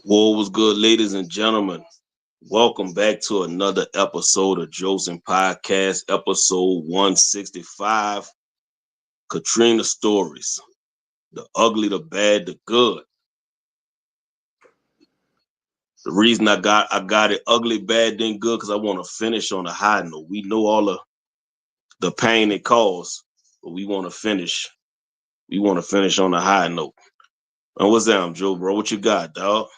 What was good, ladies and gentlemen? Welcome back to another episode of Jocing Podcast, episode 165. Katrina stories, the ugly, the bad, the good. The reason I got it ugly, bad, then good, because I want to finish on a high note. We know all of the pain it caused, but we want to finish. We want to finish on a high note. And what's that, Joe, bro? What you got, dog?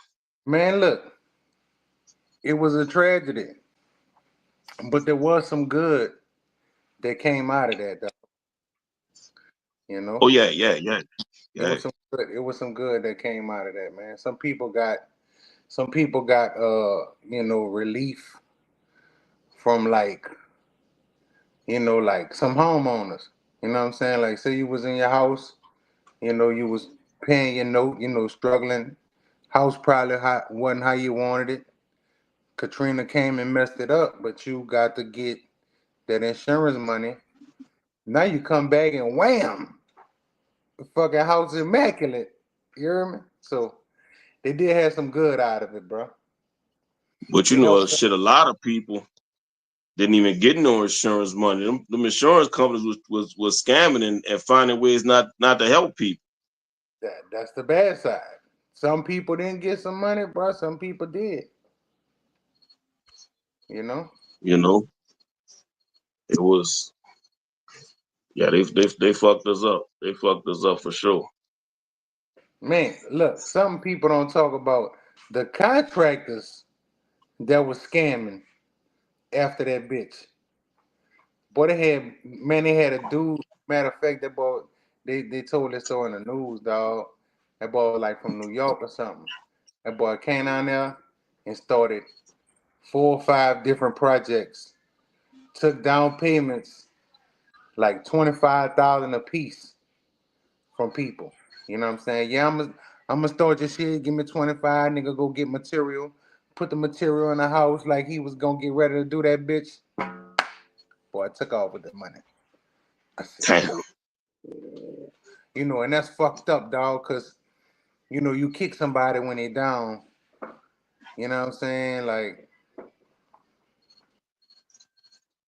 Man, look, it was a tragedy, but there was some good that came out of that, though. You Oh know, yeah. it was some good that came out of that, man. Some people got relief from like some homeowners. You know what I'm saying? Like, say you was in your house, you was paying your note, struggling. House probably wasn't how you wanted it. Katrina came and messed it up, but you got to get that insurance money. Now you come back and wham, the fucking house is immaculate. You hear me? So they did have some good out of it, bro. But you You know, know, shit, a lot of people didn't even get no insurance money. Them insurance companies was scamming and finding ways not to help people. that's the bad side. Some people didn't get some money, bro. Some people did. You know, You know, it was they fucked us up. They fucked us up for sure. man. Look, some people don't talk about the contractors that was scamming after that bitch. Boy, they had a dude. Matter of fact, that boy, they told us so in the news, dog. That boy was like from New York or something. That boy came down there and started 4 or 5 different projects. Took down payments like 25,000 a piece from people. You know what I'm saying? Yeah, I'm gonna start your shit. Give me 25, nigga. Go get material. Put the material in the house like he was gonna get ready to do that bitch. Boy, I took off with the money. I said, Damn. and that's fucked up, dog. Cause you kick somebody when they down. You know what I'm saying? Like,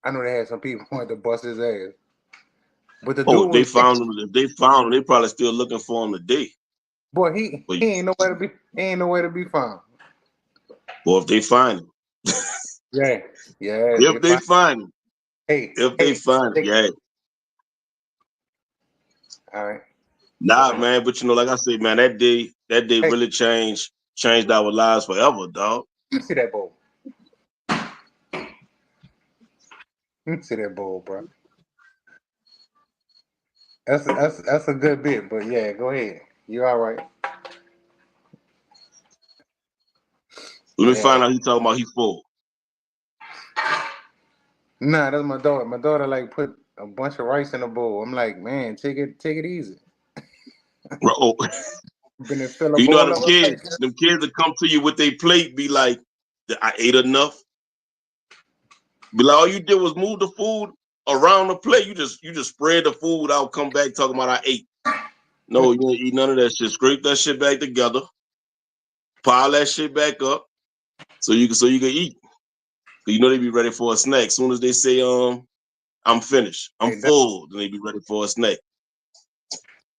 I know they had some people who wanted to bust his ass, but the Oh, dude if they was found him, if they found him, they probably still looking for him today. boy. He But he ain't nowhere to be. He ain't nowhere to be found. or if they find him, Yeah, yeah. if They they find. find him, Hey, if they hey. find him, They, yeah. all right. Go Nah, ahead. man. But you know, like I said, man, that day Hey, really changed our lives forever, dog. let me see that bowl. Let me see that bowl, bro. That's a good bit, but yeah, go ahead. You all right? Let me Yeah. find out he talking about he full. Nah, that's my daughter. My daughter like put a bunch of rice in a bowl. I'm like, man, take it easy. Bro, Been to fill a you know how bowl them up with kids, rice. them kids that come to you with their plate be like, I ate enough. Be like, all you did was move the food around the plate. You just spread the food out, come back talking about I ate. No, you ain't eat none of that shit. Scrape that shit back together, pile that shit back up, so you can eat. You know they be ready for a snack. As soon as they say, I'm finished, I'm Hey, that, full, then they be ready for a snack.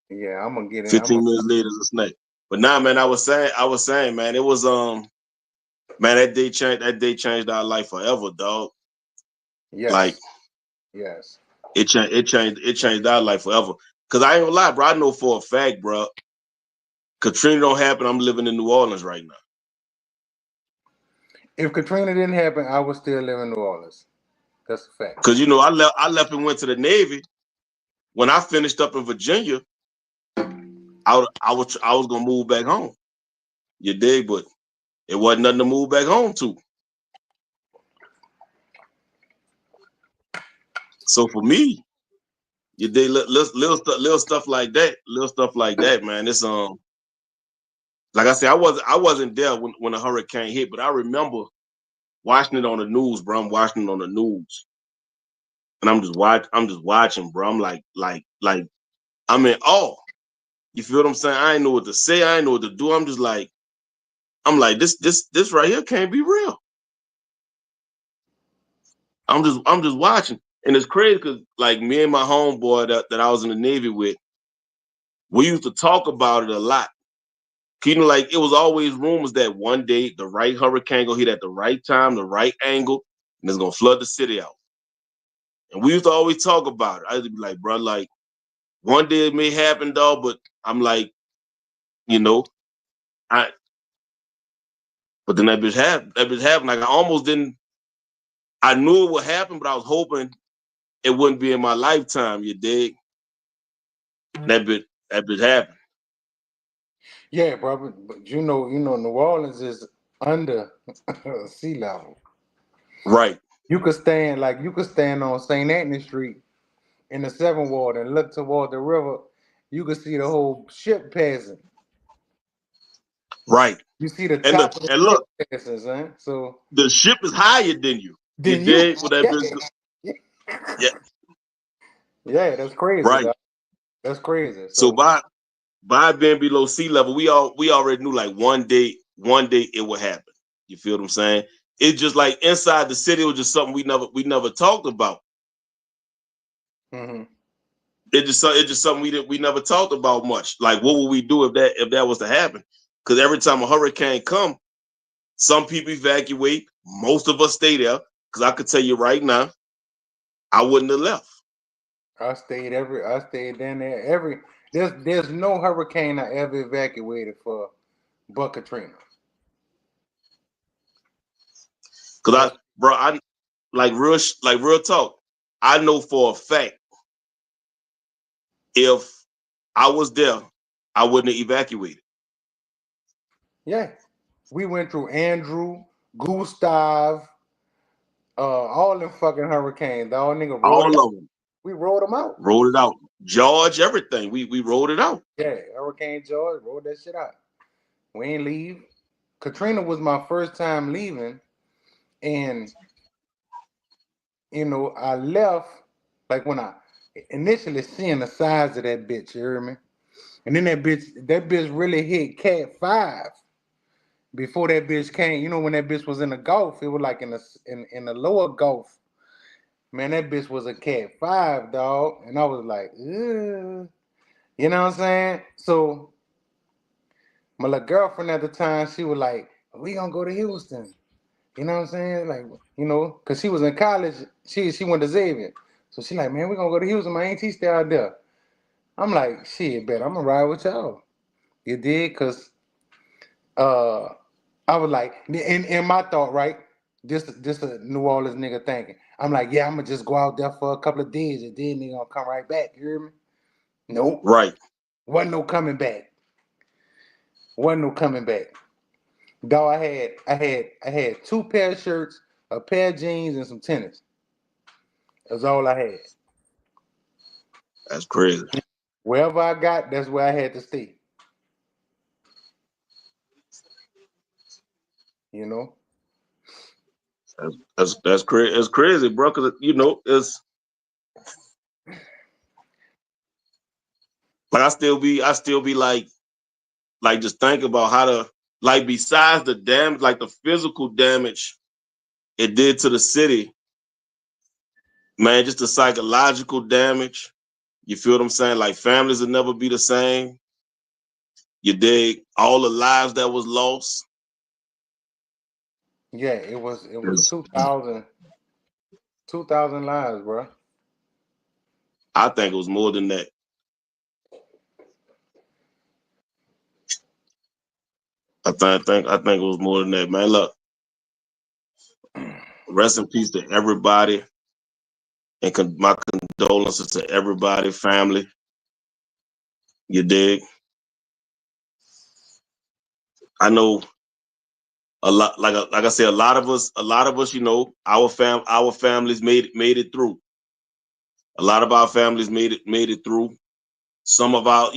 yeah, I'm gonna get it. 15 minutes later, it's a snack. But now, man, I was saying, man, it was man, that day changed our life forever, dog. Like Yes, yes. it changed our life forever. Cause I ain't gonna lie, bro. I know for a fact, bro. Katrina don't happen. I'm living in New Orleans right now. If Katrina didn't happen, I would still live in New Orleans. That's a fact. Cause I left and went to the Navy. When I finished up in Virginia, I was gonna move back home. You dig? But it wasn't nothing to move back home to. So for me, you dig little stuff like that, man. It's like I said, I wasn't there when the hurricane hit, but I remember watching it on the news, bro. I'm watching it on the news, and I'm just watching, bro. I'm like I'm in awe. You feel what I'm saying? I ain't know what to say. I ain't know what to do. I'm just like, I'm like, this right here can't be real. I'm just watching. And it's crazy because like me and my homeboy that I was in the Navy with, we used to talk about it a lot. You know, like it was always rumors that one day the right hurricane gonna hit at the right time, the right angle, and it's gonna flood the city out. And we used to always talk about it. I used to be like, bro, like one day it may happen, dog, but I'm like, you know, I but then that bitch happened. That bitch happened. Like I almost didn't. I knew it would happen, but I was hoping it wouldn't be in my lifetime. You dig? That bitch happened. Yeah, bro. But New Orleans is under sea level. Right, You could stand on St. Anthony Street in the Seventh Ward and look toward the river. You could see the whole ship passing. right. You see the And top of the ship look, passing, son. So the ship is higher than you. You then you, dig? With that yeah, bitch, yeah, yeah, that's crazy, right. dog. That's crazy. So So by being below sea level, we already knew like one day it would happen. You feel what I'm saying? It's just like inside the city it was just something we never talked about. hmm It's just something we never talked about much. Like what would we do if that was to happen? Because every time a hurricane come, some people evacuate. Most of us stay there. Because I could tell you right now, I wouldn't have left. I stayed down there there's no hurricane I ever evacuated for but Katrina. Because That's I like real talk. I know for a fact if I was there, I wouldn't have evacuated. yeah. We went through Andrew, Gustav, all them fucking hurricanes. All nigga rolled it All out. of them We rolled them out. rolled it out. George, everything. We rolled it out. Yeah, Hurricane George rolled that shit out. We ain't leave. Katrina was my first time leaving, and I left like when I initially seeing the size of that bitch. You hear me? And then that bitch really hit Cat 5 before that bitch came. You know when that bitch was in the Gulf, it was like in the lower Gulf. Man, that bitch was a Cat 5, dog, and I was like, ugh. You know what I'm saying? So my little girlfriend at the time, she was like, "We gonna go to Houston." You know what I'm saying? Like, cause she was in college. She went to Xavier, so she like, "Man, we gonna go to Houston. My auntie stay out there." I'm like, "Shit, bet I'm gonna ride with y'all." You did, cause uh, I was like, in my thought, right? This a New Orleans nigga thinking. I'm like, yeah, I'm gonna just go out there for a couple of days and then they gonna come right back. You hear me? Nope. Right. Wasn't no coming back. Wasn't no coming back. Dog, I had two pair of shirts, a pair of jeans, and some tennis. That's all I had. That's crazy. Wherever I got, that's where I had to stay. You know? That's crazy. It's crazy, bro. Because it's like I still be like just think about how to like besides the damage, like the physical damage it did to the city, man, just the psychological damage. You feel what I'm saying? Like families will never be the same. You dig all the lives that was lost. Yeah, it was It's- 2,000 lives, bro. I think it was more than that. I think it was more than that, man. Look, rest in peace to everybody, and my condolences to everybody, family. You dig? I know a lot. Like I said, a lot of us, our families made it through. A lot of our families made it through. Some of our,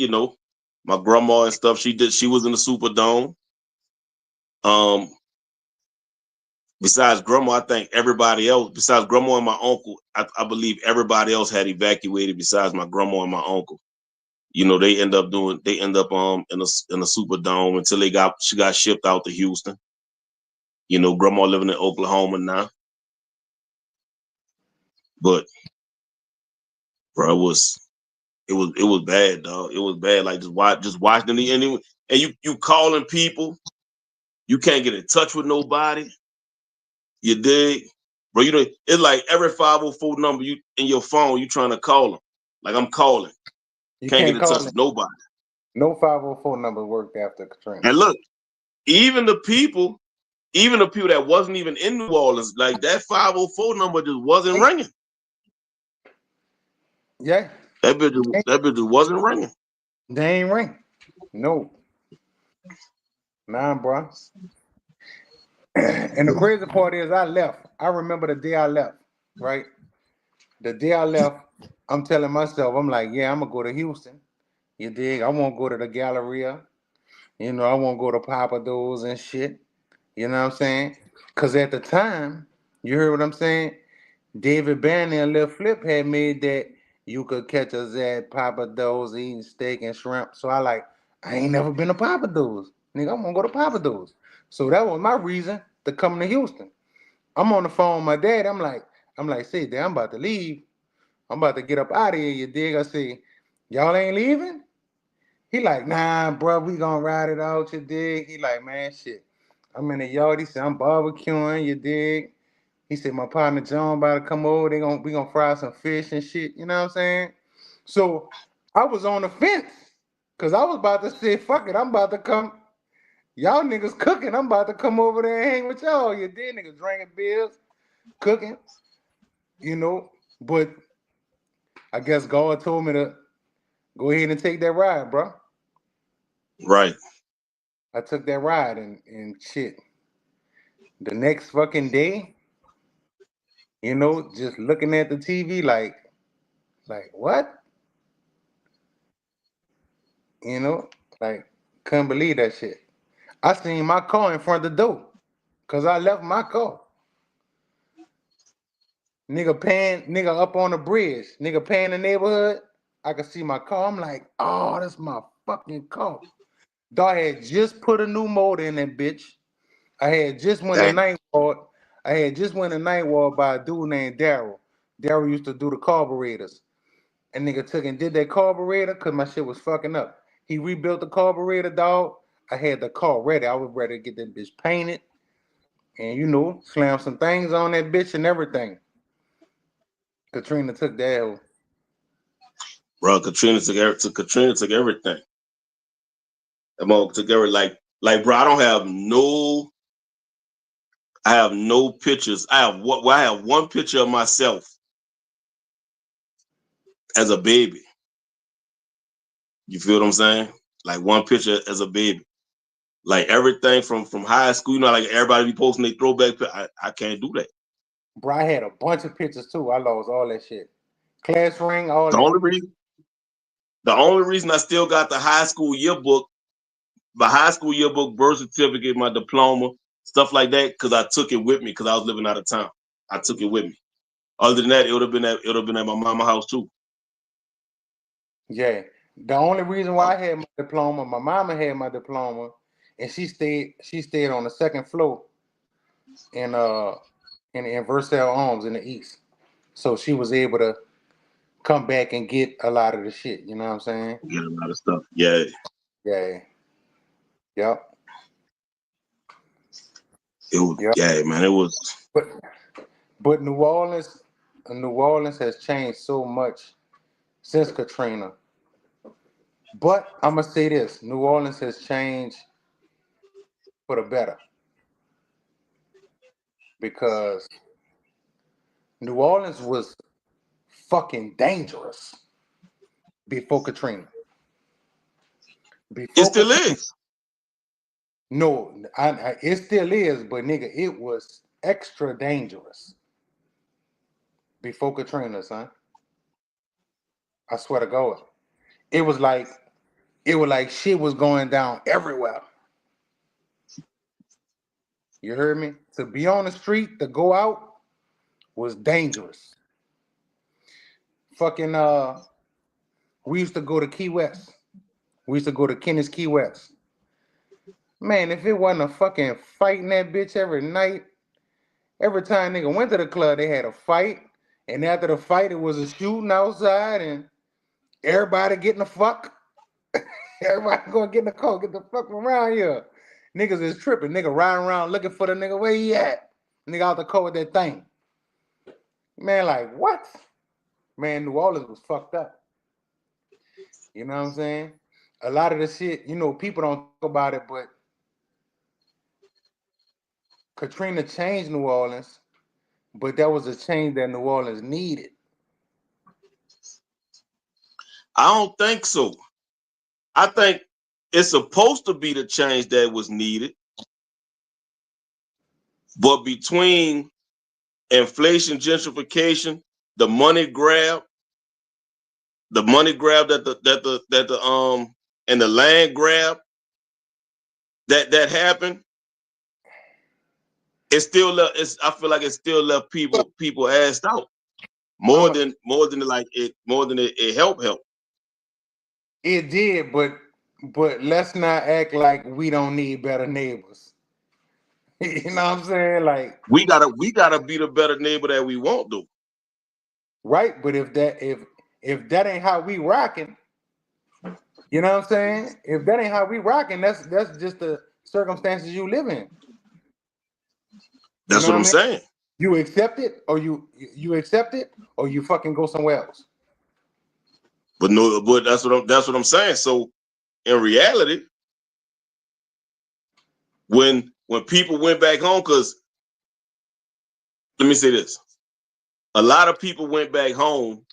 my grandma and stuff. She was in the Superdome. Um, besides grandma, I think everybody else, besides grandma and my uncle, I believe everybody else had evacuated besides my grandma and my uncle. You know, they end up in a Superdome until she got shipped out to Houston. You know, grandma living in Oklahoma now. But bro, it was bad, dog. It was bad. Like just watching the and you calling people, you can't get in touch with nobody. You dig? Bro, you know, it's like every 504 number you in your phone, you trying to call them. Like I'm calling. You Can't get can't in touch call with it. nobody. No 504 number worked after Katrina. And look, even the people that wasn't even in New Orleans, like that 504 number just wasn't ringing. Yeah. That bitch just wasn't ringing. They ain't ring. No. Nah, bro. And the crazy part is I left. I remember the day I left, right? The day I left, I'm telling myself, I'm like, yeah, I'm gonna go to Houston. You dig? I won't go to the Galleria. You know, I won't go to Papa Do's and shit. You know what I'm saying? Cause at the time, you heard what I'm saying? David Banner and Lil Flip had made that you could catch us at Papa Do's eating steak and shrimp. So I ain't never been to Papa Do's. Nigga, I'm gonna go to Papa Do's. So that was my reason to come to Houston. I'm on the phone with my dad. I'm like, say, Dad, I'm about to leave. I'm about to get up out of here, you dig? I say, y'all ain't leaving? He like, nah, bro, we gonna ride it out, you dig? He like, man, shit. I'm in the yard. He said, I'm barbecuing, you dig? He said, my partner John about to come over. We gonna fry some fish and shit. You know what I'm saying? So I was on the fence. Cause I was about to say, fuck it, I'm about to come. Y'all niggas cooking. I'm about to come over there and hang with y'all. You did niggas drinking beers, cooking, you know. But I guess God told me to go ahead and take that ride, bro. Right. I took that ride and shit. The next fucking day, you know, just looking at the TV like what? You know, like couldn't believe that shit. I seen my car in front of the door because I left my car. Nigga up on the bridge, nigga paying the neighborhood. I could see my car. I'm like, oh, that's my fucking car. Dog had just put a new motor in that bitch. I had just went to Damn. night ward. I had just went to night ward by a dude named Daryl. Daryl used to do the carburetors. And nigga took and did that carburetor because my shit was fucking up. He rebuilt the carburetor, dog. I had the car ready. I was ready to get that bitch painted. And you know, slam some things on that bitch and everything. Katrina took that hoe. Bro, Katrina took everything. That mother took everything. Bro, I have no pictures. I have one picture of myself as a baby. You feel what I'm saying? Like one picture as a baby. Like everything from high school, you know, like everybody be posting their throwback. I can't do that. Bro, I had a bunch of pictures too. I lost all that shit. Class ring, all The that. only reason, the only reason I still got the high school yearbook, my high school yearbook, birth certificate, my diploma, stuff like that, because I took it with me because I was living out of town. I took it with me. Other than that, it would have been at my mama's house too. Yeah. The only reason why I had my diploma, my mama had my diploma, and she stayed on the second floor in Versailles Arms in the east. So she was able to come back and get a lot of the shit. You know what I'm saying? Get a lot of stuff. Yeah. Yeah. Yep. It was, Yep. yeah, man. It was. But but New Orleans has changed so much since Katrina. But I'm gonna say this: New Orleans has changed for the better because New Orleans was fucking dangerous before Katrina. It Before still Katrina, is. no, it still is, but nigga, it was extra dangerous before Katrina, son. I swear to God, it was like shit was going down everywhere. You heard me? To be on the street, to go out was dangerous. Fucking We used to go to Key West. We used to go to Kenneth Key West. Man, if it wasn't a fucking fight in that bitch every night, every time nigga went to the club, they had a fight. And after the fight, it was a shooting outside and everybody getting the fuck. Everybody gonna get in the car, get the fuck from around here. Niggas is tripping. Nigga riding around looking for the nigga. Where he at? Nigga out the car with that thing. Man, like, what? Man, New Orleans was fucked up. You know what I'm saying? A lot of the shit, you know, people don't talk about it, but Katrina changed New Orleans, but that was a change that New Orleans needed. I don't think so. I think it's supposed to be the change that was needed. But between inflation, gentrification, the money grab that the and the land grab that happened, it still left. I feel like it still left people assed out more than it helped. It did, but let's not act like we don't need better neighbors. You know what I'm saying? Like We gotta be the better neighbor that we want, though. right, but if that ain't how we rocking, you know what I'm saying? If that ain't how we rocking, that's just the circumstances you live in. That's what I'm saying. You accept it, or you accept it, or you fucking go somewhere else. But that's what I'm saying. So in reality, when people went back home, because let me say this, a lot of people went back home.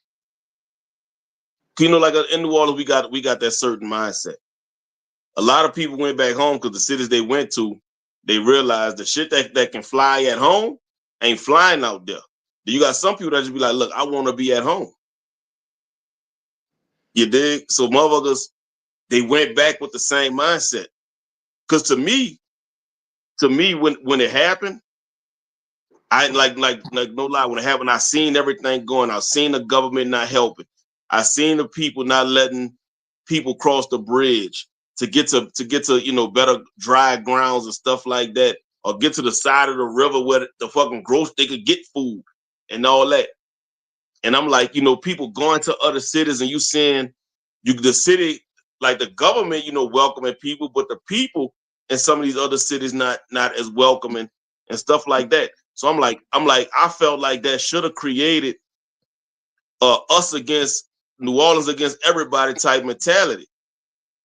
You know, like in New Orleans, we got that certain mindset. A lot of people went back home because the cities they went to, they realized the shit that can fly at home ain't flying out there. You got some people that just be like, look, I want to be at home. You dig? So motherfuckers, they went back with the same mindset. Because to me, when it happened, I like no lie, when it happened, I seen everything going. I seen the government not helping. I seen the people not letting people cross the bridge to get to better dry grounds and stuff like that, or get to the side of the river where the fucking they could get food and all that. And I'm like, people going to other cities and you seeing the city, like the government, welcoming people, but the people in some of these other cities not as welcoming and stuff like that. So I'm like, I felt like that should have created us against New Orleans against everybody type mentality.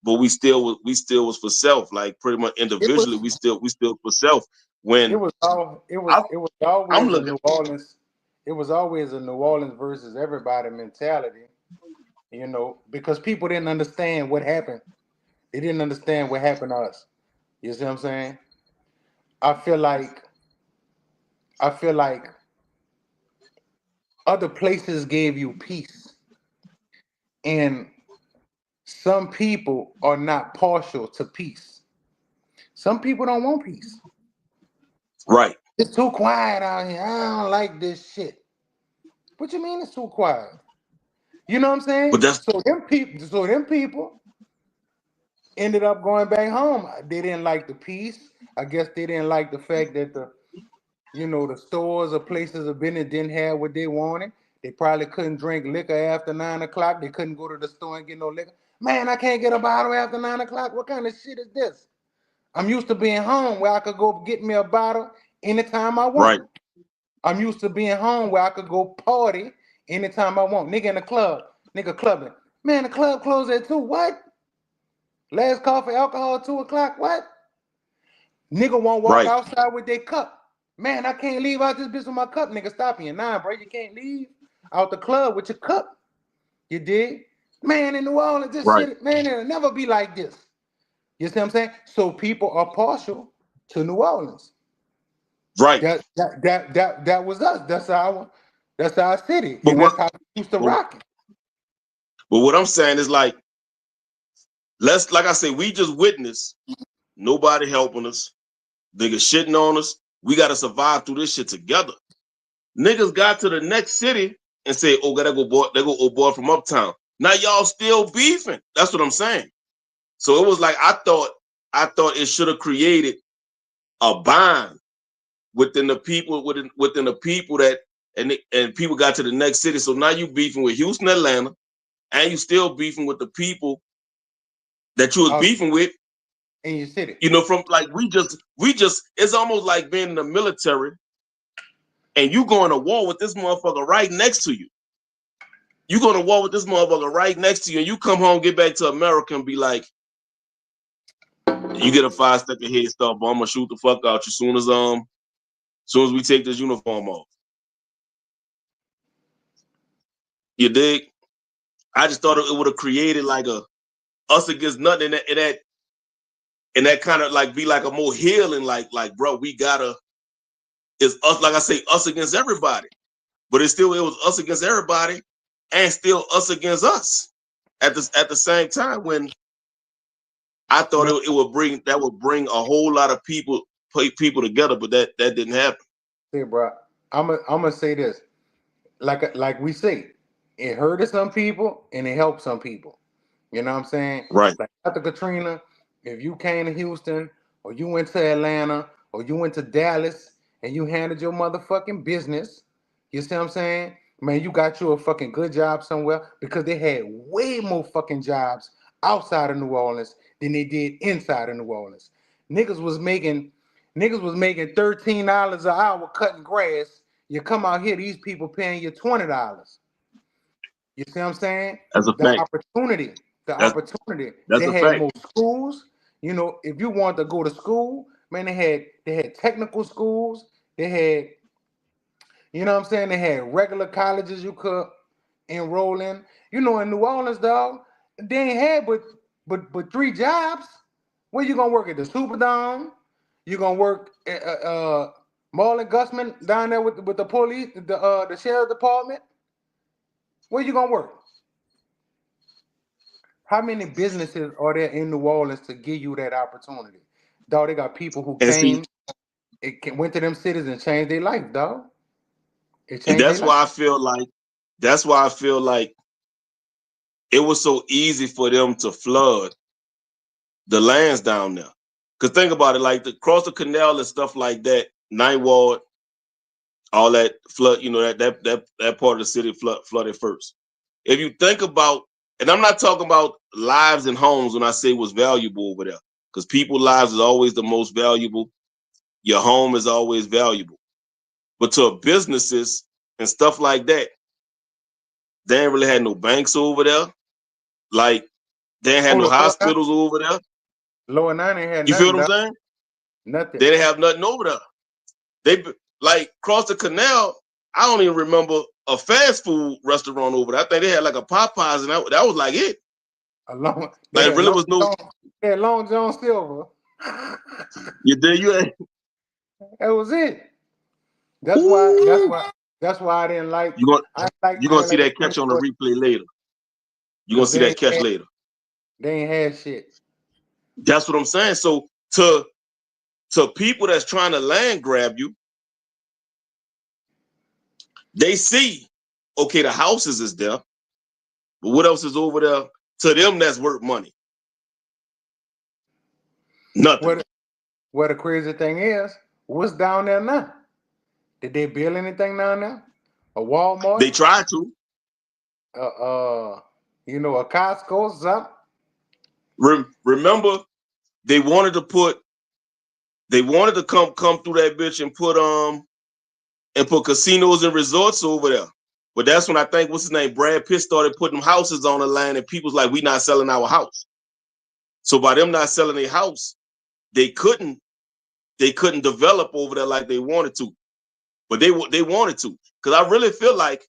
But we still was for self, like pretty much individually, we still for self. When it was always a New Orleans. It was always a New Orleans versus everybody mentality, because people didn't understand what happened. They didn't understand what happened to us. You see what I'm saying? I feel like other places gave you peace, and some people are not partial to peace. Some people don't want peace. right. It's too quiet out here. I don't like this shit. What you mean it's too quiet? You know what I'm saying? But So them people ended up going back home. They didn't like the peace. I guess they didn't like the fact that the stores or places of business didn't have what they wanted. They probably couldn't drink liquor after 9 o'clock. They couldn't go to the store and get no liquor. Man, I can't get a bottle after 9 o'clock. What kind of shit is this? I'm used to being home where I could go get me a bottle anytime I want. right. I'm used to being home where I could go party anytime I want. Nigga in the club, nigga clubbing. Man, the club closed at 2. What? Last call for alcohol 2 o'clock. What? Nigga won't walk Right. outside with their cup. Man, I can't leave out this bitch with my cup. Nigga, stop me. Nah, bro, you can't leave out the club with your cup. You dig? Man, in New Orleans, this Right. shit, man, it'll never be like this. You see what I'm saying? So people are partial to New Orleans. Right. That was us. That's our city. But And what that's how we used to but, rock it. but what I'm saying is like I say, we just witnessed nobody helping us, niggas shitting on us. We gotta survive through this shit together. Niggas got to the next city and say, oh, gotta go boy, they go old boy from uptown. Now y'all still beefing. That's what I'm saying. So it was like I thought it should have created a bond within the people that and people got to the next city. So now you beefing with Houston, Atlanta, and you still beefing with the people that you was beefing with in your city. You know, from like we just it's almost like being in the military and you going to war with this motherfucker right next to you. You going to war with this motherfucker right next to you, and you come home, get back to America, and be like, you get a 5-second head start, but I'm gonna shoot the fuck out you soon as we take this uniform off. You dig? I just thought it would have created like a us against nothing, and that kind of like be like a more healing, like bro, we gotta it's us, like I say, us against everybody. But it was us against everybody, and still us against us at the same time. When I thought it would bring a whole lot of people together, but that didn't happen. See, bro, I'm gonna say this, like we say, it hurted some people and it helped some people. You know what I'm saying? Right. Like after Katrina, if you came to Houston or you went to Atlanta or you went to Dallas and you handled your motherfucking business, you see what I'm saying? Man, you got you a fucking good job somewhere, because they had way more fucking jobs outside of New Orleans than they did inside of New Orleans. Niggas was making $13 an hour cutting grass. You come out here, these people paying you $20. You see what I'm saying? That's a The fact. opportunity. That's They a had fact. more schools. You know, if you wanted to go to school, man, they had technical schools. They had, you know what I'm saying? They had regular colleges you could enroll in. You know, in New Orleans, dog, they ain't had but 3 jobs. Where you gonna work at the Superdome? You gonna work at Marlon Gusman down there with the police, the sheriff department? Where you gonna work? How many businesses are there in New Orleans to give you that opportunity? Dog, they got people who And see, went to them cities and changed their life, dog. It and changed their life. that's why I feel like it was so easy for them to flood the lands down there. Cause think about it, like across the canal and stuff like that, Ninth Ward, all that flood, you know, that part of the city flooded first. If you think about, and I'm not talking about lives and homes when I say what's valuable over there, because people's lives is always the most valuable. Your home is always valuable. But to businesses and stuff like that, they ain't really had no banks over there. Like they ain't had no hospitals over there. Lower 9 ain't had You feel nothing, what I'm dog. saying? Nothing. They didn't have nothing over there. They like across the canal. I don't even remember a fast food restaurant over there. I think they had like a Popeyes, and that was like it. They Like had really was no. Long John Silver. You did you ain't. That was it. That's why I didn't like. You're gonna see that catch on the replay later. You're gonna see that catch later. They ain't had shit. That's what I'm saying. So to people that's trying to land grab you, they see, okay, the houses is there, but what else is over there? To them, that's worth money. Nothing. What the crazy thing is, what's down there now? Did they build anything down there? A Walmart? They tried to. A Costco or something? Remember, they wanted to come through that bitch and put casinos and resorts over there. But that's when I think what's his name, Brad Pitt, started putting houses on the land, and people's like, we not selling our house. So by them not selling their house, they couldn't develop over there like they wanted to. But they wanted to, because I really feel like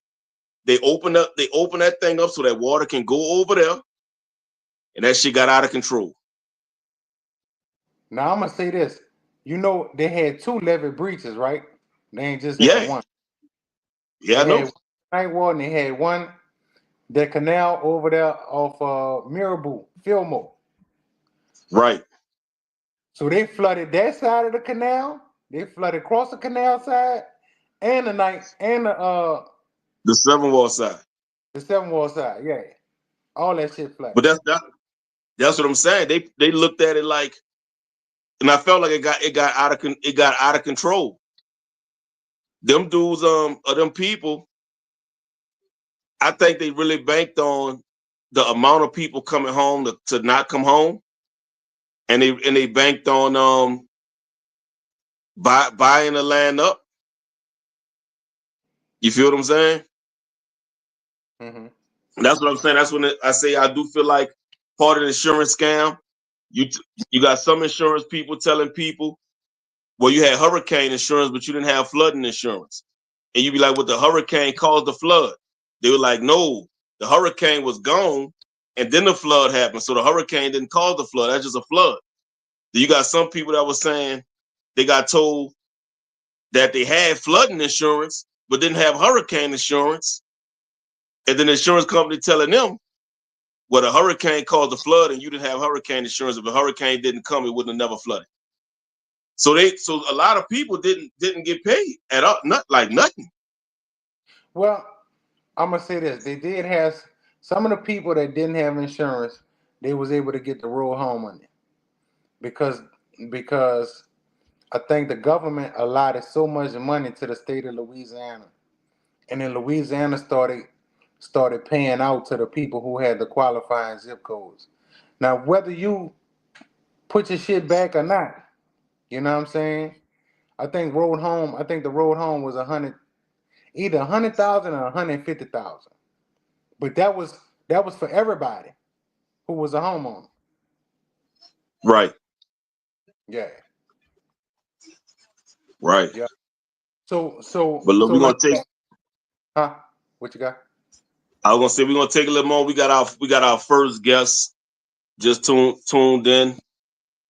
they opened that thing up so that water can go over there, and that shit got out of control. Now I'm gonna say this. You know, they had 2 levee breaches, right? They ain't just Yeah. had one. Yeah, I know. Ninth Ward, and they had one, the canal over there off Mirabeau, Fillmore. Right. So they flooded that side of the canal. They flooded across the canal side and the 7 Ward side. Yeah. All that shit flat. But that's what I'm saying. They looked at it like, and I felt like it got out of control. Them dudes, or them people, I think they really banked on the amount of people coming home to not come home, and they banked on buying the land up. You feel what I'm saying? Mm-hmm. That's what I'm saying. That's when I say I do feel like part of the insurance scam. You got some insurance people telling people, well, you had hurricane insurance, but you didn't have flooding insurance. And you be like, well, the hurricane caused the flood. They were like, no, the hurricane was gone, and then the flood happened. So the hurricane didn't cause the flood. That's just a flood. You got some people that were saying they got told that they had flooding insurance, but didn't have hurricane insurance. And then the insurance company telling them, well, the hurricane caused the flood and you didn't have hurricane insurance. If the hurricane didn't come, it wouldn't have never flooded. So a lot of people didn't get paid at all, nothing. Well, I'm gonna say this: they did have some of the people that didn't have insurance. They was able to get the road home money because I think the government allotted so much money to the state of Louisiana, and then Louisiana started paying out to the people who had the qualifying zip codes. Now, whether you put your shit back or not, you know what I'm saying? I think the road home was either 100,000 or 150,000. But that was for everybody who was a homeowner. Right. Yeah. Right. Yeah. So But look, we're like gonna take. huh? What you got? I was gonna say we're gonna take a little more. We got our first guest just tuned in.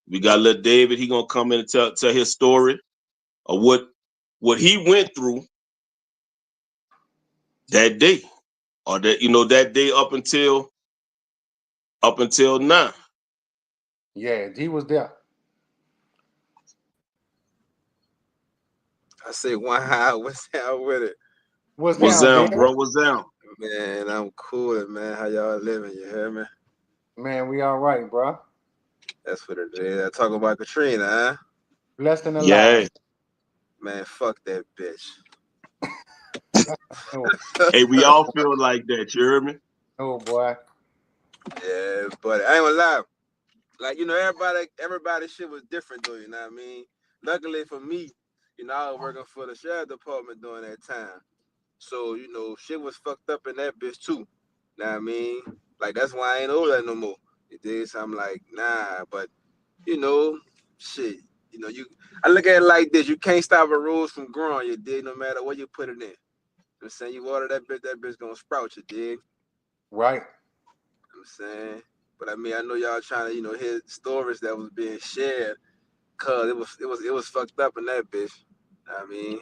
We got little David. He gonna come in and tell his story of what he went through that day, or that day up until now. Yeah, he was there. I say, wow, what's down with it? What's What's down, down, David? bro? What's down? Man, I'm coolin', man. How y'all living? You hear me? Man, we all right, bro. That's what it is. I talk about Katrina, huh? Blessed and Yeah. alive. Man, fuck that bitch. Oh, Hey, we all feel like that. You heard me? oh boy. Yeah, but I ain't gonna lie. Like, everybody shit was different though, you know what I mean? Luckily for me, I was working for the sheriff department during that time. So, shit was fucked up in that bitch too. Know what I mean? Like, that's why I ain't over that no more. You dig? So I'm like, nah, but shit. I look at it like this. You can't stop a rose from growing, you dig, no matter what you put it in. I'm saying, you water that bitch gonna sprout, you dig? Right. I'm saying. But I mean, I know y'all trying to, hear stories that was being shared, cause it was fucked up in that bitch. I mean,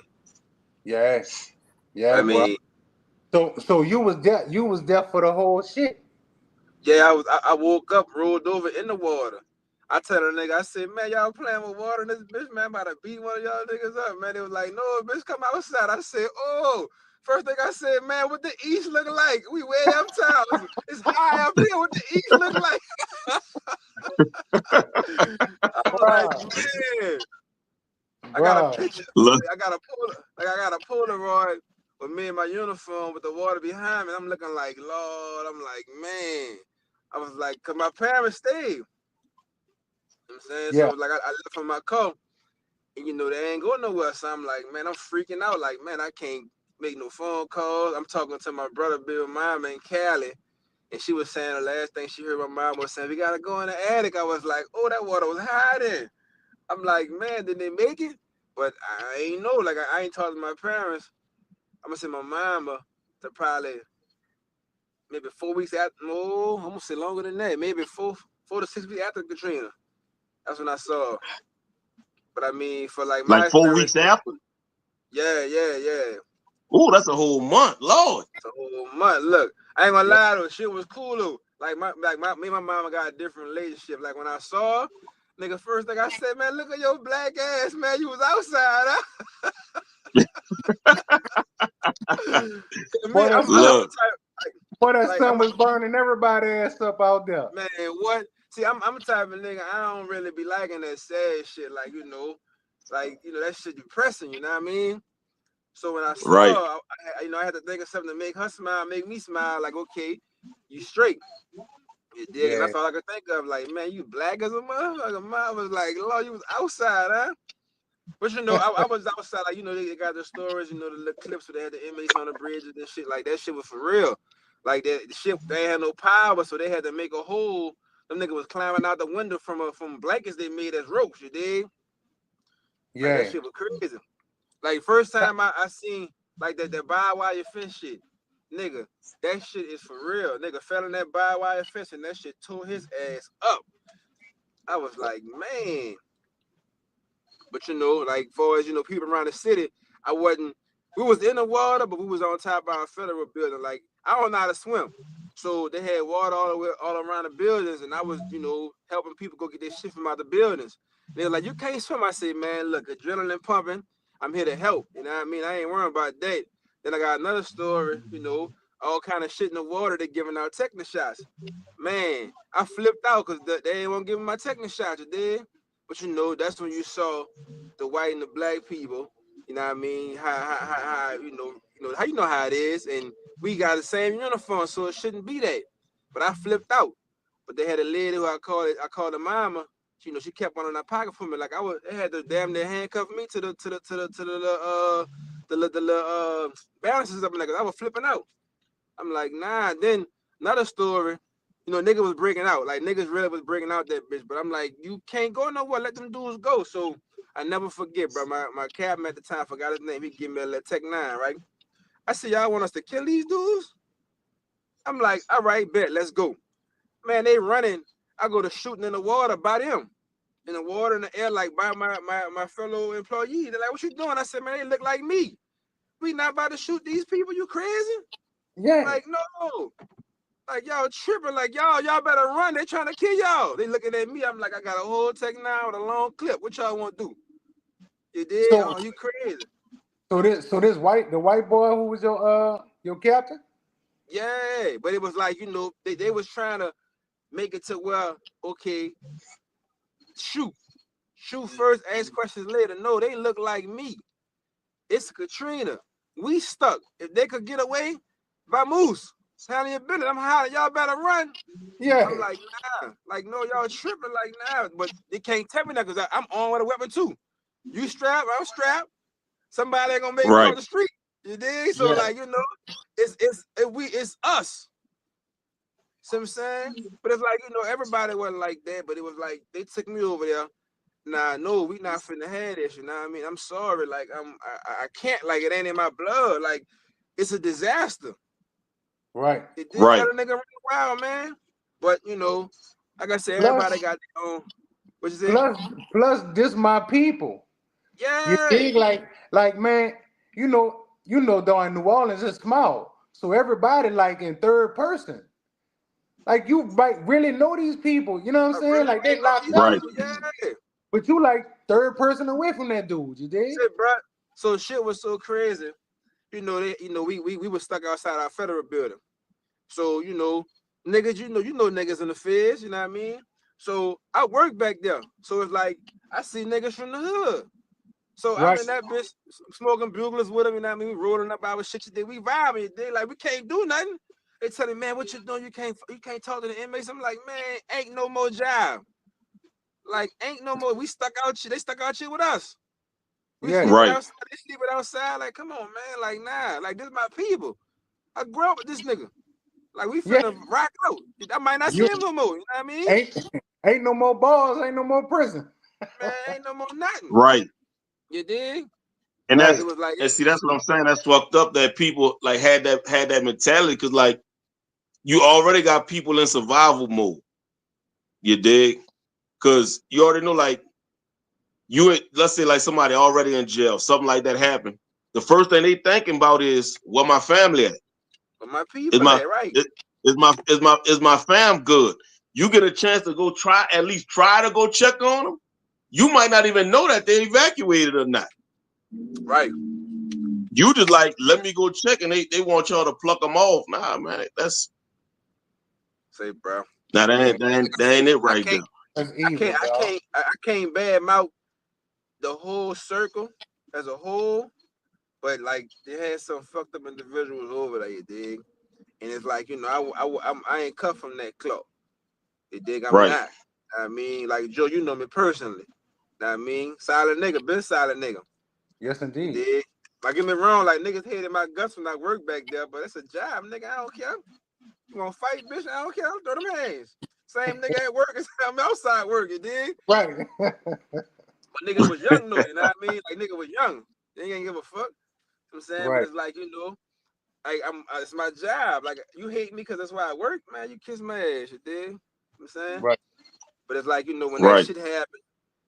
Yeah. I Yeah, bro. mean, So you was there for the whole shit. yeah, I woke up, rolled over in the water. I tell the nigga, I said, man, y'all playing with water in this bitch, man, about to beat one of y'all niggas up, man. They was like, no, bitch, come outside. I said, oh, first thing I said, man, what the east look like? We way uptown. It's high up here. What the east look like? I was like, man, I got a Bruh. picture. Look, I got a Polaroid with me in my uniform with the water behind me. I'm looking like, Lord, I'm like, man. I was like, cause my parents stayed. You know what I'm saying? Yeah. So like I left from my car and they ain't going nowhere. So I'm like, man, I'm freaking out. Like, man, I can't make no phone calls. I'm talking to my brother Bill Mama in Cali. And she was saying the last thing she heard my mom was saying, we gotta go in the attic. I was like, oh, that water was hiding. I'm like, man, did they make it? But I ain't know. Like, I ain't talked to my parents. I'm gonna say my mama to probably maybe 4 weeks after. No, I'm gonna say longer than that. Maybe 4 to 6 weeks after Katrina. That's when I saw her. But I mean, for like my like 4 experience, weeks after. yeah. Oh, that's a whole month, Lord. It's a whole month. Look, I ain't gonna Yeah. lie though, shit was cool though. Me and my mama got a different relationship. Like when I saw her, nigga, first thing I said, man, look at your black ass, man. You was outside, huh? Me, Boy, I'm that's the Look, type. Boy, that Like sun was burning everybody ass up out there. man, what? See, I'm a type of nigga. I don't really be liking that sad shit. Like that shit depressing. You know what I mean? So when I Right. saw, I had to think of something to make her smile, make me smile. Like, okay, you straight. You dig? And that's all I could think of. Like, man, you black as a motherfucker. I was like, Lord, you was outside, huh? But I was outside. Like, they got the stories. The little clips where they had the inmates on the bridges and shit. Like that shit was for real. Like that shit, they had no power, so they had to make a hole. Them niggas was climbing out the window from blankets they made as ropes. You dig? Like that shit was crazy. Like first time I seen like that barbed wire fence shit, nigga, that shit is for real. Nigga fell in that barbed wire fence and that shit tore his ass up. I was like, man. But like far as people around the city, we was in the water, but we was on top of our federal building. Like I don't know how to swim. So they had water all around the buildings, and I was, helping people go get their shit from out the buildings. They're like, you can't swim. I said, man, look, adrenaline pumping. I'm here to help. You know what I mean? I ain't worrying about that. Then I got another story, all kind of shit in the water. They giving out technical shots. Man, I flipped out because they ain't want to give me my technical shots, you did. But that's when you saw the white and the black people. You know what I mean? How how it is, and we got the same uniform, so it shouldn't be that. But I flipped out. But they had a lady who I called her mama. She kept one in her pocket for me. Like they had to damn near handcuff me to the balances up, like I was flipping out. I'm like, nah. Then another story, nigga was breaking out. Like niggas really was breaking out that bitch. But I'm like, you can't go nowhere. Let them dudes go. So I never forget, bro. My captain at the time, forgot his name. He gave me a little Tech 9, right? I said, y'all want us to kill these dudes? I'm like, all right, bet, let's go. Man, they running. I go to shooting in the water by them. In the water, in the air, like by my fellow employees. They're like, what you doing? I said, man, they look like me. We not about to shoot these people. You crazy? Yeah. Like, no. Like, y'all tripping. Like, y'all better run. They trying to kill y'all. They looking at me. I'm like, I got a whole Tech 9 with a long clip. What y'all want to do? You did? So, you crazy. So the white boy who was your captain? Yeah, but it was like, they was trying to make it to where, okay, shoot first, ask questions later. No, they look like me. It's Katrina. We stuck. If they could get away, Vamoose, handle your business. I'm hollering, y'all better run. Yeah. I'm like, nah. Like, no, y'all tripping like nah. But they can't tell me that because I'm on with a weapon too. You strapped, I'm strapped. Somebody ain't gonna make it Right. on the street. You dig? So like, it's us. See what I'm saying? But it's like, everybody wasn't like that, but it was like they took me over there. Nah, no, we not finna have this, you know what I mean? I'm sorry, like I can't, like it ain't in my blood. Like it's a disaster. Right. It did Right. let a nigga run wild, man. But like I said, everybody got their own. What you say? Plus this my people. Yeah. You think like man, though in New Orleans it's small. So everybody like in third person. Like you might really know these people, you know what I'm saying? Really like they locked Right. up. Yeah. But you like third person away from that dude, you did? Shit, bro. So shit was so crazy. We were stuck outside our federal building. So, niggas, niggas in the feds, you know what I mean? So I work back there. So it's like I see niggas from the hood. So I'm in that bitch smoking buglers with them, you know what I mean? We rolling up our shit, we vibing, they like we can't do nothing. They tell me, man, what you doing? You can't talk to the inmates. I'm like, man, ain't no more job. Like, ain't no more. We stuck out here. They stuck out here with us. We sleep outside. They sleep outside. Like, come on, man. Like, nah. Like, this is my people. I grew up with this nigga. Like, we finna rock out. I might not see him no more. You know what I mean? Ain't no more balls. Ain't no more prison. Man, ain't no more nothing. Right. You dig? And it was like, and see, that's what I'm saying. That's fucked up that people like had that mentality because like you already got people in survival mode. You dig? Because you already know, like let's say like somebody already in jail, something like that happened. The first thing they thinking about is where my family at. Where my people at, right? Is my fam good? You get a chance to go at least try to go check on them. You might not even know that they evacuated or not. Right. You just like, let me go check, and they want y'all to pluck them off. Nah, man, that's say, bro. nah, that ain't it right there. That's evil, I can't bad mouth the whole circle as a whole, but like they had some fucked up individuals over there, you dig? And it's like, you know, I ain't cut from that cloth. You dig? I'm Right. not. I mean, like Joe, you know me personally. I mean, solid nigga, been solid nigga. Yes, indeed. You dig? Like, get me wrong, like niggas hated my guts when I worked back there, but it's a job, nigga. I don't care. You gonna fight, bitch? I don't care. I'll throw them hands. Same nigga at work as I'm outside work, you dig? Right. But nigga was young though, you know what I mean? Like nigga was young. They ain't give a fuck. You know what I'm saying? Right. But it's like, you know, like it's my job. Like you hate me because that's why I work, man. You kiss my ass, you dig? You know what I'm saying? Right. But it's like, you know, when Right. that shit happened,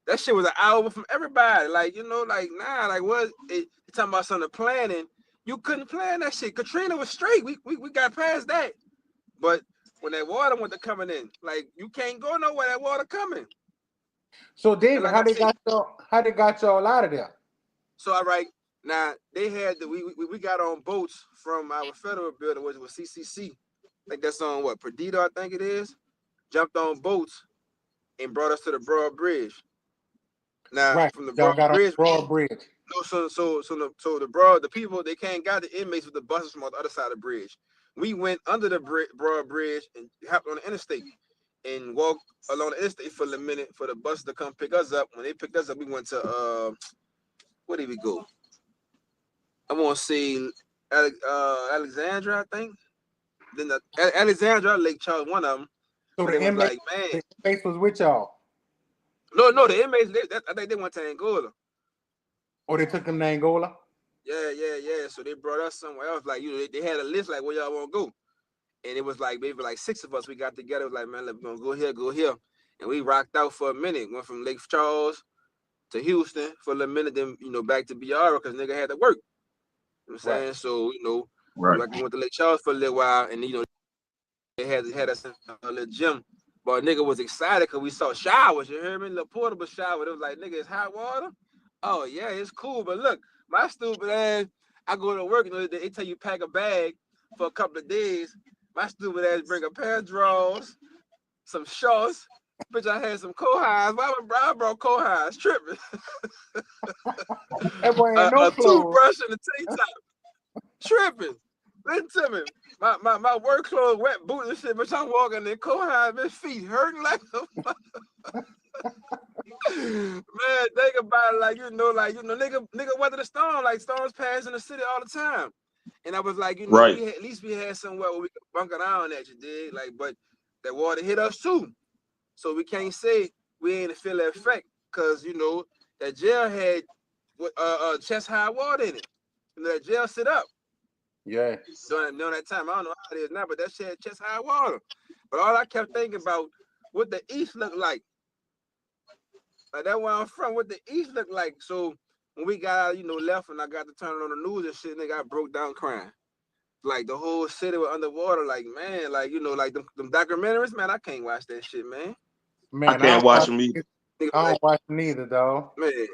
that shit was an hour from everybody. Like, you know, like, nah, like what? You talking about something planning. You couldn't plan that shit. Katrina was straight. We got past that. But when that water went to coming in, like you can't go nowhere. That water coming. So David, like how they got y'all out of there? So all right, now they had we got on boats from our federal building, which was CCC. Like that's on what Perdita, I think it is. Jumped on boats and brought us to the Broad Bridge. Now Right. from the Y'all Broad got Bridge, on Broad Bridge. no, so the people they can't got the inmates with the buses from on the other side of the bridge. We went under the Broad Bridge and hopped on the interstate and walked along the interstate for a minute for the bus to come pick us up. When they picked us up, we went to where did we go? I want to say Alexandra, I think. Then Alexandra, Lake Charles, one of them. So but the it was inmates, like, man, the inmates was with y'all. No, the inmates. I think they went to Angola. Or they took them to Angola? Yeah. So they brought us somewhere else. Like, you know, they had a list like where y'all want to go. And it was like maybe like 6 of us. We got together. It was like, man, we're going to go here. And we rocked out for a minute. Went from Lake Charles to Houston for a little minute. Then, you know, back to BR because nigga had to work. You know what I'm saying? Right. So, you know, Right. we went to Lake Charles for a little while. And, you know, they had us in a little gym. But nigga was excited because we saw showers. You hear me? Little portable shower. It was like, nigga, it's hot water? Oh, yeah, it's cool. But look, my stupid ass, I go to work, you know, they tell you pack a bag for a couple of days. My stupid ass bring a pair of drawers, some shorts. Bitch, I had some cohighs. Why would I brought cohighs? Tripping. That boy ain't no a clothes. toothbrush and a tank top. Tripping. Listen to me. My work clothes, wet boots and shit, bitch. I'm walking in cohighs, bitch, feet hurting like a man, think about it, like nigga weather the storm, like storms pass in the city all the time. And I was like, you know, Right. at least we had somewhere where we could bunker down at, you dig? Like, but that water hit us too. So we can't say we ain't feel that effect, cause you know, that jail had chest high water in it. You know, that jail sit up. Yeah. During that time. I don't know how it is now, but that shit had chest high water. But all I kept thinking about what the East looked like. Like that where I'm from, what the East looked like. So when we got out, you know, left and I got to turn on the news and shit, nigga, I broke down crying. Like the whole city was underwater. Like, man, like, you know, like them documentaries, man, I can't watch that shit, man. Man, I can't watch them either. I don't watch them either, dog. Man.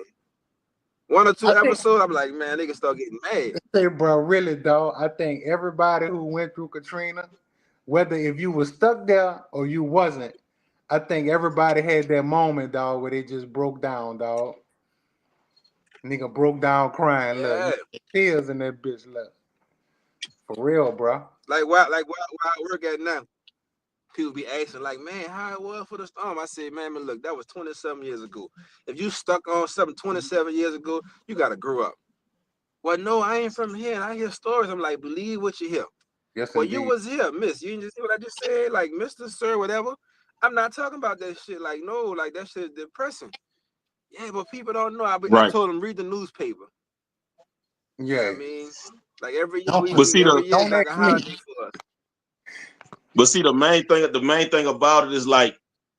1 or 2 episodes, I'm like, man, niggas start getting mad. Say, bro, really, dog. I think everybody who went through Katrina, whether if you was stuck there or you wasn't, I think everybody had that moment, dog, where they just broke down, dog. Nigga broke down crying, Yeah. look, tears in that bitch, look. For real, bro. Like where I work at now, people be asking, like, man, how it was for the storm? I said, man, look, that was 27 years ago. If you stuck on something 27 years ago, you gotta grow up. Well, no, I ain't from here. And I hear stories. I'm like, believe what you hear. Yes, well, indeed. you was here, miss. You didn't just see what I just said, like, Mr. Sir, whatever. I'm not talking about that shit. Like, no, like that shit is depressing. Yeah, but people don't know. I told them read the newspaper. Yeah. You know what I mean, like every year, But every year is like a holiday for us. But see, the main thing about it is like,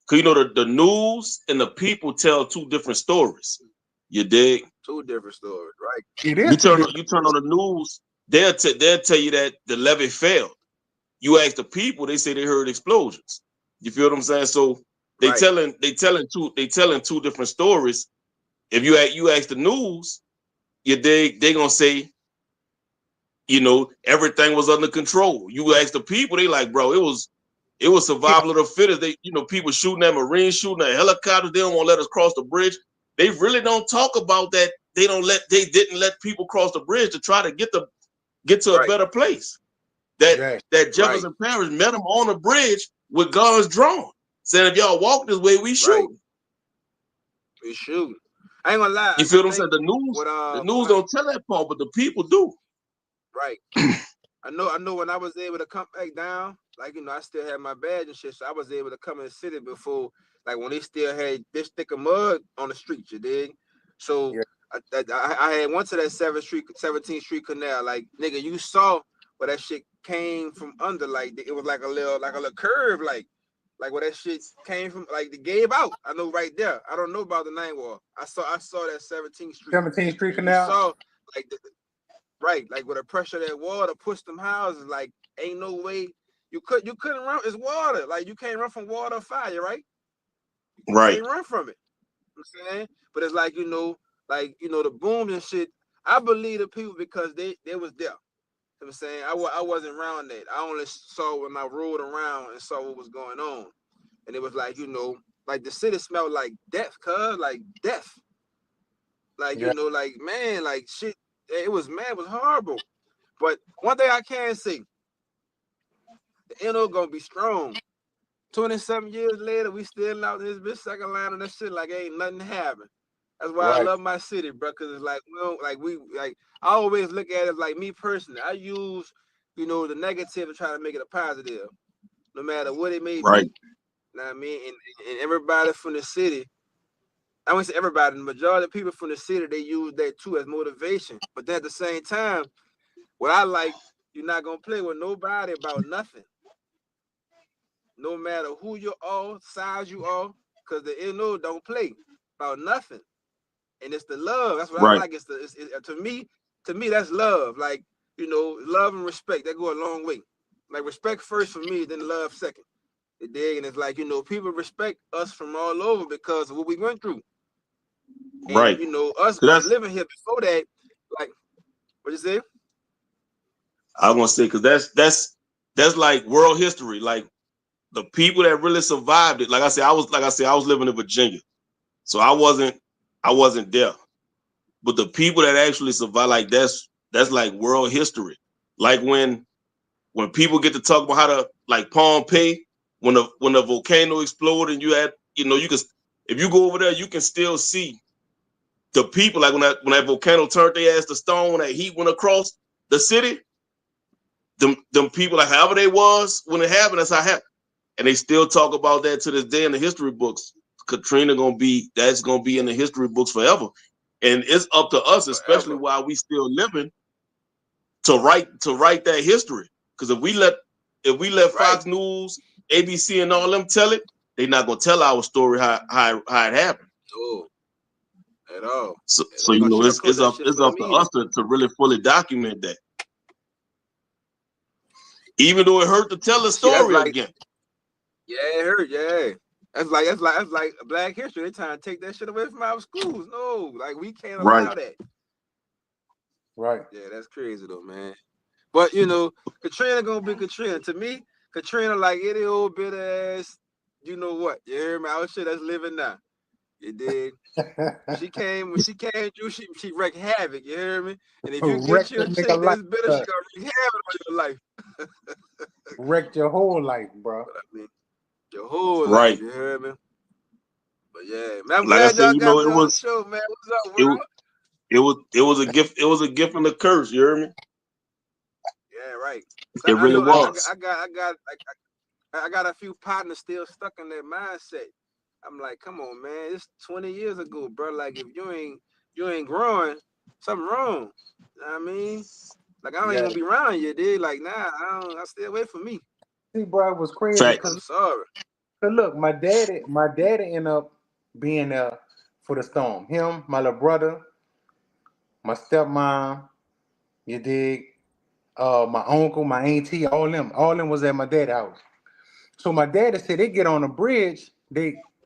cause you know the news and the people tell 2 different stories. You dig? 2 different stories, right? It is. You turn on the news, they'll tell you that the levee failed. You ask the people, they say they heard explosions. You feel what I'm saying? So they telling 2 different stories. If you ask the news, you dig, they gonna say you know, everything was under control. You ask the people, they like, bro, it was survival of the fittest. They, you know, people shooting at Marines, shooting at helicopters. They don't want to let us cross the bridge. They really don't talk about that. They didn't let people cross the bridge to try to get to a better place. That Jefferson Parish met them on the bridge with guns drawn, saying if y'all walk this way, we shoot. We shoot. I ain't gonna lie. You feel what I'm saying? The news don't tell that part, but the people do. Right. I know when I was able to come back down, like, you know, I still had my badge and shit, so I was able to come in the city before, like, when they still had this thick of mud on the streets, you dig? So I had went to that 17th Street Canal, like, nigga, you saw where that shit came from under, like, it was like a little curve, like where that shit came from, like, they gave out. I know right there. I don't know about the 9th Ward. I saw that 17th Street. 17th Street Canal. You saw, like, like with the pressure of that water pushed them houses, like, ain't no way you couldn't run. It's water. Like, you can't run from water or fire, right? You can't run from it. You know what I'm saying? But it's like, you know, the booms and shit. I believe the people because they was there. You know what I'm saying? I wasn't around that. I only saw when I rode around and saw what was going on. And it was like, you know, like the city smelled like death, like death. Like, you know, like, man, like shit. It was horrible. But one thing I can say, the NO gonna be strong. 27 years later, we still out in this bitch second line of that shit like ain't nothing happened. That's why I love my city, bro. Cause it's like, I always look at it like me personally. I use, you know, the negative to try to make it a positive, no matter what it may be. You know what I mean? And everybody from the city, I wouldn't say everybody, the majority of people from the city, they use that too as motivation. But then at the same time, what I like, you're not gonna play with nobody about nothing. No matter who you are, size you are, because the NO don't play about nothing. And it's the love. That's what I like. It's to me, that's love. Like, you know, love and respect, that go a long way. Like, respect first for me, then love second. You dig? And it's like, you know, people respect us from all over because of what we went through. And, you know, us living here before that, like, what you say? I want to say, because that's like world history. Like, the people that really survived it. Like I said, I was living in Virginia, so I wasn't there. But the people that actually survived, like, that's like world history. Like when people get to talk about how to, like, Pompeii, when the volcano exploded, and you had, you know, you can, if you go over there, you can still see the people, like when that volcano turned their ass to stone, when that heat went across the city, them people, like, however they was when it happened, that's how it happened. And they still talk about that to this day in the history books. Katrina that's gonna be in the history books forever. And it's up to us, especially while we still living, to write that history. Because if we let Fox News, ABC, and all them tell it, they're not gonna tell our story how it happened. Oh. At all. So you know, it's up to us to really fully document that. Even though it hurt to tell the story again. Yeah, it hurt. Yeah, that's like Black History. They trying to take that shit away from our schools. No, like, we can't allow that. Right. Yeah, that's crazy though, man. But, you know, Katrina gonna be Katrina. To me, Katrina like any old bit ass. You know what? You hear me? Our shit that's living now. You dig? She came through. She wreaked havoc. You hear me? And if you get your chick that's bitter, she gonna wreak havoc on your life. Wrecked your whole life, bro. I mean, your whole life. You hear me? But yeah, man, I'm glad y'all got me on the show, man. What's up, world? It was a gift. It was a gift and a curse. You hear me? Yeah, right. It really was. I got a few partners still stuck in that mindset. I'm like, come on, man. It's 20 years ago, bro. Like, if you ain't growing, something wrong. You know what I mean? Like, I don't even be around you, dude. Like, nah, I stay away from me. See, bro, it was crazy. I'm sorry. Cause look, my daddy ended up being there for the storm. Him, my little brother, my stepmom, you dig, my uncle, my auntie, all them was at my dad's house. So my daddy said they get on the bridge,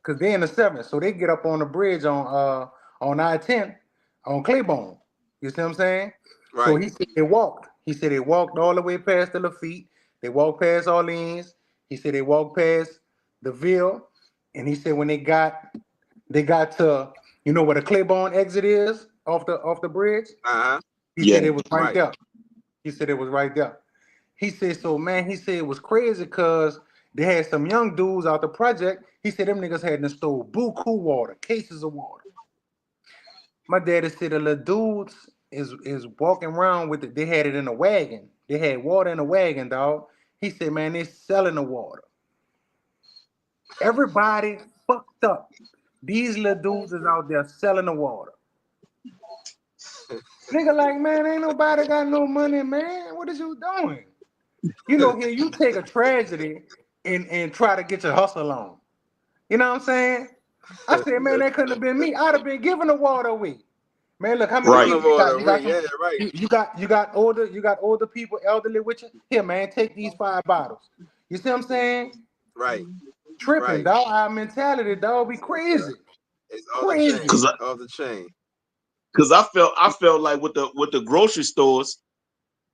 cause they in the 7th, so they get up on the bridge on I-10 on Claiborne. You see what I'm saying? Right. So he said they walked. He said they walked all the way past the Lafitte. They walked past Orleans. He said they walked past the Ville. And he said when they got to, you know where the Claiborne exit is off the bridge? Uh-huh. He Yeah. said it was right Right. there. He said it was right there. He said, so man, he said it was crazy because they had some young dudes out the project. He said them niggas had stole buku water, cases of water. My daddy said the little dudes is walking around with it. They had it in a wagon. They had water in a wagon, dog. He said, man, they selling the water. Everybody fucked up. These little dudes is out there selling the water. Nigga, like, man, ain't nobody got no money, man. What is you doing? You know, here you take a tragedy and try to get your hustle on. You know what I'm saying? I said, man, that couldn't have been me. I'd have been giving the water away. Man, look how many Right. people you got. You got yeah, right. You got older people, elderly with you. Here, man, take these 5 bottles. You see what I'm saying? Right. Tripping, Right. dog. Our mentality, dog, be crazy. It's off Crazy. the chain. Off the chain. Because I felt like with the grocery stores,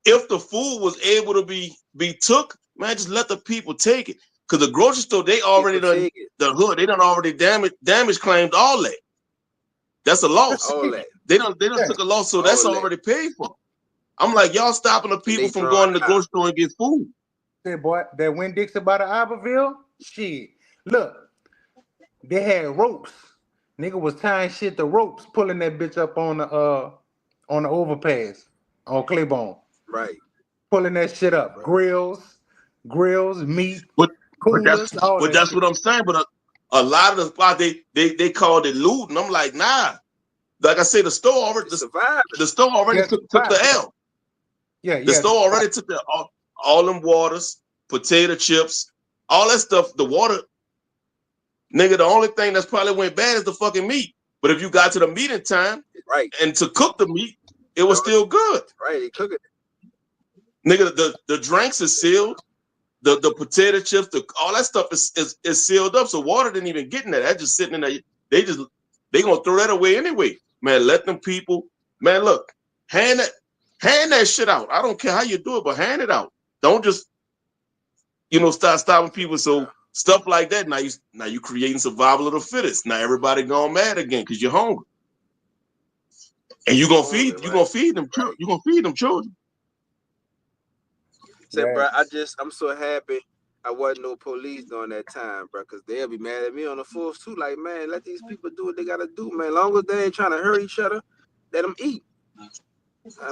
if the food was able to be took, man, just let the people take it. Because the grocery store, they already done the hood, they done already damage claimed all that. That's a loss. All that. They done took a loss, so that's already paid for. I'm like, y'all stopping the people from going to the grocery store and get food. Say, boy, that Winn Dixie by the Iberville, shit. Look, they had ropes. Nigga was tying shit to ropes, pulling that bitch up on the overpass on Claiborne. Right. Pulling that shit up. Right. Grills, meat, but coolers, that's what I'm saying. But a lot of the spot they called it looting. I'm like, nah. Like I said, the store already took the L. Yeah, the store already took all them waters, potato chips, all that stuff. The water, nigga. The only thing that's probably went bad is the fucking meat. But if you got to the meat in time, right, and to cook the meat, it was still good. Right, they cook it. Nigga, the drinks is sealed. The potato chips, all that stuff is sealed up. So water didn't even get in there. That's just sitting in there. They gonna throw that away anyway. Man, let them people. Man, look, hand that shit out. I don't care how you do it, but hand it out. Don't just, start stopping people. So stuff like that. Now you creating survival of the fittest. Now everybody gone mad again because you're hungry, and you're gonna feed them. Right. You're gonna feed them children. Say, bro, I'm so happy I wasn't no police during that time, bro, because they'll be mad at me on the force too. Like, man, let these people do what they gotta do, man. Long as they ain't trying to hurt each other, let them eat.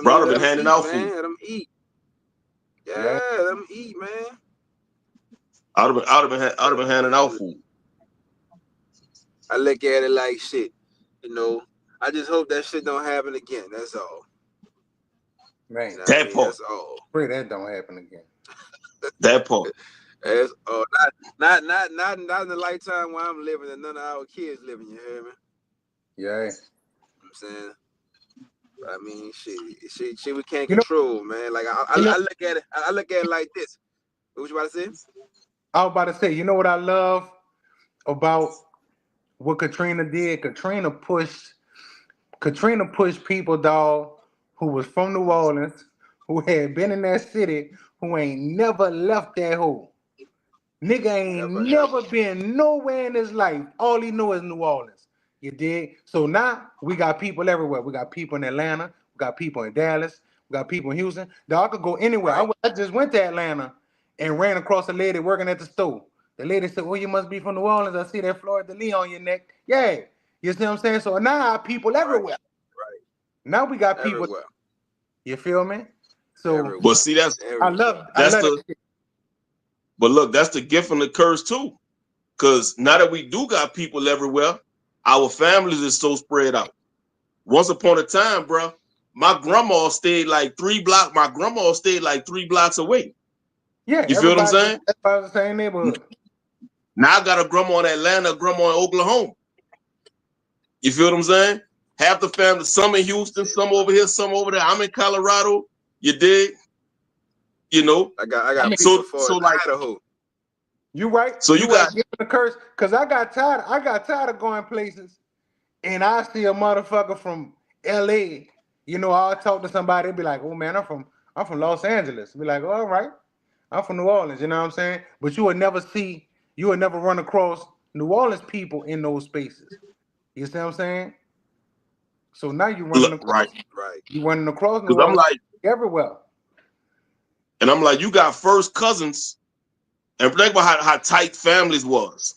Bro, I've been handing out food. Let them eat. Yeah, let them eat, man. I'd have been handing out food. I look at it like shit, I just hope that shit don't happen again. That's all. Man, that part. That's all. Pray that don't happen again. That part. That's not in the lifetime where I'm living and none of our kids living. You hear me? Yeah. I'm saying. But I mean, shit we can't control, man. Like I look at it. I look at it like this. What you about to say? I was about to say, you know what I love about what Katrina did? Katrina pushed people, dog, who was from New Orleans, who had been in that city, who ain't never left that hole. Nigga ain't never been nowhere in his life. All he know is New Orleans. You dig? So now we got people everywhere. We got people in Atlanta. We got people in Dallas. We got people in Houston. Dog, I could go anywhere. Right. I just went to Atlanta and ran across a lady working at the store. The lady said, "Oh, you must be from New Orleans. I see that Fleur de Lis on your neck." Yeah. You see what I'm saying? So now people everywhere. Right. Now we got people. Everywhere. You feel me? So, everywhere. But see, I love it. But look, that's the gift and the curse too. Because now that we do got people everywhere, our families is so spread out. Once upon a time, bro, my grandma stayed like 3 blocks. My grandma stayed like 3 blocks away. Yeah, you feel what I'm saying? Everybody's the same neighborhood. Now I got a grandma in Atlanta, a grandma in Oklahoma. You feel what I'm saying? Half the family, some in Houston, some over here, some over there. I'm in Colorado. You dig? I got so like Idaho. You right? So you got the curse, because I got tired of going places, and I see a motherfucker from LA. I'll talk to somebody, they'll be like, "Oh man, I'm I'm from Los Angeles. Be like, all right, I'm from New Orleans. You know what I'm saying? But you would never run across New Orleans people in those spaces. You see what I'm saying? So now you're running Look, across. right. Right. You running across New Because I'm Orleans like, everywhere. and I'm like, you got first cousins, and think about how tight families was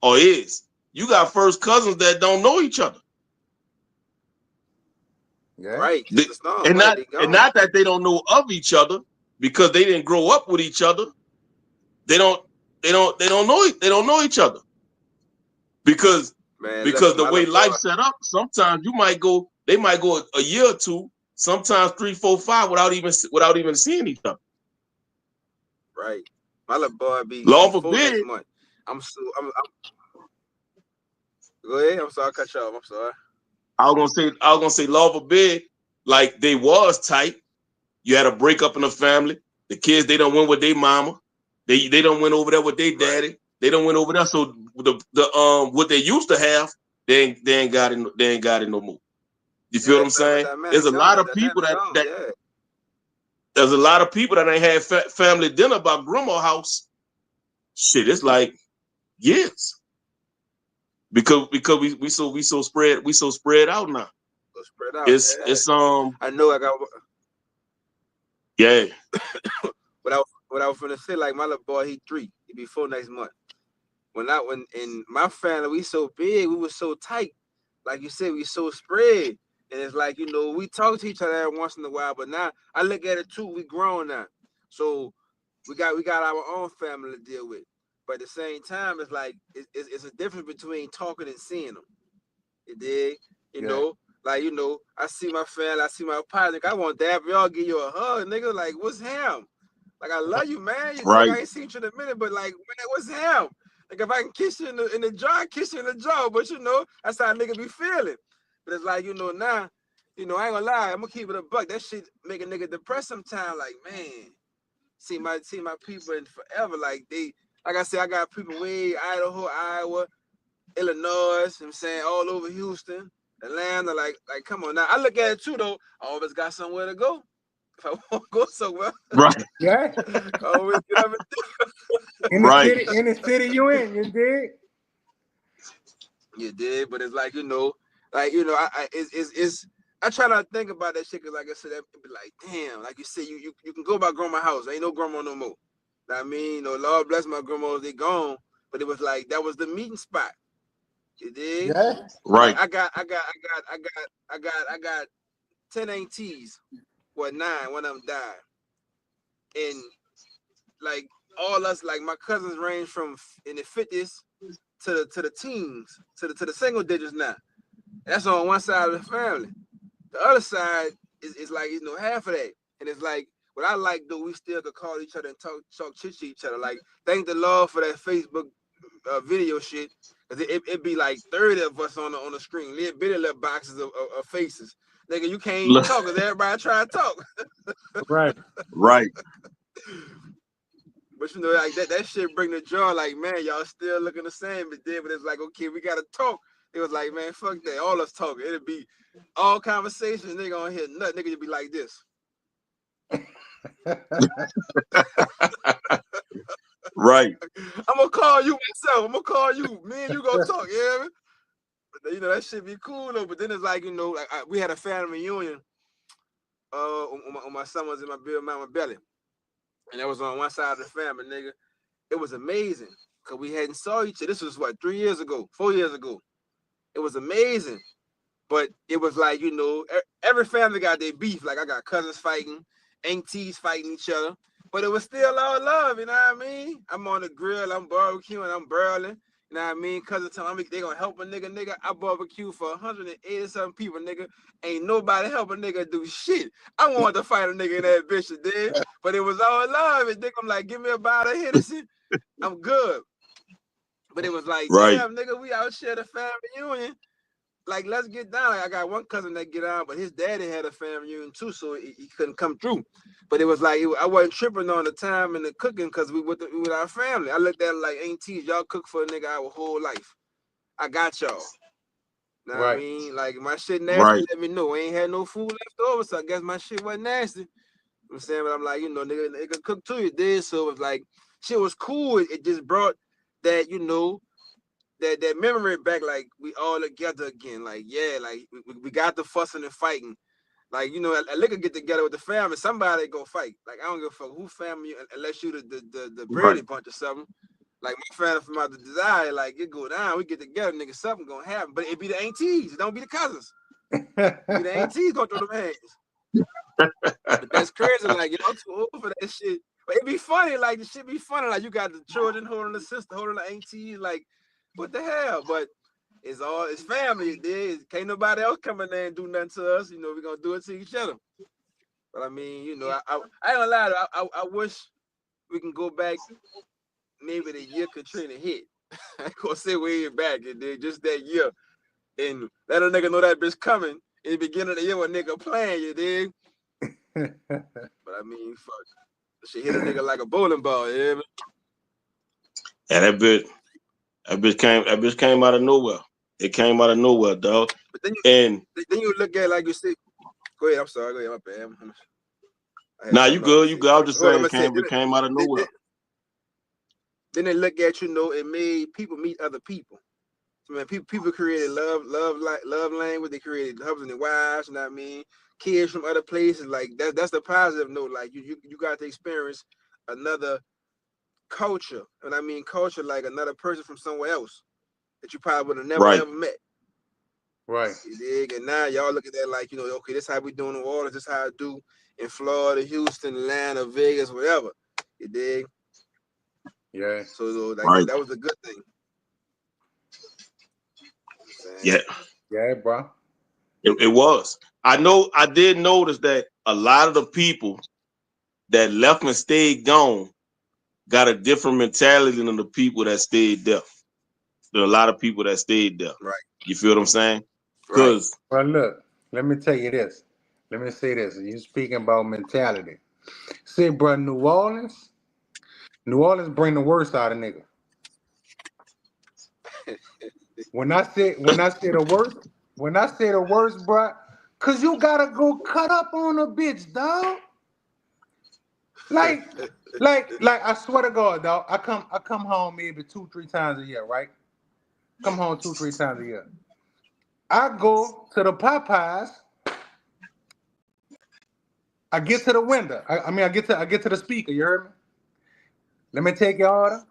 or is. You got first cousins that don't know each other. Yeah. Right. They, Just a storm. and Right. not They and gone. not that they don't know of each other because they didn't grow up with each other. They don't know each other because Man, listen, the my way little boy. life set up, sometimes they might go a year or two, sometimes 3, 4, 5 without even seeing each other. Right. My little boy be Lord 4 next forbid. month. I'm go ahead. I'm sorry, I cut you off. I'm sorry. I was gonna say, Lord forbid, like they was tight. You had a breakup in the family. The kids, they don't win with their mama. They don't win over there with their daddy. Right. They don't win over there. So the what they used to have, they ain't got it no more. You feel Yeah, what I'm saying? There's dynamic a gone. lot That of people dynamic that gone. Yeah. there's a lot of people that ain't had family dinner by grandma's house. Shit, it's like years because we so spread out now. Go spread out. It's Yeah. it's I know I got yeah. what I was gonna say, like my little boy, he 3. He be 4 next month. When in my family, we so big, we were so tight. Like you said, we so spread. And it's like, we talk to each other every once in a while, but now I look at it too, we grown now. So we got our own family to deal with. But at the same time, it's like it's a difference between talking and seeing them. You dig? You Yeah. know, like I see my family, I see my partner. I want that. Y'all give you a hug, nigga. Like, what's him? Like, I love you, man. You dig? Right. I ain't seen you in a minute, but like, man, what's him? Like, if I can kiss you in the jaw, I kiss you in the jaw. But that's how a nigga be feeling. But it's like, now, I ain't gonna lie, I'm gonna keep it a buck. That shit make a nigga depressed sometimes. Like, man, see my people in forever. Like I said, I got people way Idaho, Iowa, Illinois, you know what I'm saying, all over Houston, Atlanta. Like, come on now. I look at it too though. I always got somewhere to go. If I want to go somewhere, Right. Yeah. I always get up and Right. In the city you in, you dig? you did, but it's like I try not to think about that shit because, like I said, that be like, damn, like you said, you can go by grandma's house. Ain't no grandma no more. I mean, Lord bless my grandmas, they gone, but it was like that was the meeting spot. You dig? Yeah. Right. Like I got 10 aunties. Well, 9, one of them died, and like all us, like my cousins range from in the 50s to the teens, to the single digits now. That's on one side of the family. The other side is like half of that, and it's like what I like though. We still could call each other and talk chit to each other. Like thank the Lord for that Facebook video shit, cause it be like 30 of us on the screen, little boxes of faces. Nigga, you can't even talk cause everybody try to talk. Right. Right. But like that shit bring the joy. Like, man, y'all still looking the same, but it's like, okay, we gotta talk. It was like, man, fuck that. All us talking. It'd be all conversations. Nigga on here, nothing. Nigga, you'd be like this. Right. I'm gonna call you myself. I'm gonna call you. Me and you gonna talk. Yeah, but that shit be cool though. But then it's like, we had a family reunion. When my son was in my mama belly, and that was on one side of the family, nigga. It was amazing because we hadn't saw each other. This was what 4 years ago. It was amazing, but it was like every family got their beef. Like I got cousins fighting, aunties fighting each other, but it was still all love. You know what I mean? I'm on the grill, I'm barbecuing, I'm burling. You know what I mean? Cousins tell me they gonna help a nigga. I barbecue for 187 people, nigga. Ain't nobody help a nigga do shit. I wanted to fight a nigga in that bitch, did, but it was all love. And nigga, I'm like, give me a bottle of Hennessy, I'm good. But it was like, Right. damn, nigga, we out share the family reunion. Like, let's get down. Like, I got one cousin that get on, but his daddy had a family reunion too, so he couldn't come through. But it was like, I wasn't tripping on the time and the cooking because we with our family. I looked at it like, aunties, y'all cook for a nigga our whole life. I got y'all. Know what I mean? Like, my shit nasty, Right. let me know. I ain't had no food left over, so I guess my shit wasn't nasty. I'm saying, but I'm like, you know, nigga cook to you, did. So it's like shit was cool. It just brought that, you know, that memory back, like we all together again. Like, yeah, like we got the fussing and fighting. Like, you know, a nigga get together with the family, somebody go fight. Like, I don't give a fuck who family, unless you the Brady bunch or something. Like, my family from out the desire, like, it go down, we get together, nigga, something gonna happen. But it be the aunties, it don't be the cousins. It be the aunties go through them hands. But that's crazy, like, y'all too old for that shit. But it be funny, like, the shit be funny. Like, you got the children holding the sister, holding the auntie, like, what the hell? But it's family. Can't nobody else come in there and do nothing to us. You know, we're gonna do it to each other. But I mean, you know, I ain't gonna lie. I wish we can go back maybe the year Katrina hit. I ain't gonna say way back, and then just that year, and let a nigga know that bitch coming in the beginning of the year when nigga playing, you dig? But I mean, fuck, she hit a nigga like a bowling ball, yeah. And that bitch came out of nowhere. It came out of nowhere, dog. But then you look at it like you say. Go ahead. I'm sorry. Go ahead. My bad. Nah, you good. You good. I was just saying, it came out of nowhere. Then they look at, you know, it made people meet other people. So, man, people created love language. They created husbands and wives. You know what I mean? Kids from other places. Like that's the positive note. Like you got to experience another culture. And I mean culture, like another person from somewhere else that you probably would have never ever met. Right. You dig? And now y'all look at that like, you know, okay, this how we do in New Orleans, this how I do in Florida, Houston, Atlanta, Vegas, whatever. You dig? Yeah. So like, that was a good thing. Yeah. Yeah, bro. It was. I did notice that a lot of the people that left and stayed gone got a different mentality than the people that stayed there. There are a lot of people that stayed there. Right. You feel what I'm saying? Because well, look, let me tell you this. Let me say this. You speaking about mentality. See, bro, New Orleans bring the worst out of nigga. When I say the worst, bro, cause you gotta go cut up on a bitch, dog. Like I swear to God, dog. I come home maybe 2-3 times a year, right? Come home 2-3 times a year. I go to the Popeyes. I get to the window. I get to the speaker. You heard me? Let me take your order.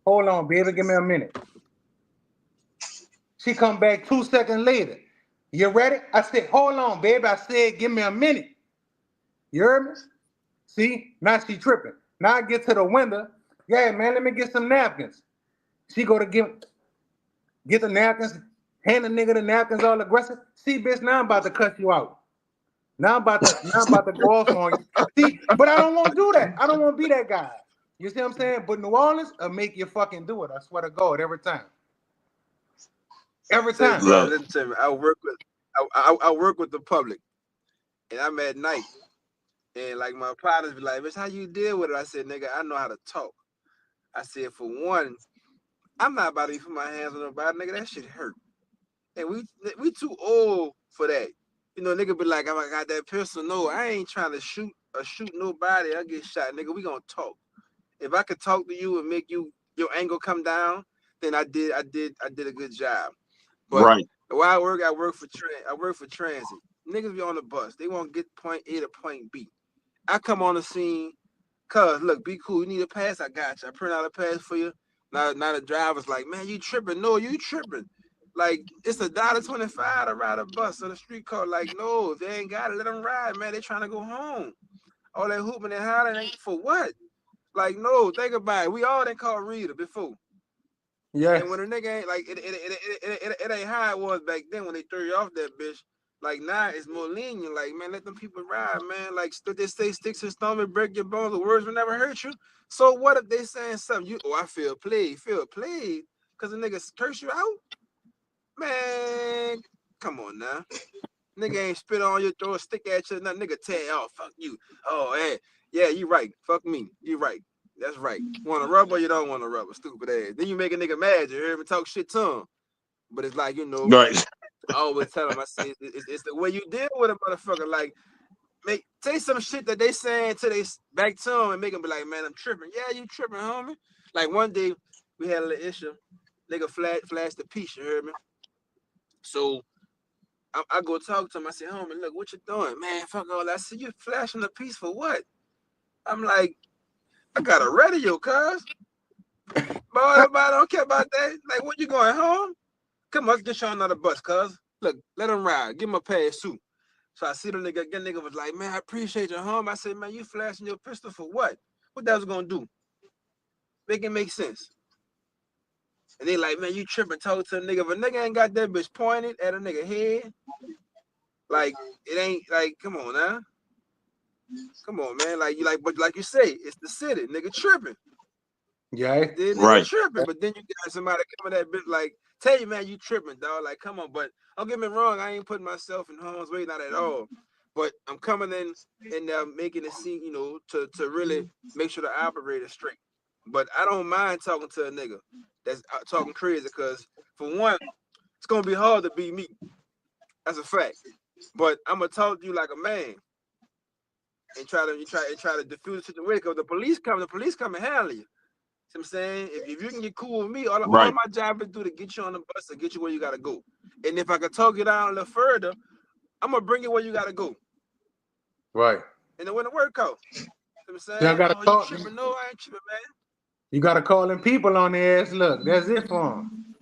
Hold on, baby. Give me a minute. She come back 2 seconds later. You ready? I said, hold on, baby. I said, give me a minute. You heard me? See? Now she tripping. Now I get to the window. Yeah, man, let me get some napkins. She go to get the napkins, hand the nigga the napkins all aggressive. See, bitch, now I'm about to cut you out. Now I'm about to go off on you. See, but I don't want to do that. I don't want to be that guy. You see what I'm saying? But New Orleans will make you fucking do it. I swear to God, every time. Every time. Bro, listen to me. I work with the public, and I'm at night, and like my partners be like, "Bitch, how you deal with it?" I said, "Nigga, I know how to talk." I said, for one, I'm not about to put my hands on nobody, nigga. That shit hurt, and we too old for that. You know, nigga be like, "I got that pistol." No, I ain't trying to shoot nobody. I get shot, nigga. We gonna talk. If I could talk to you and make your angle come down, then I did a good job. But while I work for transit. Niggas be on the bus. They want to get point A to point B. I come on the scene, cuz look, be cool. You need a pass? I got you. I print out a pass for you. Now the driver's like, man, you tripping. No, you tripping. Like, it's $1.25 to ride a bus or the street car. Like, no, if they ain't got it, let them ride, man. They trying to go home. All that hooping and hollering ain't for what? Like, no, think about it. We all done called Rita before. Yeah. And when a nigga ain't like it ain't how it was back then when they threw you off that bitch. Like now it's more lenient. Like, man, let them people ride, man. Like they say sticks and stomach, break your bones, the words will never hurt you. So what if they saying something? I feel played. Cause the niggas curse you out? Man, come on now. Nigga ain't spit on your throat, stick at you, nothing. Nigga tell you, oh, fuck you. Oh, hey, yeah, you right. Fuck me. You right. That's right. Want a rubber? You don't want a rubber, stupid ass. Then you make a nigga mad. You hear me talk shit to him. But it's like, you know, I always tell him, I say, it's the way you deal with a motherfucker. Like, say some shit that they saying to they back to them and make them be like, man, I'm tripping. Yeah, you tripping, homie. Like one day we had a little issue. Nigga flashed the piece, you heard me? So I go talk to him. I say, homie, look, what you doing? Man, fuck all that. I see you flashing the piece for what? I'm like, I got a radio, cuz. Boy, nobody don't care about that. Like, when you going home? Come on, let's get you on another bus, cuz. Look, let him ride. Give him a pass suit. So I see the nigga, again, nigga was like, man, I appreciate your home. I said, man, you flashing your pistol for what? What that was gonna do? Make it make sense. And they like, man, you tripping, talk to a nigga. If a nigga ain't got that bitch pointed at a nigga head, like, it ain't, like, come on, now. Come on, man. Like, but like you say, it's the city. Nigga tripping. Yeah. Then nigga Right. tripping. But then you got somebody coming at bitch like, tell you, man, you tripping, dog. Like, come on. But don't get me wrong, I ain't putting myself in harm's way, not at all. But I'm coming in and making it seem, to really make sure the operator's straight. But I don't mind talking to a nigga that's talking crazy, because for one, it's gonna be hard to be me. That's a fact. But I'm gonna talk to you like a man and try to diffuse the situation. Because the police come and handle you. See what I'm saying? If you can get cool with me, all my job is do to get you on the bus and get you where you gotta go. And if I can talk you down a little further, I'm gonna bring you where you gotta go. Right. And then when the work out, you know what I'm saying? I gotta talk. You tripping? No, I ain't tripping, man. You gotta call them people on their ass. Look, that's it for them.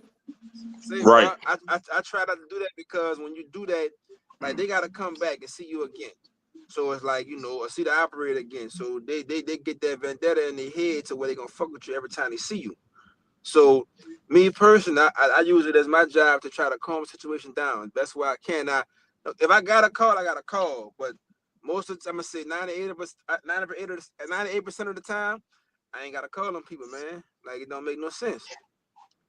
See, Right. bro, I try not to do that, because when you do that, like, they gotta come back and see you again. So it's like, or see the operator again. So they get that vendetta in their head to where they gonna fuck with you every time they see you. So me personally, I use it as my job to try to calm the situation down. That's why I can. If I got a call, I got a call. But most of the time, I'm gonna say 98% of the time, I ain't gotta call them people, man. Like, it don't make no sense.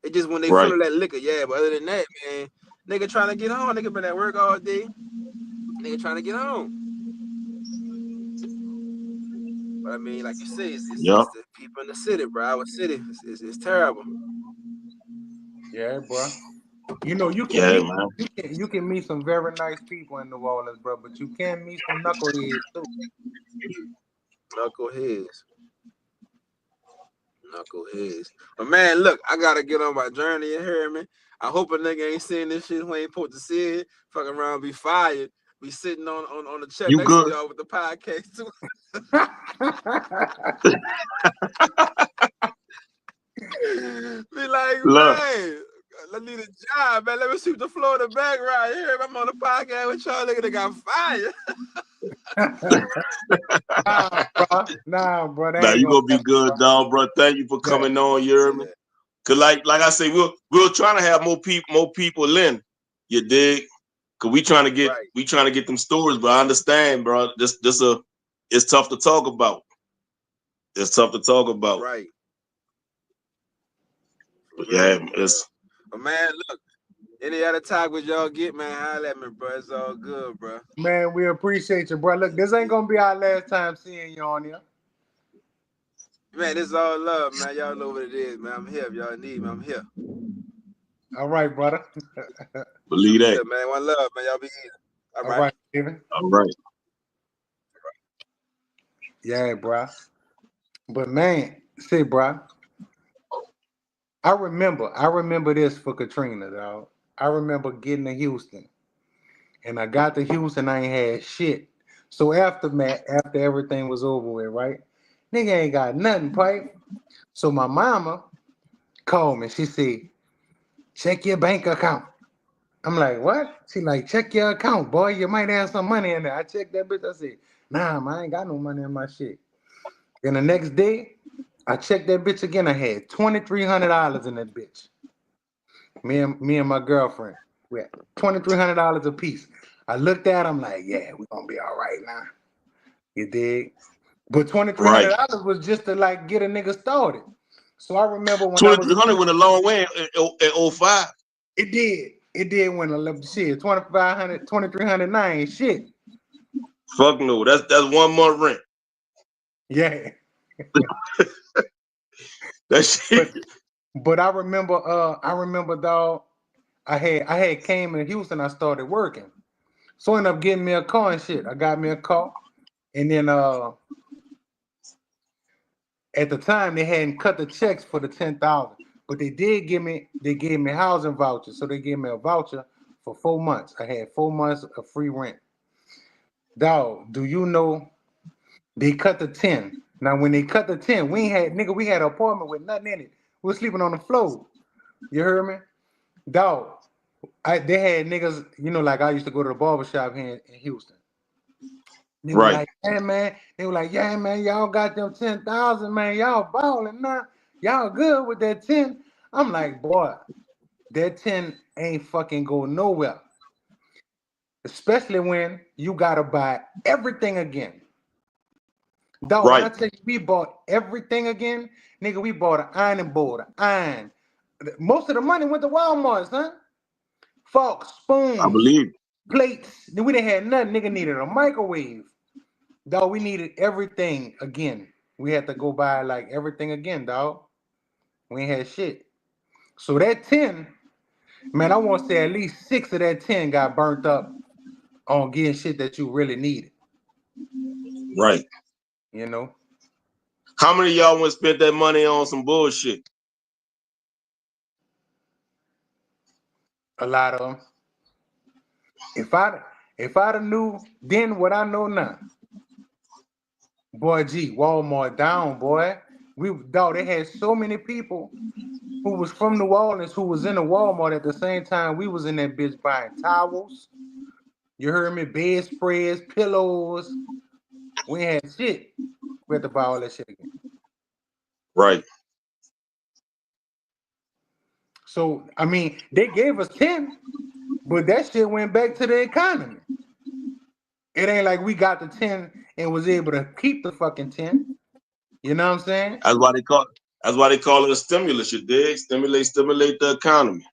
It just when they Right. feel that liquor, yeah. But other than that, man, nigga trying to get home. Nigga been at work all day. Nigga trying to get home. But I mean, like you say, it's the people in the city, bro. Our city, it's terrible. Yeah, bro. You can meet some very nice people in New Orleans, bro, but you can meet some knuckleheads too. Knuckleheads. But man, look, I gotta get on my journey. You hear me? I hope a nigga ain't seeing this shit who ain't supposed to see it. Fucking around, be fired. Be sitting on the check You next good? to y'all with the podcast too. Be like, Look. man, I need a job, man. Let me sweep the floor in the back right here. I'm on the podcast with y'all. Nigga, they got fired. Nah, bro. Nah, you gonna be good, dog, bro. Thank you for coming on. You hear me? Cause like I say, we're trying to have more people in. You dig? Cause we trying to get them stories, but I understand, bro. It's tough to talk about. It's tough to talk about. Right. Yeah, But man, look, any other topics y'all get, man, holla at me, bro. It's all good, bro. Man, we appreciate you, bro. Look, this ain't gonna be our last time seeing you on here. Man, this is all love, man. Y'all know what it is, man. I'm here. If y'all need me, I'm here. All right, brother. Believe that. Yeah, man. One love, man. Y'all be easy. All right, Steven. All right. Yeah, bro. But man, see, bro. I remember this for Katrina, dog. I remember getting to Houston. And I got to Houston, I ain't had shit. So after everything was over with, right? Nigga ain't got nothing, pipe. So my mama called me. She said, check your bank account. I'm like, what? She like, check your account, boy. You might have some money in there. I checked that bitch. I said, nah, man, I ain't got no money in my shit. Then the next day, I checked that bitch again. I had $2,300 in that bitch. Me and my girlfriend, we had $2,300 a piece. I looked at him like, yeah, we're gonna be all right now. You dig? But $2,300 was just to like get a nigga started. So I remember when 2,300 went a long way in 05. It did when a little shit. 2,500, 2,300 now ain't shit. Fuck no, that's 1 month rent. Yeah. That shit. But I remember, dog. I had came in Houston. I started working, so I ended up getting me a car and shit. I got me a car. And then at the time they hadn't cut the checks for the 10,000, but they gave me housing vouchers. So they gave me a voucher for 4 months. I had 4 months of free rent. Dog, do you know they cut the 10? Now when they cut the 10, we had an apartment with nothing in it. We were sleeping on the floor. You heard me? Dog. They had niggas, like I used to go to the barbershop here in Houston. They were like, hey man, yeah man, y'all got them 10,000, man. Y'all balling now. Y'all good with that 10. I'm like, boy, that 10 ain't fucking go nowhere. Especially when you gotta buy everything again. Dog, when I tell you we bought everything again, nigga, we bought an ironing board, an iron. Most of the money went to Walmart, son. Forks, spoons, I believe. Plates. We didn't have nothing. Nigga needed a microwave. Dog, we needed everything again. We had to go buy like everything again, dog. We ain't had shit. So that 10, man, I want to say at least 6 of that 10 got burnt up on getting shit that you really needed. Right. How many of y'all went spent that money on some bullshit? A lot of them. If I'd have knew then what I know now, boy, Walmart down, boy. They had so many people who was from New Orleans who was in the Walmart at the same time we was in that bitch buying towels. You heard me? Bedspreads, pillows. We had shit. We had to buy all that shit again. Right. So, I mean, they gave us 10, but that shit went back to the economy. It ain't like we got the 10 and was able to keep the fucking 10. You know what I'm saying? That's why they call it a stimulus, you dig? Stimulate the economy.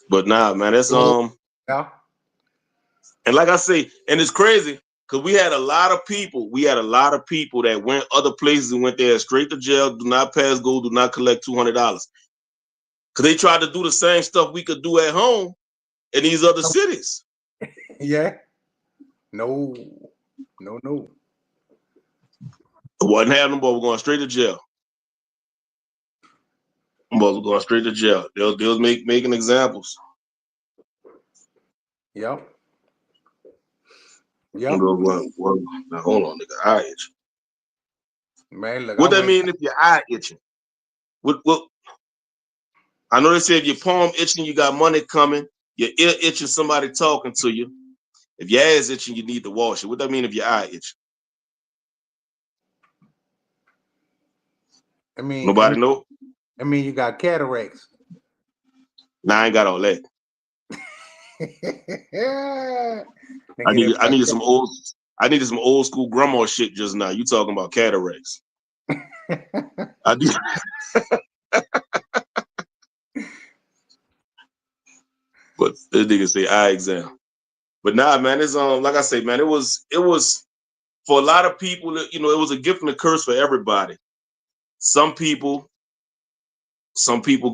But nah, man, that's yeah. And like I say, and it's crazy because we had a lot of people that went other places and went there straight to jail, do not pass go, do not collect $200. Because they tried to do the same stuff we could do at home in these other cities. Yeah. No. It wasn't happening, but we're going straight to jail. But we're going straight to jail. They'll making examples. Yep. Now, hold on, nigga. Eye itching. Man, look, what that mean if your eye itching? What? I know they said if your palm itching, you got money coming. Your ear itching, somebody talking to you. If your ass itching, you need to wash it. What that mean if your eye itching? Nobody know? I mean, you got cataracts. Nah, I ain't got all that. I needed some old school grandma shit just now. You talking about cataracts? I do. But this nigga say eye exam. But nah, man, it's like I say, man, it was for a lot of people. It was a gift and a curse for everybody. Some people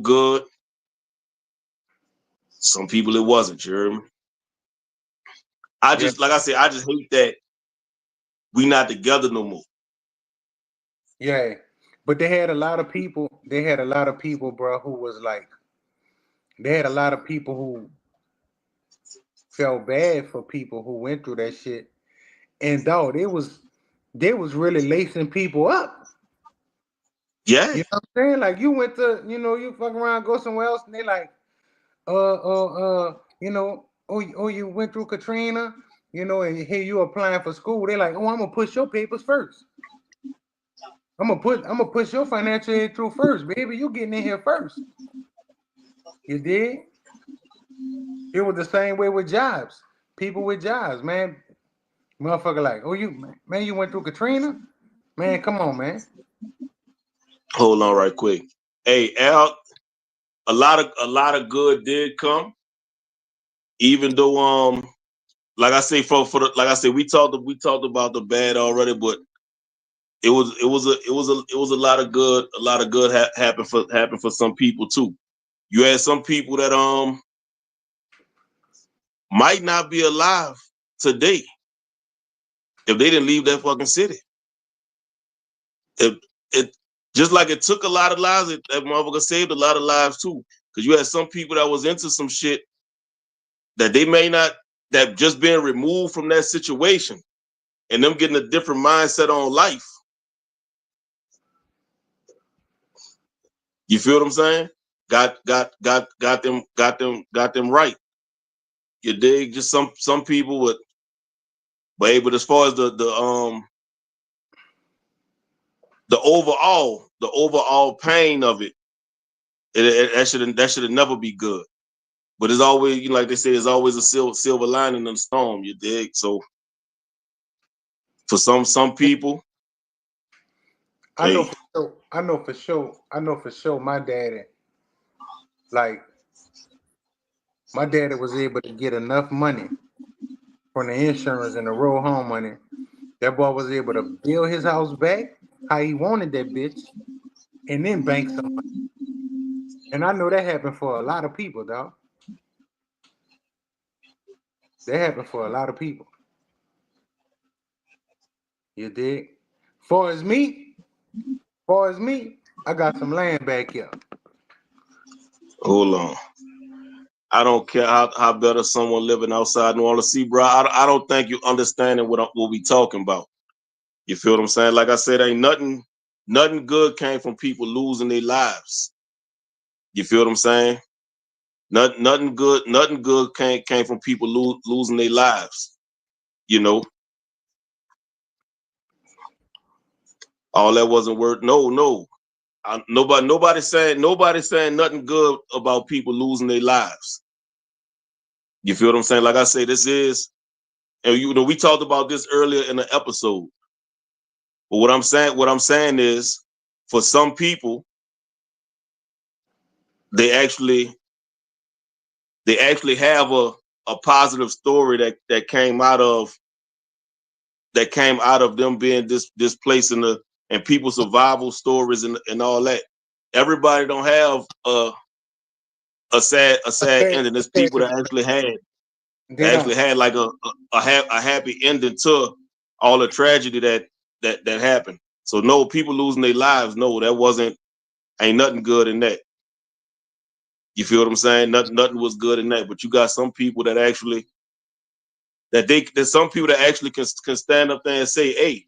good. Some people it wasn't. You heard me? Like I say, I just hate that we not together no more. Yeah, but they had a lot of people, bro, who was like, they had a lot of people who felt bad for people who went through that shit. And dog, they was really lacing people up. Yeah. You know what I'm saying? Like you went to, you fuck around, go somewhere else, and they like, you went through Katrina, and here you applying for school. They like, oh, I'm gonna push your papers first. I'm gonna push your financial aid through first, baby. You getting in here first. You did. It was the same way with jobs. People with jobs, man. Motherfucker, like, oh, you went through Katrina, man. Come on, man. Hold on, right quick. Hey, Al, a lot of good did come, even though like I say we talked about the bad already, but it was a lot of good happened for some people too. You had some people that might not be alive today if they didn't leave that fucking city. It just like it took a lot of lives, that motherfucker saved a lot of lives too. Because you had some people that was into some shit that they may not, that just being removed from that situation and them getting a different mindset on life. You feel what I'm saying? Got them right. You dig? Just some people would, but as far as the overall pain of it, that should never be good. But it's always, you know, like they say, there's always a silver lining in the storm. You dig? So for some people, I know for sure. My daddy, like, my daddy was able to get enough money from the insurance and the road home money. That boy was able to build his house back how he wanted that bitch, and then bank some money. And I know that happened for a lot of people, dog. That happened for a lot of people. You dig? Far as me, I got some land back here. hold on. I don't care how better someone living outside New Orleans. See, bro, I don't think you understanding what we talking about. You feel what I'm saying? Like I said, ain't nothing good came from people losing their lives. You feel what I'm saying? Nothing good came from people losing their lives. You know, all that wasn't worth. No. Nobody saying nothing good about people losing their lives. You feel what I'm saying? Like I say, this is, and you know, we talked about this earlier in the episode. But what I'm saying is, for some people, they actually have a positive story that came out of them being displaced and people's survival stories and all that. Everybody don't have a sad ending. There's people that actually had like a happy ending to all the tragedy that happened. So no, people losing their lives, no, ain't nothing good in that. You feel what I'm saying? Nothing was good in that. But you got some people that actually there's some people that actually can stand up there and say, hey,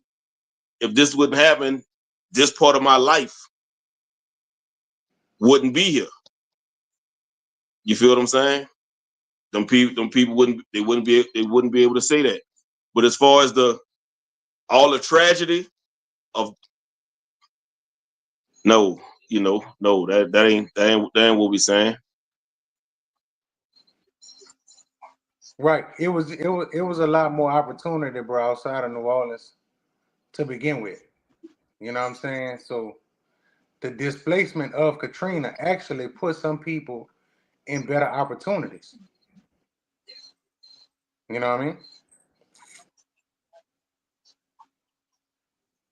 if this wouldn't happen, this part of my life wouldn't be here. You feel what I'm saying? Them people wouldn't be able to say that. But as far as all the tragedy of, no, no, that ain't what we saying. Right. It was a lot more opportunity, bro, outside of New Orleans to begin with. You know what I'm saying? So the displacement of Katrina actually put some people in better opportunities. You know what I mean?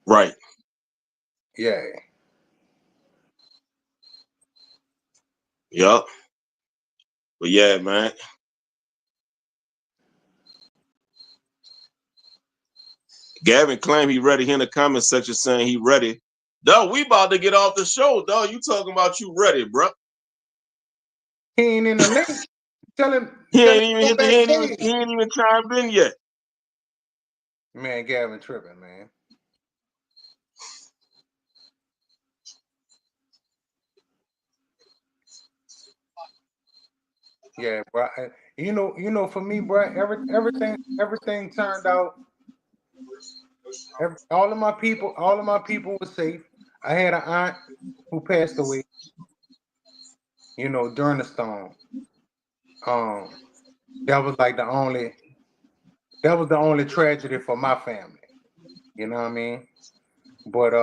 Right. Yeah. Yup. But yeah, man. Gavin claimed he ready. He in the comment section saying he ready. Dog, we about to get off the show, dog. You talking about you ready, bro? He ain't in the link. Tell him He to ain't even go hit. backstage. He ain't even chimed in yet. Man, Gavin tripping, man. Yeah, bro. You know, for me, bro, everything turned out. All of my people were safe. I had an aunt who passed away, you know, during the storm. Um, that was like that was the only tragedy for my family. You know what I mean? But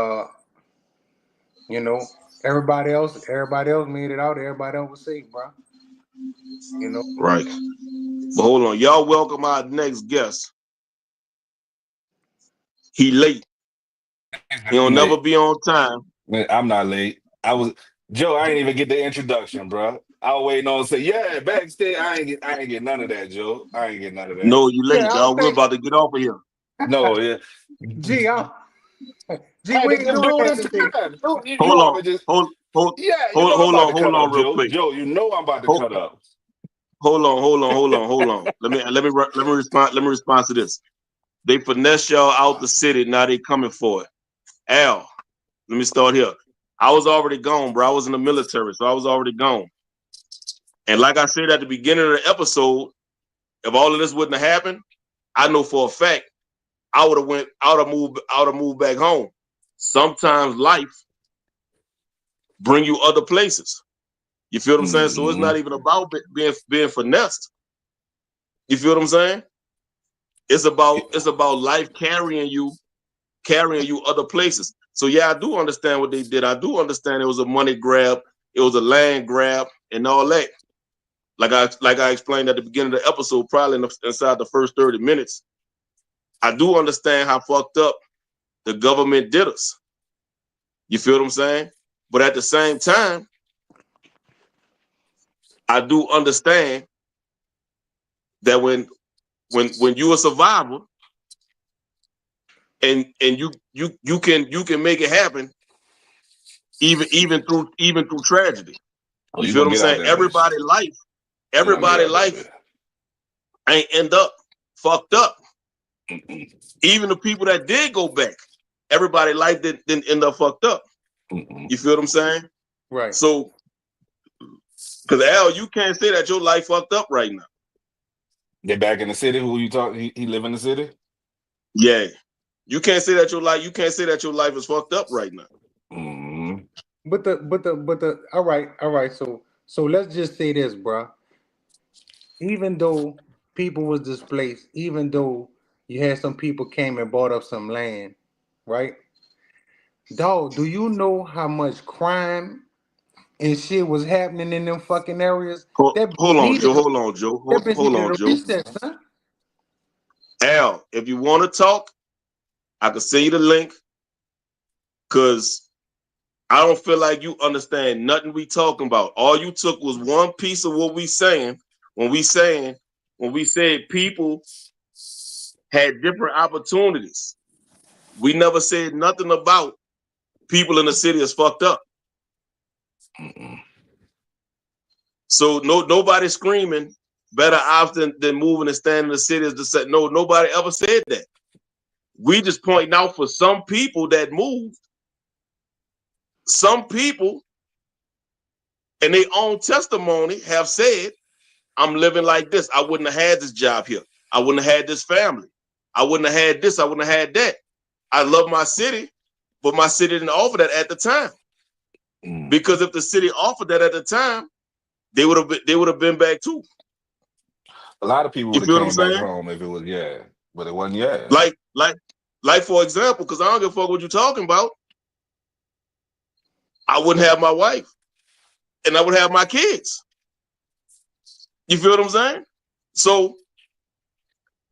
you know, everybody else made it out. Everybody else was safe, bro. You know. Right. But hold on, y'all welcome our next guest. He late. He'll never Late. be on time. I'm not late. I was Joe, I ain't even get the introduction, bro. I was waiting on to say, yeah, backstage. I ain't get none of that, Joe. I ain't get none of that. No, you Yeah, late, I dog. don't We're think. about to get off of here. No, yeah. Gee, Gee, Hey, we they ain't just doing do it that in today. time. You Hold want on. me just Hold yeah, you know I'm about to cut hold up, on real Joe. quick. Joe, you know I'm about to Hold, cut up. hold on. Let me respond to this. They finesse y'all out the city. Now they coming for it. Al, let me start here. I was already gone, bro. I was in the military, so I was already gone. And like I said at the beginning of the episode, if all of this wouldn't have happened, I know for a fact I would have moved back home. Sometimes life bring you other places. You feel what I'm saying? So it's not even about being finessed. You feel what I'm saying? It's about life carrying you other places. So yeah, I do understand what they did. I do understand it was a money grab, it was a land grab, and all that. Like I explained at the beginning of the episode, probably inside the first 30 minutes. I do understand how fucked up the government did us. You feel what I'm saying? But at the same time, I do understand that when you a survivor and you can make it happen even through tragedy. Oh, You you feel gonna what I'm get out saying? that bitch. You gonna get Everybody out that life bitch. ain't end up fucked up. Even the people that did go back, everybody life didn't end up fucked up. You feel what I'm saying? Right. So, because Al, you can't say that your life fucked up right now. They back in the city. Who you talk? He live in the city. Yeah, you can't say that your life. You can't say that your life is fucked up right now. Mm-hmm. But the all right. So let's just say this, bro. Even though people was displaced, even though you had some people came and bought up some land, right? Dog, do you know how much crime and shit was happening in them fucking areas? That bitch Hold on, Joe. needed a Hold on, Joe. that bitch Hold needed on, a Joe. reset, son. Al, if you want to talk, I can send you the link because I don't feel like you understand nothing we talking about. All you took was one piece of what we saying when we said people had different opportunities. We never said nothing about people in the city is fucked up. So nobody screaming better off than moving and standing in the city is to say no. Nobody ever said that. We just pointing out for some people that moved, some people in their own testimony have said, I'm living like this. I wouldn't have had this job here. I wouldn't have had this family. I wouldn't have had this. I wouldn't have had that. I love my city, but my city didn't offer that at the time. Because if the city offered that at the time, they would have been back too. A lot of people You would have feel what I'm came back saying? home if it was but it wasn't yeah. Like for example, because I don't give a fuck what you're talking about. I wouldn't have my wife, and I would have my kids. You feel what I'm saying? So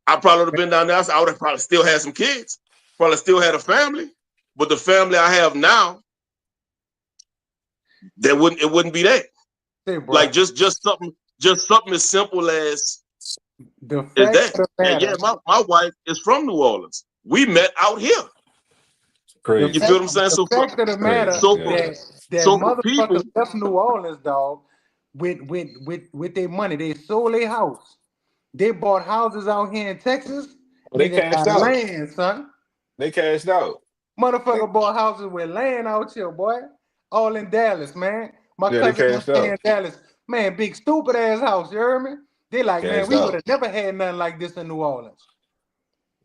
I probably would have been down there. I would have probably still had some kids, probably still had a family, but the family I have now, it wouldn't be that. Say, bro, Like just something as simple as the fact that. of the And yeah, matter, my wife is from New Orleans. We met out here. the You Crazy. feel what fact, I'm saying? the So fact of the matter Crazy. Yeah. that so for motherfuckers people, left New Orleans, dog, with their money. They sold their house. They bought houses out here in Texas. Well, they Nigga cashed got out. land, son. They cashed out. They, Motherfucker bought houses with land out here, boy. All in Dallas, man. My yeah, they cousin was cashed staying in out. Dallas. Man, big stupid ass house, you heard me? They like, man, Cashed we would out. have never had nothing like this in New Orleans.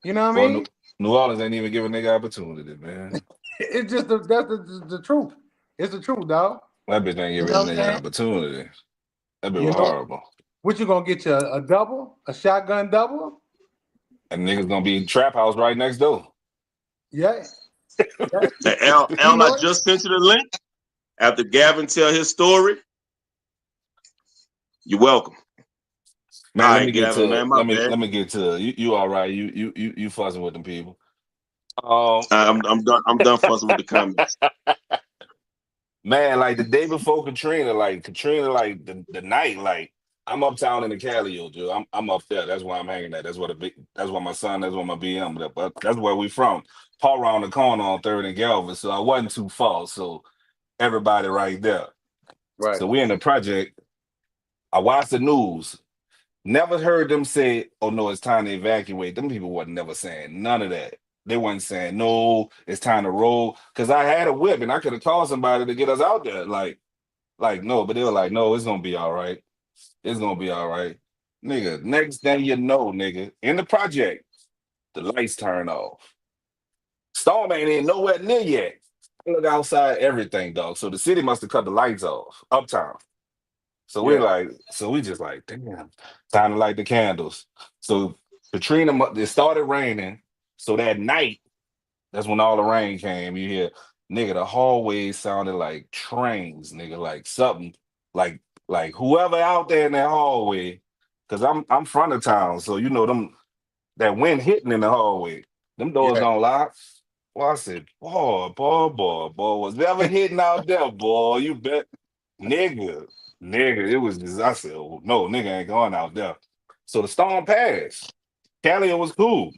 You know what I Well, mean? New Orleans ain't even giving nigga opportunity, man. It's just that's the truth. It's the truth, dog. That bitch ain't You giving know a what I'm nigga saying? opportunity. That bitch You was know horrible. what you gonna get you a double, a shotgun double? And niggas gonna be in trap house right next door. Yeah, yeah. Al, You I know it. just sent you the link. After Gavin tell his story, you're welcome. Man, All let right, me get Gavin, to man, my bad. let me get to you all right. You fussing with them people. Um I'm done. I'm done fussing with the comments. Man, like the day before Katrina, like the night, like I'm uptown in the Calio, dude. I'm up there. That's where I'm hanging at. That's where my son, that's where my BM, but that's where we from. Paul around the corner on Third and Galvin, so I wasn't too far. So everybody right there. Right. So we in the project. I watched the news. Never heard them say, "Oh no, it's time to evacuate." Them people wasn't never saying none of that. They wasn't saying no, it's time to roll. Cause I had a whip and I could have called somebody to get us out there. Like no, but they were like, no, it's gonna be all right. It's gonna be all right. Nigga, next thing you know, nigga, in the project, the lights turn off. Storm ain't nowhere near yet. Look outside, everything, dog. So the city must have cut the lights off uptown. So we're Yeah. like, so we just like, damn, time to light the candles. So Katrina, it started raining. So that night, that's when all the rain came. You hear, nigga, the hallways sounded like trains, nigga, like something, like like whoever out there in that hallway, because I'm front of town, so you know them that wind hitting in the hallway, them doors Yeah. don't lock. Well, I said, boy, was ever hitting out there, boy? You bet, nigga, nigga. It was just I said, oh, no, nigga ain't going out there. So the storm passed. Cali was cool.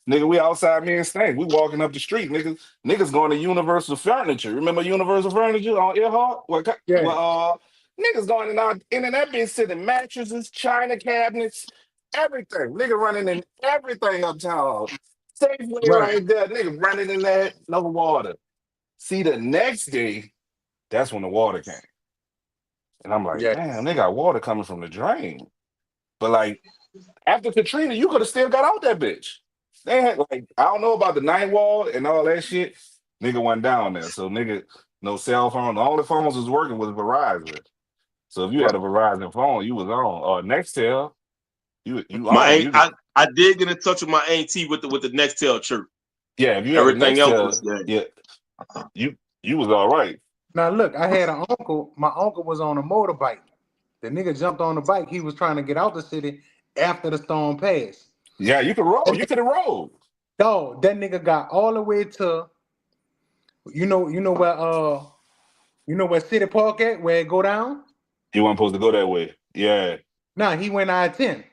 Nigga, we outside me and Stank. We walking up the street, niggas. Niggas going to Universal Furniture. Remember Universal Furniture on Earhart? Yeah. Niggas going in and that bitch sitting mattresses, china cabinets, everything. Nigga running in everything uptown. Safeway Right. right there. Nigga running in that, no water. See, the next day, that's when the water came. And I'm like, Yeah. damn, they got water coming from the drain. But like, after Katrina, you could have still got out that bitch. They had like I don't know about the night wall and all that shit. Nigga went down there, so nigga no cell phone. The only phones was working was Verizon. So if you Right. had a Verizon phone, you was on. Or Nextel, you My on. aunt, You could, I did get in touch with my auntie with the Nextel chirp. yeah. If you had a Everything else was Nextel, yeah, you was all right. Now look, I had an uncle. My uncle was on a motorbike. The nigga jumped on the bike. He was trying to get out the city after the storm passed. Yeah, you could roll. You could have rolled. Dog, that nigga got all the way to you know where City Park at, where it go down? You weren't supposed to go that way. Yeah, Nah, he went I-10.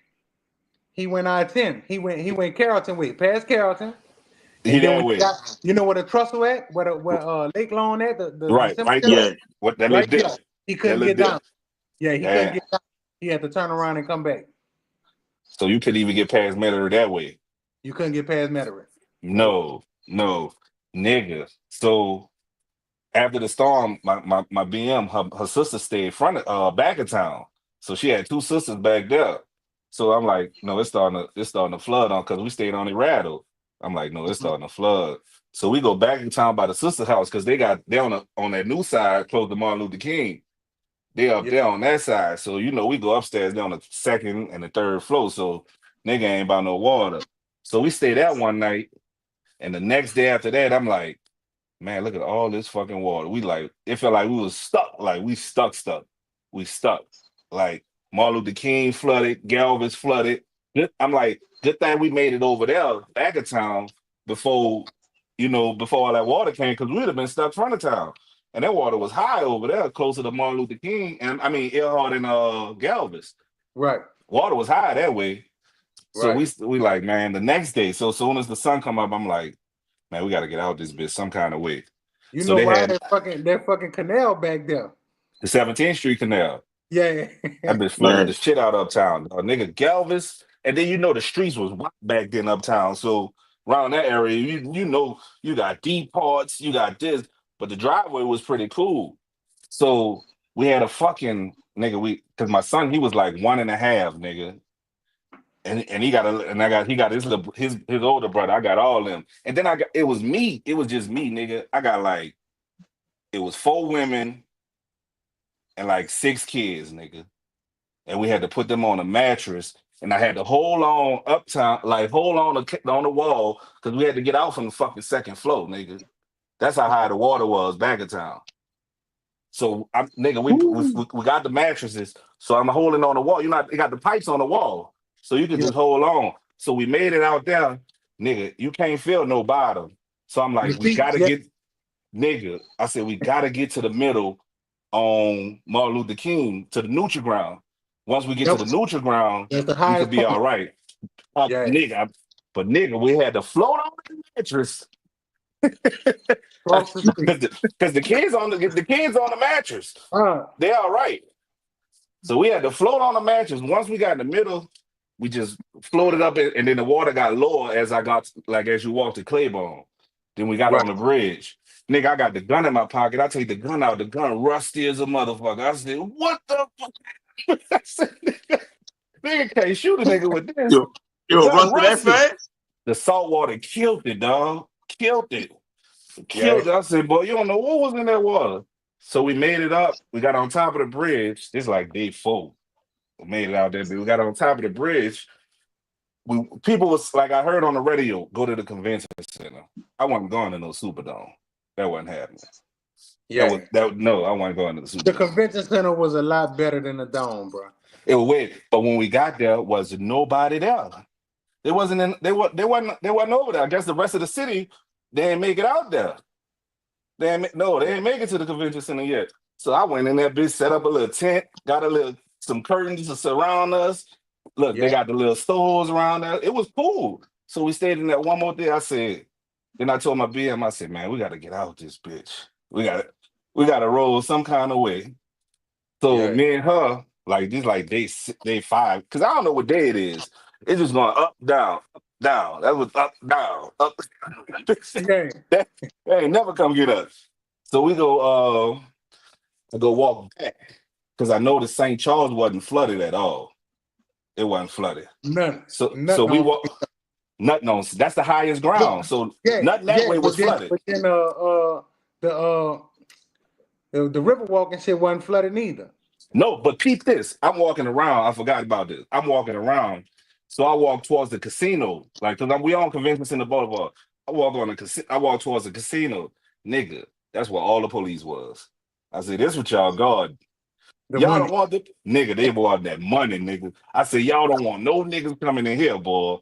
He went I-10. He went Carrollton way, past Carrollton. he And then that when he way. got, you know where the trestle at, where Lake Lawn at, the Right, right cemetery, Yeah. there. What that little right dip? there. He That couldn't little get down. dip. Yeah, he couldn't Yeah. get down. He had to turn around and come back. So you could even get past Metairie that way. You couldn't get past Metairie. No, nigga. So after the storm, my BM, her sister stayed back of town. So she had two sisters back there. So I'm like, no, it's starting to flood on because we stayed on the rattle. I'm like, no, it's starting to flood. So we go back in town by the sister house because they on that new side close to Martin Luther King. They up Yeah, there on that side. So you know we go upstairs, they're on the second and the third floor. So nigga ain't about no water. So we stayed there one night. And the next day after that, I'm like, man, look at all this fucking water. We like, it felt like we was stuck. Like we stuck. We stuck. Like Martin Luther King flooded, Galvez flooded. I'm like, good thing we made it over there, back of town, before, before all that water came, because we'd have been stuck front of town. And that water was high over there, closer to Martin Luther King, and I mean Earhart and Galvez. right, Water was high that way. So right. we like, man, the next day, so soon as the sun come up, I'm like, man, we got to get out this bitch some kind of way. You So know they why had that fucking canal back there? the 17th Street Canal. Yeah. That bitch flooded Man. the shit out uptown. Nigga, Galvez. And then the streets was wide back then uptown. So around that area, you got deep parts, you got this, but the driveway was pretty cool. So we had a fucking nigga, because my son, he was like 1.5, nigga. And he got his older brother. I got all them. And then it was me. It was just me, nigga. I got like, it was 4 women and like 6 kids, nigga. And we had to put them on a mattress. And I had to hold on uptown, like hold on the wall, because we had to get out from the fucking second floor, nigga. That's how high the water was back in town. So, nigga, we got the mattresses. So I'm holding on the wall. You got the pipes on the wall. So you can Yeah. just hold on. So we made it out there. Nigga, you can't feel no bottom. So I'm The like, we seats, got to yeah. get, nigga, I said, we got to get to the middle on Martin Luther King to the neutral ground. Once we get to the neutral ground, That's the we could highest be all point. right. Yeah. But nigga, we had to float on the mattress Cross the street. because the kids on the mattress. They all right. So we had to float on the mattress. Once we got in the middle, we just floated up, and then the water got lower as as you walked to Claiborne. Then we got on the bridge. Nigga, I got the gun in my pocket. I take the gun out. The gun rusty as a motherfucker. I said, what the fuck? I said, nigga can't shoot a nigga with this. You rusty that fast? The salt water killed it, dog. Killed it. I said, boy, you don't know what was in that water. So we made it up. We got on top of the bridge. It's like day 4. We made it out there. We got on top of the bridge. People was like, I heard on the radio, go to the convention center. I wasn't going to no Superdome. That wasn't happening. Yeah. No, I wasn't going to the Superdome. The convention center was a lot better than the Dome, bro. It was weird. But when we got there, was nobody there. They wasn't over there. I guess the rest of the city, they didn't make it out there. They didn't make it to the convention center yet. So I went in there, bitch, set up a little tent, got some curtains to surround us. Look, they got the little stores around there. It was cool. So we stayed in there one more day. Then I told my BM, I said, man, we got to get out this bitch. We got to roll some kind of way. So me and her, like this, like day 5, because I don't know what day it is. It's just going up, down, up, down. That was up, down, up. That ain't never come get us. So we go, I go walk back because I noticed St. Charles wasn't flooded at all. It wasn't flooded. None. So we walk. Nothing on. That's the highest ground. So nothing that way was flooded. But then the river walking shit wasn't flooded neither. No, but keep this. I'm walking around. I forgot about this. I'm walking around. So I walk towards the casino, like, because we on Convention Center Boulevard. I walk towards the casino, nigga. That's where all the police was. I said, "This what y'all guard. Y'all don't want the nigga. They want that money, nigga." I said, "Y'all don't want no niggas coming in here, boy."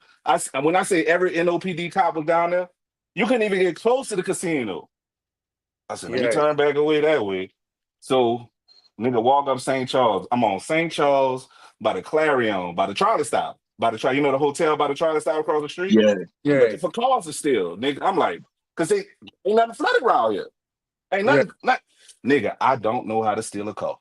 When I say every NOPD cop was down there, you couldn't even get close to the casino. I said, "Let me turn back away that way." So, nigga, walk up St. Charles. I'm on St. Charles by the Clarion, by the trolley stop. You know the hotel by the trolley stop across the street? Yeah. I'm looking for cars still, nigga. I'm like, because ain't nothing flooded around here. Ain't nothing, nigga, I don't know how to steal a car.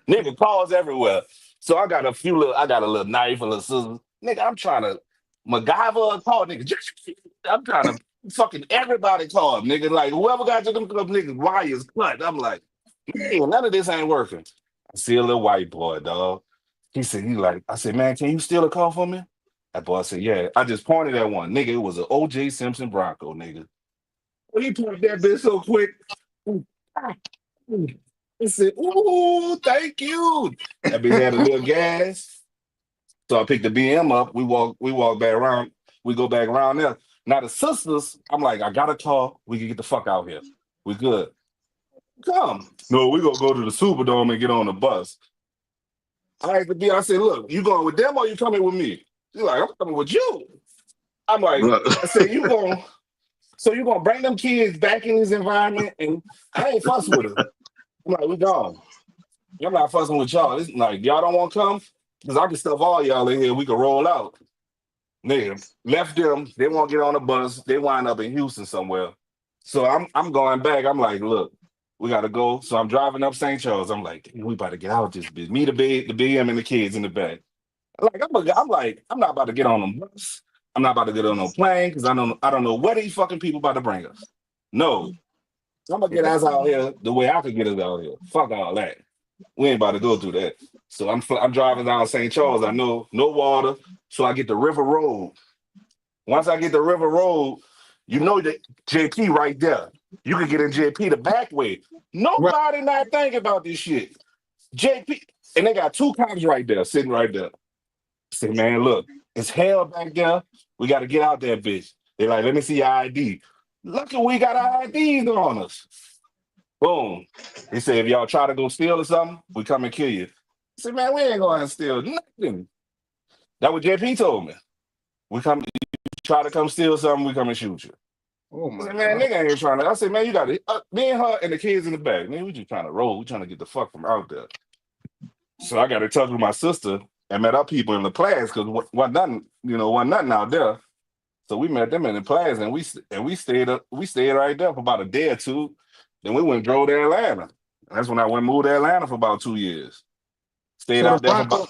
Nigga, cars everywhere. So I got a little knife, a little scissors. Nigga, I'm trying to MacGyver a car, nigga. I'm trying to fucking everybody car, nigga. Like, whoever got to them niggas, wires cut. I'm like, man, none of this ain't working. I see a little white boy, dog. I said, man, can you steal a car for me? That boy said, yeah. I just pointed at one. Nigga, it was an O.J. Simpson Bronco, nigga. He pointed that bitch so quick. He said, ooh, thank you. That bitch had a little gas. So I picked the BM up. We walk back around. We go back around there. Now the sisters, I'm like, I got a car. We can get the fuck out here. We good. Come. No, we gonna go to the Superdome and get on the bus. I said, look, you going with them or you coming with me? She's like, I'm coming with you. I'm like, I said, you gonna bring them kids back in this environment, and I ain't fussing with them. I'm like, we gone. I'm not fussing with y'all. It's like, y'all don't want to come? Because I can stuff all y'all in here. We can roll out. Nigga, left them. They won't get on the bus. They wind up in Houston somewhere. So I'm going back. I'm like, look, we got to go. So I'm driving up St. Charles. I'm like, we about to get out this bitch. Me, the BM, and the kids in the back. I'm not about to get on the bus. I'm not about to get on no plane because I don't know what these fucking people about to bring us. No. I'm going to get us out here the way I could get us out here. Fuck all that. We ain't about to go through that. So I'm driving down St. Charles. I know no water. So I get the River Road. Once I get the River Road, you know that JP right there. You can get in JP the back way. Nobody not thinking about this shit. JP, and they got 2 cops right there, sitting right there. I said, man, look, it's hell back there. We got to get out there, bitch. They're like, let me see your ID. Lucky we got our IDs on us. Boom. He said, if y'all try to go steal or something, we come and kill you. I said, man, we ain't going to steal nothing. That's what JP told me. We come, try to come steal something, we come and shoot you. Oh I my said, man, God. nigga ain't trying to. I said, man, you got it. Me and her and the kids in the back. Man, we just trying to roll. We trying to get the fuck from out there. So I got in touch with my sister and met up people in the class because wasn't nothing out there. So we met them in the class and we stayed right there for about a day or two. Then we went and drove to Atlanta. And that's when I went and moved to Atlanta for about 2 years. Stayed So the out there for about.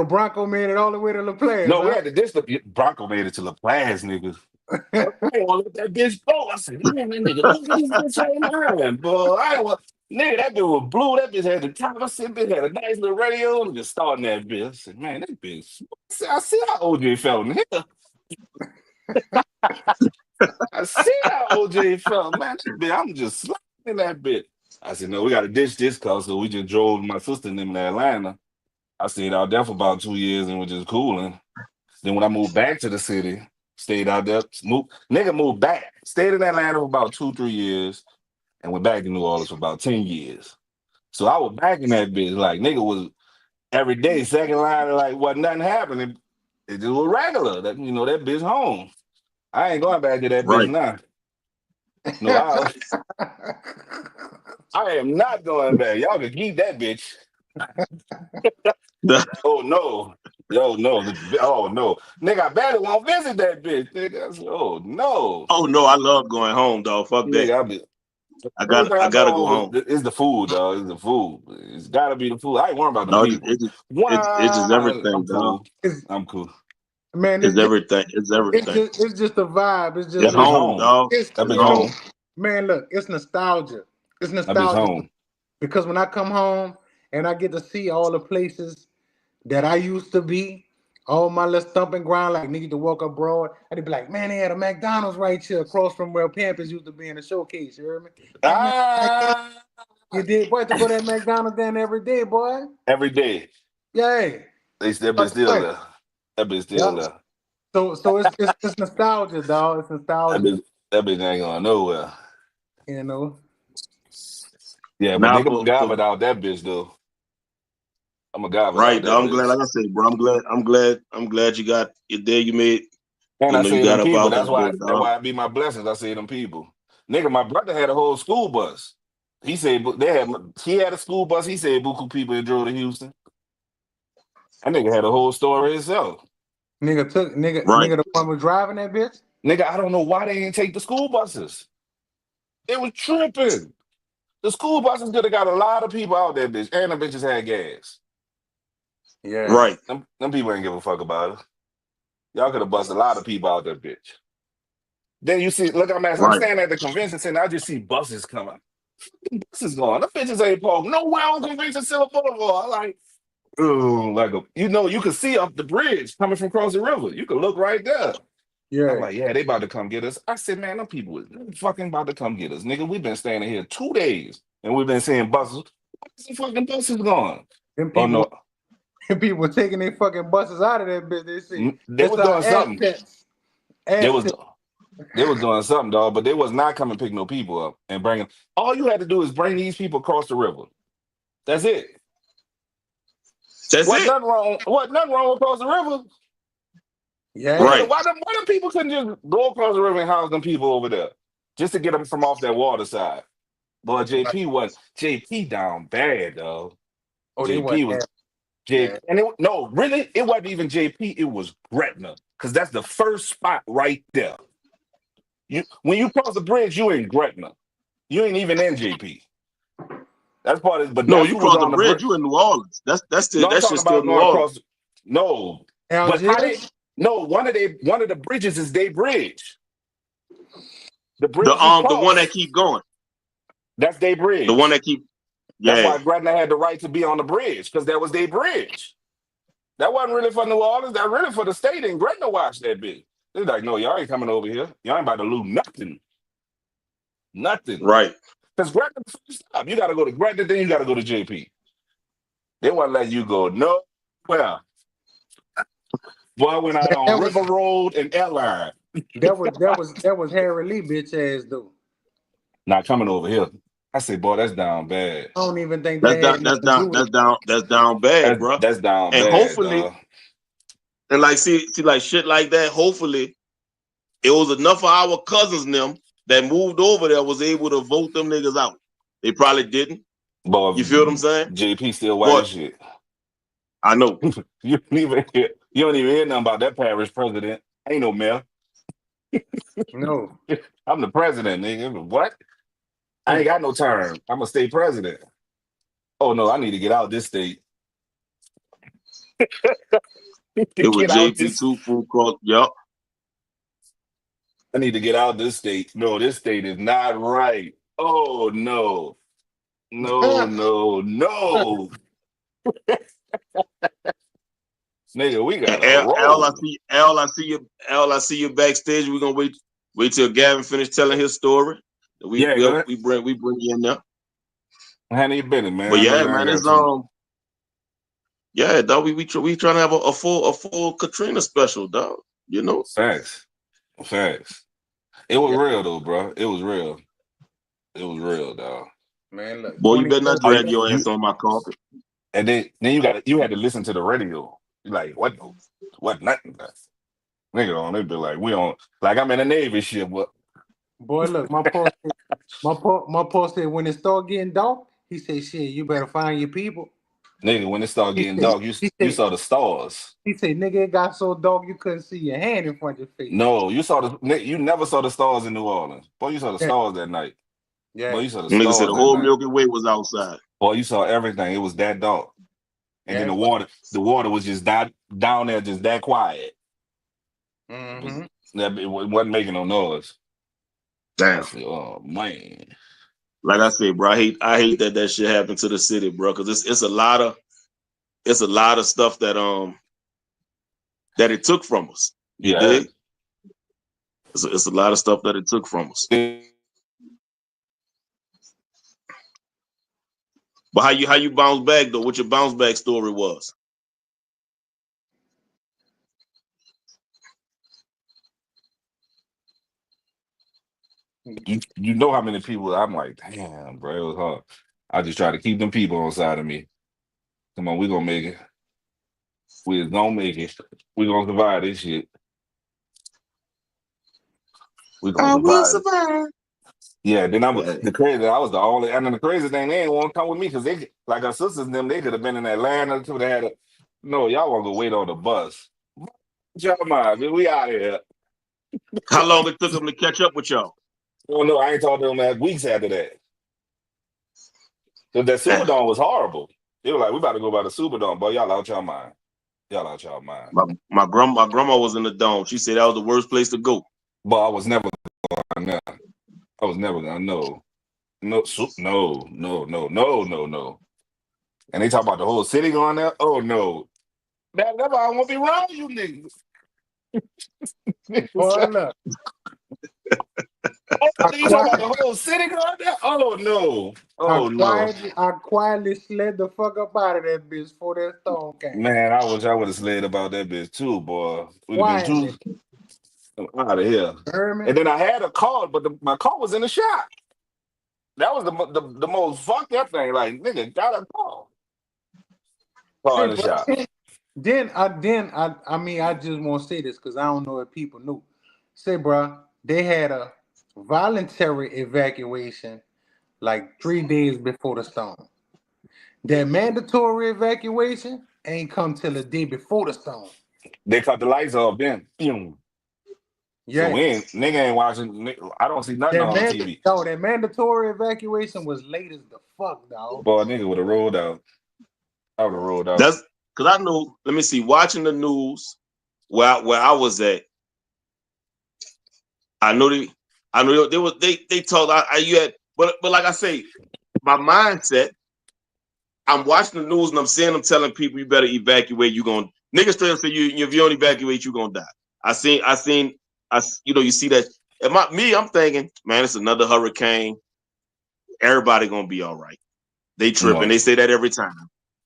Bronco made it all the way to La Place, No, we huh? had to ditch the Bronco made it to La Place, niggas. I ain't want to let that bitch go. I said, man, that nigga, look at this bitch ain't lying, bro. I ain't want, nigga, that bitch was blue. That bitch had the top. I said, bitch had a nice little radio and just starting that bitch. I said, man, that bitch. I see how OJ felt in here. I see how OJ felt, man. That bitch, I'm just slapping that bitch. I said, no, we got to ditch this car. So we just drove my sister and them to Atlanta. I stayed out there for about 2 years and was just cooling. Then when I moved back to the city, stayed out there, moved back, stayed in Atlanta for about 2-3 years, and went back to New Orleans for about 10 years. So I was back in that bitch, like nigga was every day, second line, like wasn't nothing happening. It just was regular. That that bitch home. I ain't going back to that bitch Right. now. No, I am not going back. Y'all can keep that bitch. Oh no. Yo, no. Oh no. Nigga, I better won't visit that bitch. Nigga. I said, oh no. Oh no, I love going home, dog. Fuck that. Nigga, I be I only thing I gotta go go home home. is the food, dog. It's the food. It's gotta be the food. I ain't worried about them No, people. it's just everything, I'm dog. cool. I'm cool. Man, It's everything. It's everything. it's just a vibe. It's It's just That bitch home, home. dog. it's That It's bitch you know, home. home. man, look, it's nostalgia. It's That bitch nostalgia home. because when I come home and I get to see all the places that I used to be, all my little stumping ground, like niggas to walk abroad, I'd be like, man, they had a McDonald's right here across from where Pampers used to be in the showcase. You heard me? Like, man, Ah, you did, boy, to go to that McDonald's then every day, boy. every day. Yeah. That bitch still there. That bitch still Yeah. there. So it's nostalgia, dog. It's That nostalgia, bitch, that bitch ain't going nowhere. you know. Yeah, but Now they gonna gobble it out that bitch though. I'm gonna gobble it out right, that dog. I'm glad, bitch. like I said, bro. I'm glad you got your day. You made. And I You say got them up people. out That's that why. door, That's dog. why I be my blessings. I say them people. Nigga, my brother had a whole school bus. He said he had a school bus. He said buku people that drove to Houston. That nigga had a whole story himself. Right. Nigga the one was driving that bitch. Nigga, I don't know why they didn't take the school buses. They was tripping. The school buses could have got a lot of people out there, bitch, and the bitches had gas. Yeah. Right. Them people ain't give a fuck about it. Y'all could have busted a lot of people out there, bitch. Then you see, look, I'm Right. standing at the convention center. I just see buses coming. Buses going. The bitches ain't parked nowhere on Convention Center Boulevard. Like, ooh, you can see up the bridge coming from across the river. You can look right there. I'm Yeah. like, yeah, they about to come get us. I said, man, them people is fucking about to come get us. Nigga, we've been standing here 2 days and we've been seeing buses. Where's the fucking buses going? Them Oh, people no. them people were taking their fucking buses out of that bitch. They say They it's was our doing something. assets. They was Assets. they was doing something, dog, but they was not coming to pick no people up and bring them. All you had to do is bring these people across the river. That's it. That's What it. nothing wrong? What nothing wrong with across the river? Yeah. Right. Why them people couldn't just go across the river and house them people over there just to get them from off that water side? Boy, JP down bad, dog. Oh, they JP wasn't was there. JP, Yeah. and no, really, it wasn't even JP. It was Gretna, because that's the first spot right there. When you cross the bridge, you in Gretna. You ain't even in JP. That's part of it, but No, that's you who was cross the on the bridge. bridge. You in New Orleans. That's still No, I'm that talking shit's still about New going Orleans. across. No, but how they? Algiers? No, one of the bridges is Day Bridge. The bridge you The one that cross, keep going. that's Day The one Bridge. that keep. That's Yeah. why Gretna had the right to be on the bridge, because that was their bridge. That wasn't really for New Orleans. That really for the state. And Gretna watched that bitch. They're like, no, y'all ain't coming over here. Y'all ain't about to lose nothing. Nothing. Right. Because Gretna stop. You got to go to Gretna, then you got to go to JP. They won't let you go nowhere. Boy, I went out on That was River Road and Airline. that was Harry Lee bitch ass though. Not coming over here. I said, boy, that's down bad. I don't even think That's that down. had That's nothing to do down. with That's it. down. That's down bad, bro. That's down And bad, hopefully, dog. and like see like shit like that. Hopefully, it was enough of our cousins them that moved over there was able to vote them niggas out. They probably didn't. But You feel what I'm saying? JP still white But as shit. I know. You don't even hear nothing about that parish president. Ain't no mayor. No. I'm the president, nigga. What? I ain't got no term. I'm a state president. Oh no, I need to get out this state. It was Get out this. JP2 full cross. Yup. I need to get out this state. No, this state is not right. Oh no. No, no, no. Nigga, we got And a Al, roll. I see you backstage. We're gonna wait till Gavin finish telling his story. We Yeah, go ahead. bring you in there. How you been, man? But I know yeah, you ain't man, got it's too. yeah, dog. We trying to have a full Katrina special, dog. You know. Facts. It was real though, bro. It was real. It was real, dog. Man, look. Boy, you better not Are drag your ass you on my carpet. and then you had to listen to the radio. You're like, what nothing. Nigga on they be like, we on like I'm in a Navy ship, but Boy, look, my post said when it start getting dark, he said, shit, you better find your people. nigga, when it started He getting said, dark, you saw the stars. he said, nigga, it got so dark you couldn't see your hand in front of your face. No, you never saw the stars in New Orleans. Boy, you saw the stars that night. Yeah. Boy, you saw the Nigga said stars the that whole night. Milky Way was outside. Boy, you saw everything. It was that dark. And then the water was just down there, just that quiet. It wasn't making no noise. Damn. I said, oh man. Like I said, bro, I hate that shit happened to the city, bro, because it's a lot of stuff that it took from us. You dig? It's a lot of stuff that it took from us. But how you bounce back though? What your bounce back story was? You know how many people I'm like, damn, bro, it was hard. I just try to keep them people on side of me. Come on, we gonna make it. We gonna make it. We gonna survive this shit. We gonna I will survive. survive. Yeah, then I was the only, and then the crazy thing, they didn't want to come with me because they, like our sisters and them, they could have been in Atlanta too. They had no, y'all want to go wait on the bus. Y'all mind, man, we out here. How long it took them to catch up with y'all? Oh no, I ain't talked to them last weeks after that. Because that Superdome was horrible. They were like, we about to go by the Superdome, boy. Y'all out y'all mind. Y'all out y'all mind. My grandma was in the dome. She said that was the worst place to go. But I was never going there. I was never gonna no. And they talk about the whole city going there. Oh no. That's why I won't be around you niggas. Boy, look. You talk about the whole city going there? Oh no. Oh no. I quietly slid the fuck up out of that bitch before that storm came. Man, I wish I would have slid about that bitch too, boy. We'd have been too out of here. And then I had a car, but my car was in the shop. That was the most fucked up thing. Like, nigga, got a car. Car in the shop. Then I mean, I just want to say this because I don't know if people knew. Say, bro, they had a voluntary evacuation like 3 days before the storm. That mandatory evacuation ain't come till the day before the storm. They cut the lights off then. Yeah. So nigga ain't watching. I don't see nothing on TV. No, that mandatory evacuation was late as the fuck, dog. Boy, nigga would have rolled out. I would have rolled out. That's because I know. Let me see. Watching the news, where I was at, I know they told you had, but like I say, my mindset. I'm watching the news and I'm seeing them telling people you better evacuate. You gonna niggas straight up say if you don't evacuate, you gonna die. You see that. And I'm thinking, man, it's another hurricane. Everybody gonna be all right. They tripping. They say that every time.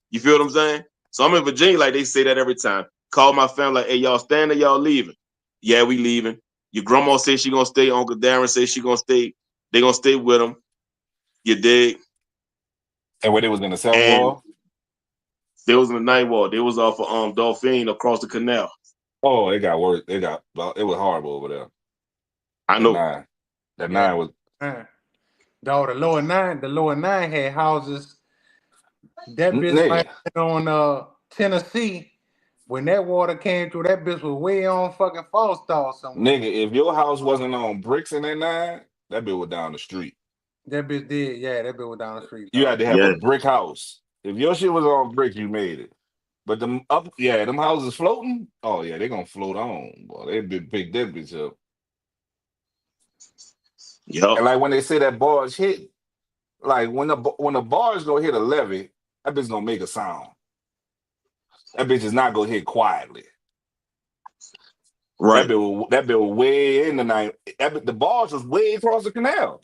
You feel what I'm saying? So I'm in Virginia, like they say that every time. Call my family, like, hey, y'all staying or y'all leaving? Yeah, we leaving. Your grandma says she gonna stay. Uncle Darren says she gonna stay. They gonna stay with them. You dig? And where they was in the 7th wall? They was in the 9th wall. They was off of Dauphine across the canal. Oh, it got worse. It was horrible over there. I know. That Yeah. 9 was. Dog, the lower nine had houses. That bitch Nigga, right on Tennessee. When that water came through, that bitch was way on fucking Falstaff somewhere. nigga, if your house wasn't on bricks in that 9, that bitch was down the street. That bitch did, yeah. That bitch was down the street. You Dog. had to have Yeah. a brick house. If your shit was on brick, you made it. But them houses floating. Oh yeah, they gonna float on. Boy, they big pick that bitch up. Yep. And like when they say that bars hit, like when the bars gonna hit a levee, that bitch gonna make a sound. That bitch is not gonna hit quietly. Right. That bitch was way in the night. The bars was way across the canal.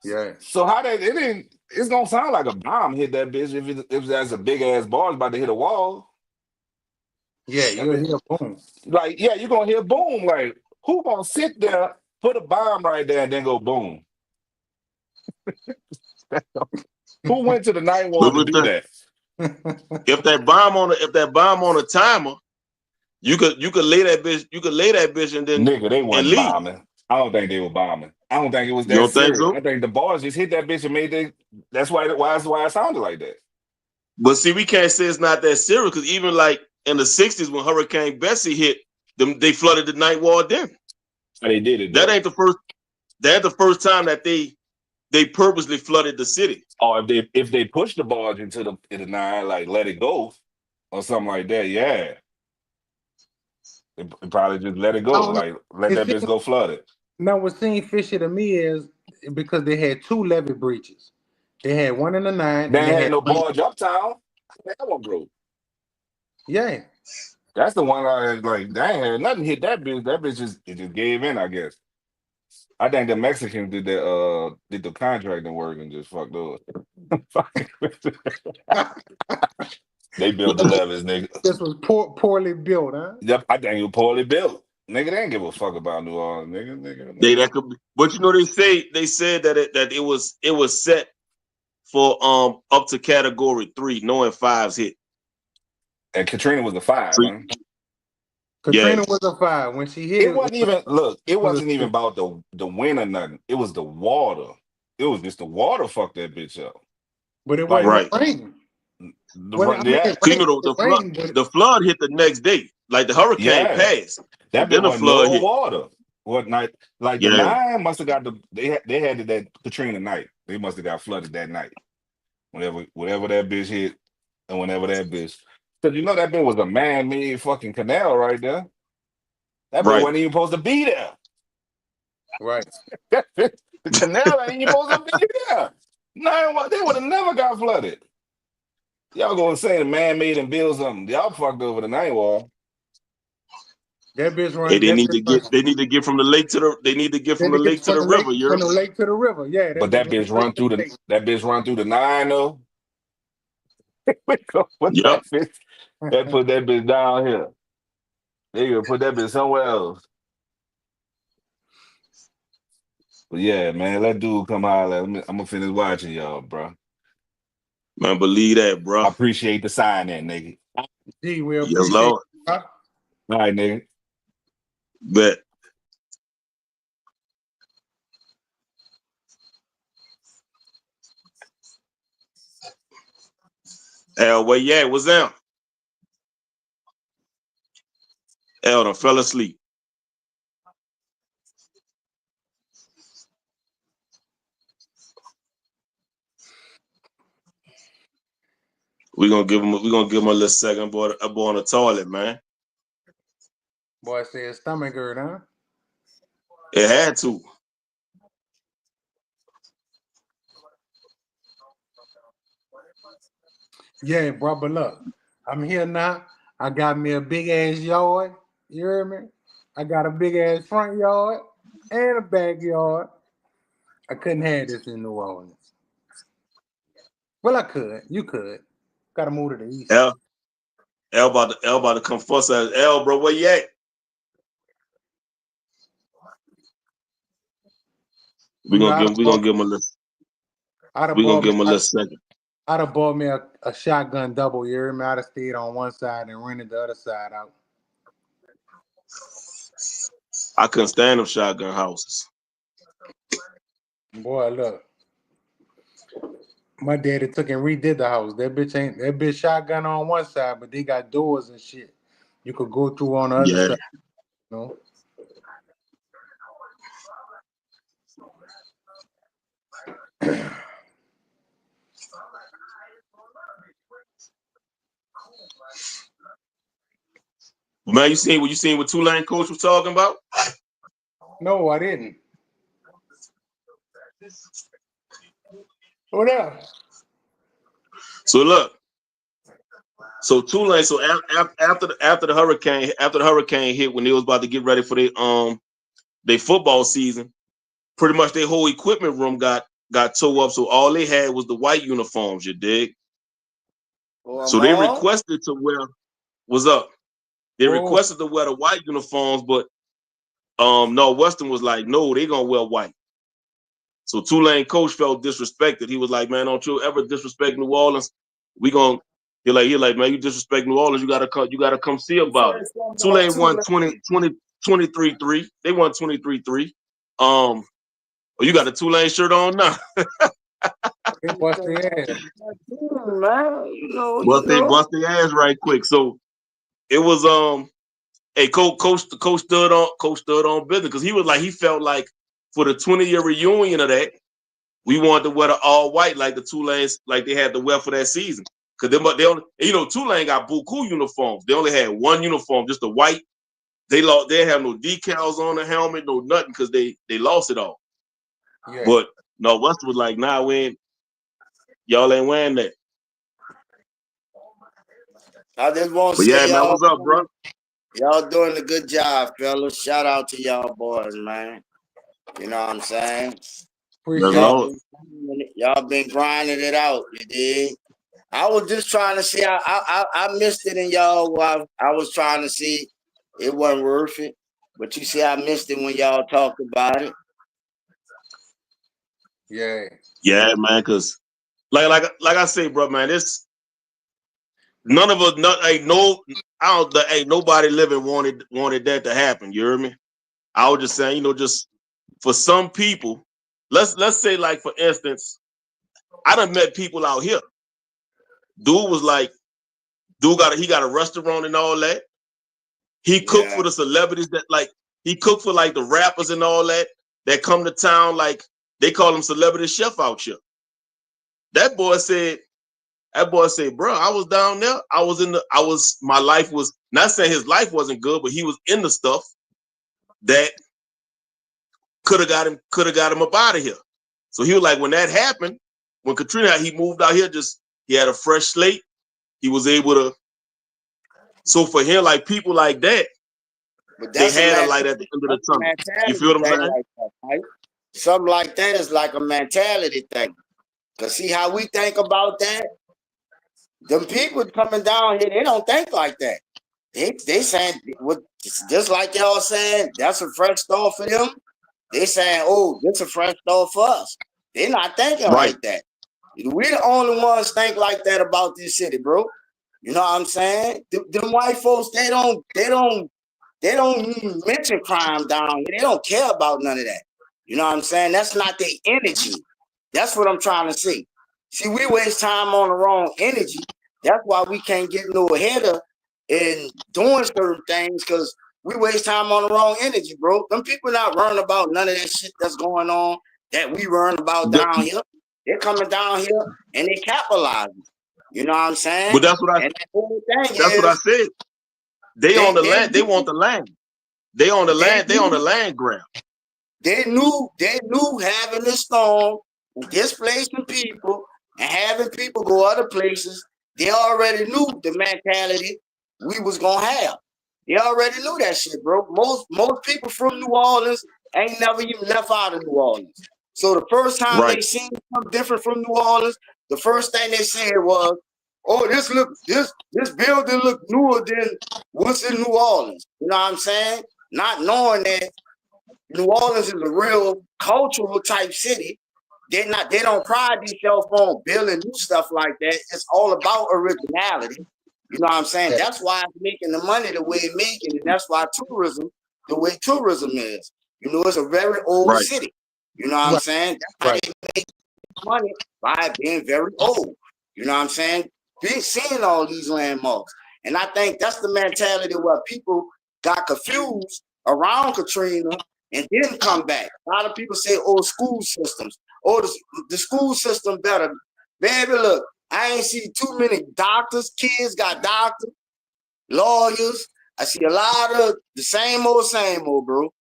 Yeah. So how that it didn't? It's gonna sound like a bomb hit that bitch if that's a big ass bars about to hit a wall. Yeah, That you'll bitch, hear boom. like yeah, you're gonna hear boom. Like who gonna sit there, put a bomb right there, and then go boom? Who went to the night wall But to with do the, that? if that bomb on a timer, you could lay that bitch and then Nigga, they and wasn't leave. bombing. I don't think they were bombing. I don't think it was You that don't think serious. so? I think the bars just hit that bitch and made they. That's why it sounded like that. But see, we can't say it's not that serious because even like in the '60s when Hurricane Bessie hit them, they flooded the night wall. Then They did it that though. ain't the first. That's the first time that they purposely flooded the city. Or if they push the bars into the 9, like let it go or something like that, yeah. They probably just let it I go, don't know. like let It that bitch seemed, go flood it. now what seemed fishy to me is because they had two levee breaches. They had one in the 9 They and they ain't had had no one. barge uptown. That one broke. Yeah. That's the one I like. They ain't had nothing hit that bitch. That bitch just gave in, I guess. I think the Mexicans did the contracting work and just fucked up. They built the levers, nigga. This was poorly built, huh? Yep, I think it was poorly built. Nigga, they ain't give a fuck about New Orleans, They nigga. that could, but you know they said that it was set for up to category 3, knowing 5s hit. And Katrina was a 5, So, huh? yeah, Katrina was a 5. When she hit It it, wasn't even look. It was wasn't a even 6. about the wind or nothing. It was the water. It was just the water fucked that bitch up. But it wasn't Like even right. raining. Well, I mean, yeah, it Cause you rained. know It rained, but the flood hit the next day. Like the hurricane yeah. passed, That and bit then the was flood no hit. water. What night? Like the Yeah, 9 must have got they had it that Katrina night. They must have got flooded that night. Whatever that bitch hit, and whenever that bitch. Cause you know that bitch was a man-made fucking canal right there. That bitch right. wasn't even supposed to be there. right. The canal ain't even supposed to be there. No, they would have never got flooded. Y'all gonna say the man made and build something. Y'all fucked over the night wall. That bitch Hey, run. That bitch run. they need to get from the lake to the they need to get Then from the it lake gets to the river. from You're the lake to the river. Yeah, that But bitch run straight to the lake. that bitch run through the 9 though. We gonna put yep. put that bitch down here. They gonna put that bitch somewhere else. But yeah, man, let dude come holler. I'm gonna finish watching y'all, bro. Man, believe that, bro. I appreciate the sign there, nigga. Gee, we Yes, appreciate Lord. it. Huh? All right, nigga. Bet. Hell, where you at? What's down? Elder fell asleep. We're gonna give him a little second, boy. A boy on the toilet, man. Boy said stomach hurt, huh? It had to. Yeah, bro. But look, I'm here now. I got me a big ass yard. You hear me? I got a big ass front yard and a backyard. I couldn't have this in New Orleans. Well, I could. You could. Got to move to the east. L about to come fuss at us. L, bro, where you at? You know, We gonna give him a little I'd have we gonna bought me. give him a little second. I'd have bought me a shotgun double. You hear me? I'd have stayed on one side and rented the other side out. I couldn't stand them shotgun houses. Boy, look. My daddy took and redid the house. That bitch shotgun on one side, but they got doors and shit. You could go through on the other Yeah. side. You know? Man, you seen what Tulane coach was talking about? No, I didn't. What else? So look, so Tulane. So after the hurricane hit, when they was about to get ready for their football season, pretty much their whole equipment room got tore up. So all they had was the white uniforms. You dig? So they requested to wear. What's up? They requested to wear the white uniforms, but Northwestern was like, no, they gonna wear white. So Tulane coach felt disrespected. He was like, man, don't you ever disrespect New Orleans. He like, man, you disrespect New Orleans, you gotta come see about it. Tulane won 23-3. They won 23-3. You got a Tulane shirt on now. They bust their ass. Man, you know. Bust their ass right quick. So it was coach stood on business because he was like, he felt like for the 20-year reunion of that, we wanted to wear the all white like the Tulanes, like they had to wear for that season. Cause they only, Tulane got buku uniforms. They only had one uniform, just the white. They didn't have no decals on the helmet, no nothing, because they lost it all. Yeah. But Northwestern was like, nah, y'all ain't wearing that. I just want to say, yeah, man, what's up, bro? Y'all doing a good job, fellas. Shout out to y'all boys, man. You know what I'm saying? Y'all been grinding it out, you dig? I was just trying to see. I missed it in y'all while I was trying to see. It wasn't worth it. But you see, I missed it when y'all talked about it. Yeah. Yeah, man, because like I say, bro, man, this none of us, ain't nobody living wanted that to happen. You hear me? I was just saying, just for some people, let's say, like, for instance, I done met people out here. Dude was like, he got a restaurant and all that. He cooked for the celebrities he cooked for like the rappers and all that come to town, like they call him celebrity chef out here. That boy said, bro, I was down there. My life was, not saying his life wasn't good, but he was in the stuff that could have got him up out of here. So he was like, when that happened, when Katrina, he moved out here, he had a fresh slate. He was able to. So for him, like people like that, they had a light at the end of the tunnel. You feel what I'm saying? Like that, right? Something like that is like a mentality thing. Cause see how we think about that? Them people coming down here, they don't think like that. They saying, just like y'all saying, that's a fresh start for them. They saying, oh, this a fresh start for us. They're not thinking like that. We the only ones think like that about this city, bro. You know what I'm saying? Them white folks, they don't even mention crime down here. They don't care about none of that. You know what I'm saying? That's not their energy. That's what I'm trying to say. See, we waste time on the wrong energy. That's why we can't get no ahead in doing certain things, because we waste time on the wrong energy, bro. Them people not worrying about none of that shit that's going on that we worrying about down here. They're coming down here and they capitalizing. You know what I'm saying? But that's what I said. They on the land. They want the land. They on the land. They on the land grab. They knew having the storm, displacing people, and having people go other places. They already knew the mentality we was gonna have. They already knew that shit, bro. Most people from New Orleans ain't never even left out of New Orleans. So the first time they seen something different from New Orleans, the first thing they said was, "Oh, this building look newer than what's in New Orleans." You know what I'm saying? Not knowing that New Orleans is a real cultural type city. They don't pride themselves on building new stuff like that. It's all about originality. You know what I'm saying? That's why it's making the money the way it's making, and that's why tourism the way tourism is. You know, it's a very old Right. city. You know what I'm saying? That's how they make money, by being very old. You know what I'm saying? Seeing all these landmarks. And I think that's the mentality where people got confused around Katrina and didn't come back. A lot of people say, oh, school systems. Oh, the school system better. Baby, look, I ain't see too many doctors. Kids got doctors, lawyers. I see a lot of the same old, bro.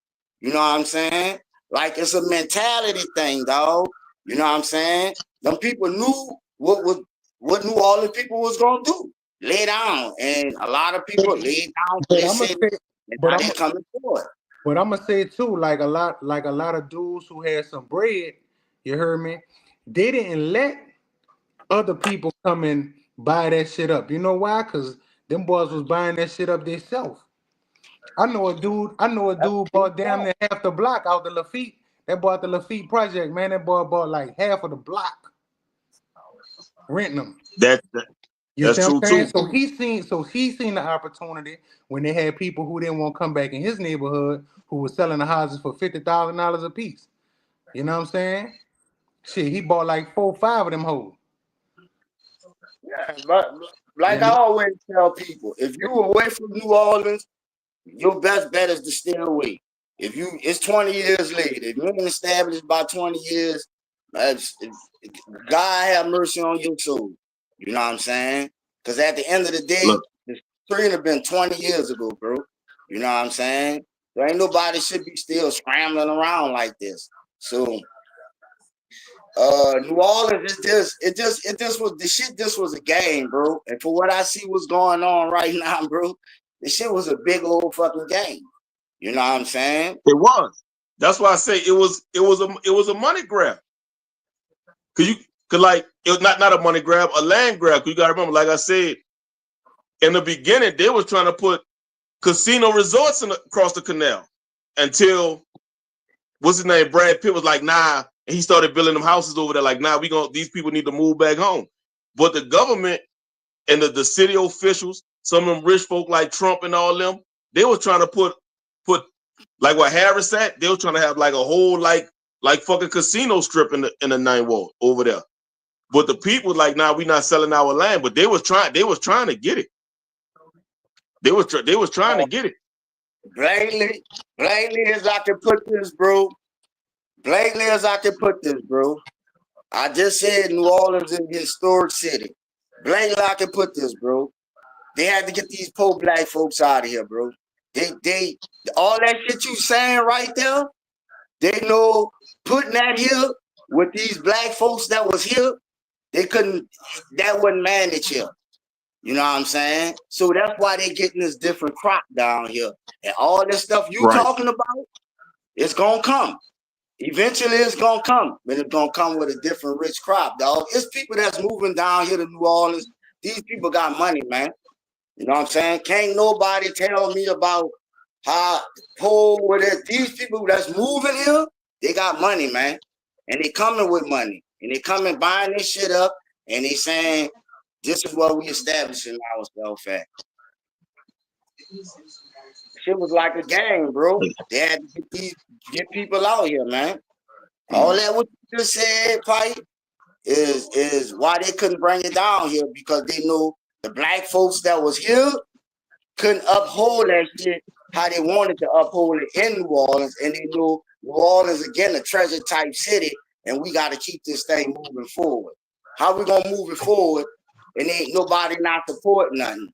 You know what I'm saying? Like, it's a mentality thing, dog. You know what I'm saying? Them people knew what New Orleans people was gonna do. Lay down. And a lot of people laid down for this city, and now they coming forward. But I'm gonna say too, like a lot of dudes who had some bread, you heard me, they didn't let other people come and buy that shit up. You know why? Cause them boys was buying that shit up themselves. I know a dude bought damn near half the block out the Lafitte. That bought the Lafitte project, man. That boy bought like half of the block, renting them. That's true too. So he seen the opportunity when they had people who didn't want to come back in his neighborhood who was selling the houses for $50,000 a piece. You know what I'm saying? Shit, he bought like 4 or 5 of them hoes. Yeah, but like I always tell people, if you away from New Orleans, your best bet is to stay away. It's 20 years later. If you ain't established by 20 years, God have mercy on your soul. You know what I'm saying? Because at the end of the day, this Katrina been 20 years ago, bro. You know what I'm saying? There ain't nobody should be still scrambling around like this. So New Orleans it just was the shit. This was a game, bro. And for what I see what's going on right now, bro, this shit was a big old fucking game. You know what I'm saying? It was. That's why I say it was a money grab. Cause like it was not a money grab, a land grab. Cause you gotta remember, like I said, in the beginning, they was trying to put casino resorts across the canal until what's his name? Brad Pitt was like, nah, and he started building them houses over there. Like, nah, these people need to move back home. But the government and the city officials, some of them rich folk like Trump and all them, they were trying to put like what Harris said, they were trying to have like a whole like fucking casino strip in the ninth ward over there. But the people like, nah, we not selling our land. But they was trying to get it. They was trying to get it. Blatantly as I can put this, bro. Blatantly as I can put this, bro. I just said New Orleans is a historic city. Blatantly I can put this, bro. They had to get these poor black folks out of here, bro. They all that shit you saying right there, they know putting that here with these black folks that was here, that wasn't managed here. You know what I'm saying? So that's why they getting this different crop down here. And all this stuff you talking about, it's gonna come. Eventually it's gonna come. But it's gonna come with a different rich crop, dog. It's people that's moving down here to New Orleans. These people got money, man. You know what I'm saying? Can't nobody tell me about how poor with it. These people that's moving here, they got money, man. And they coming with money. And they coming buying this shit up. And they saying, this is what we establishing ourselves at. Shit was like a game, bro. They had to get people out here, man. All that what you just said, Pipe, is why they couldn't bring it down here, because they knew the black folks that was here couldn't uphold that shit how they wanted to uphold it in New Orleans, and they knew New Orleans, again, a treasure type city, and we got to keep this thing moving forward. How we gonna move it forward and ain't nobody not supporting nothing?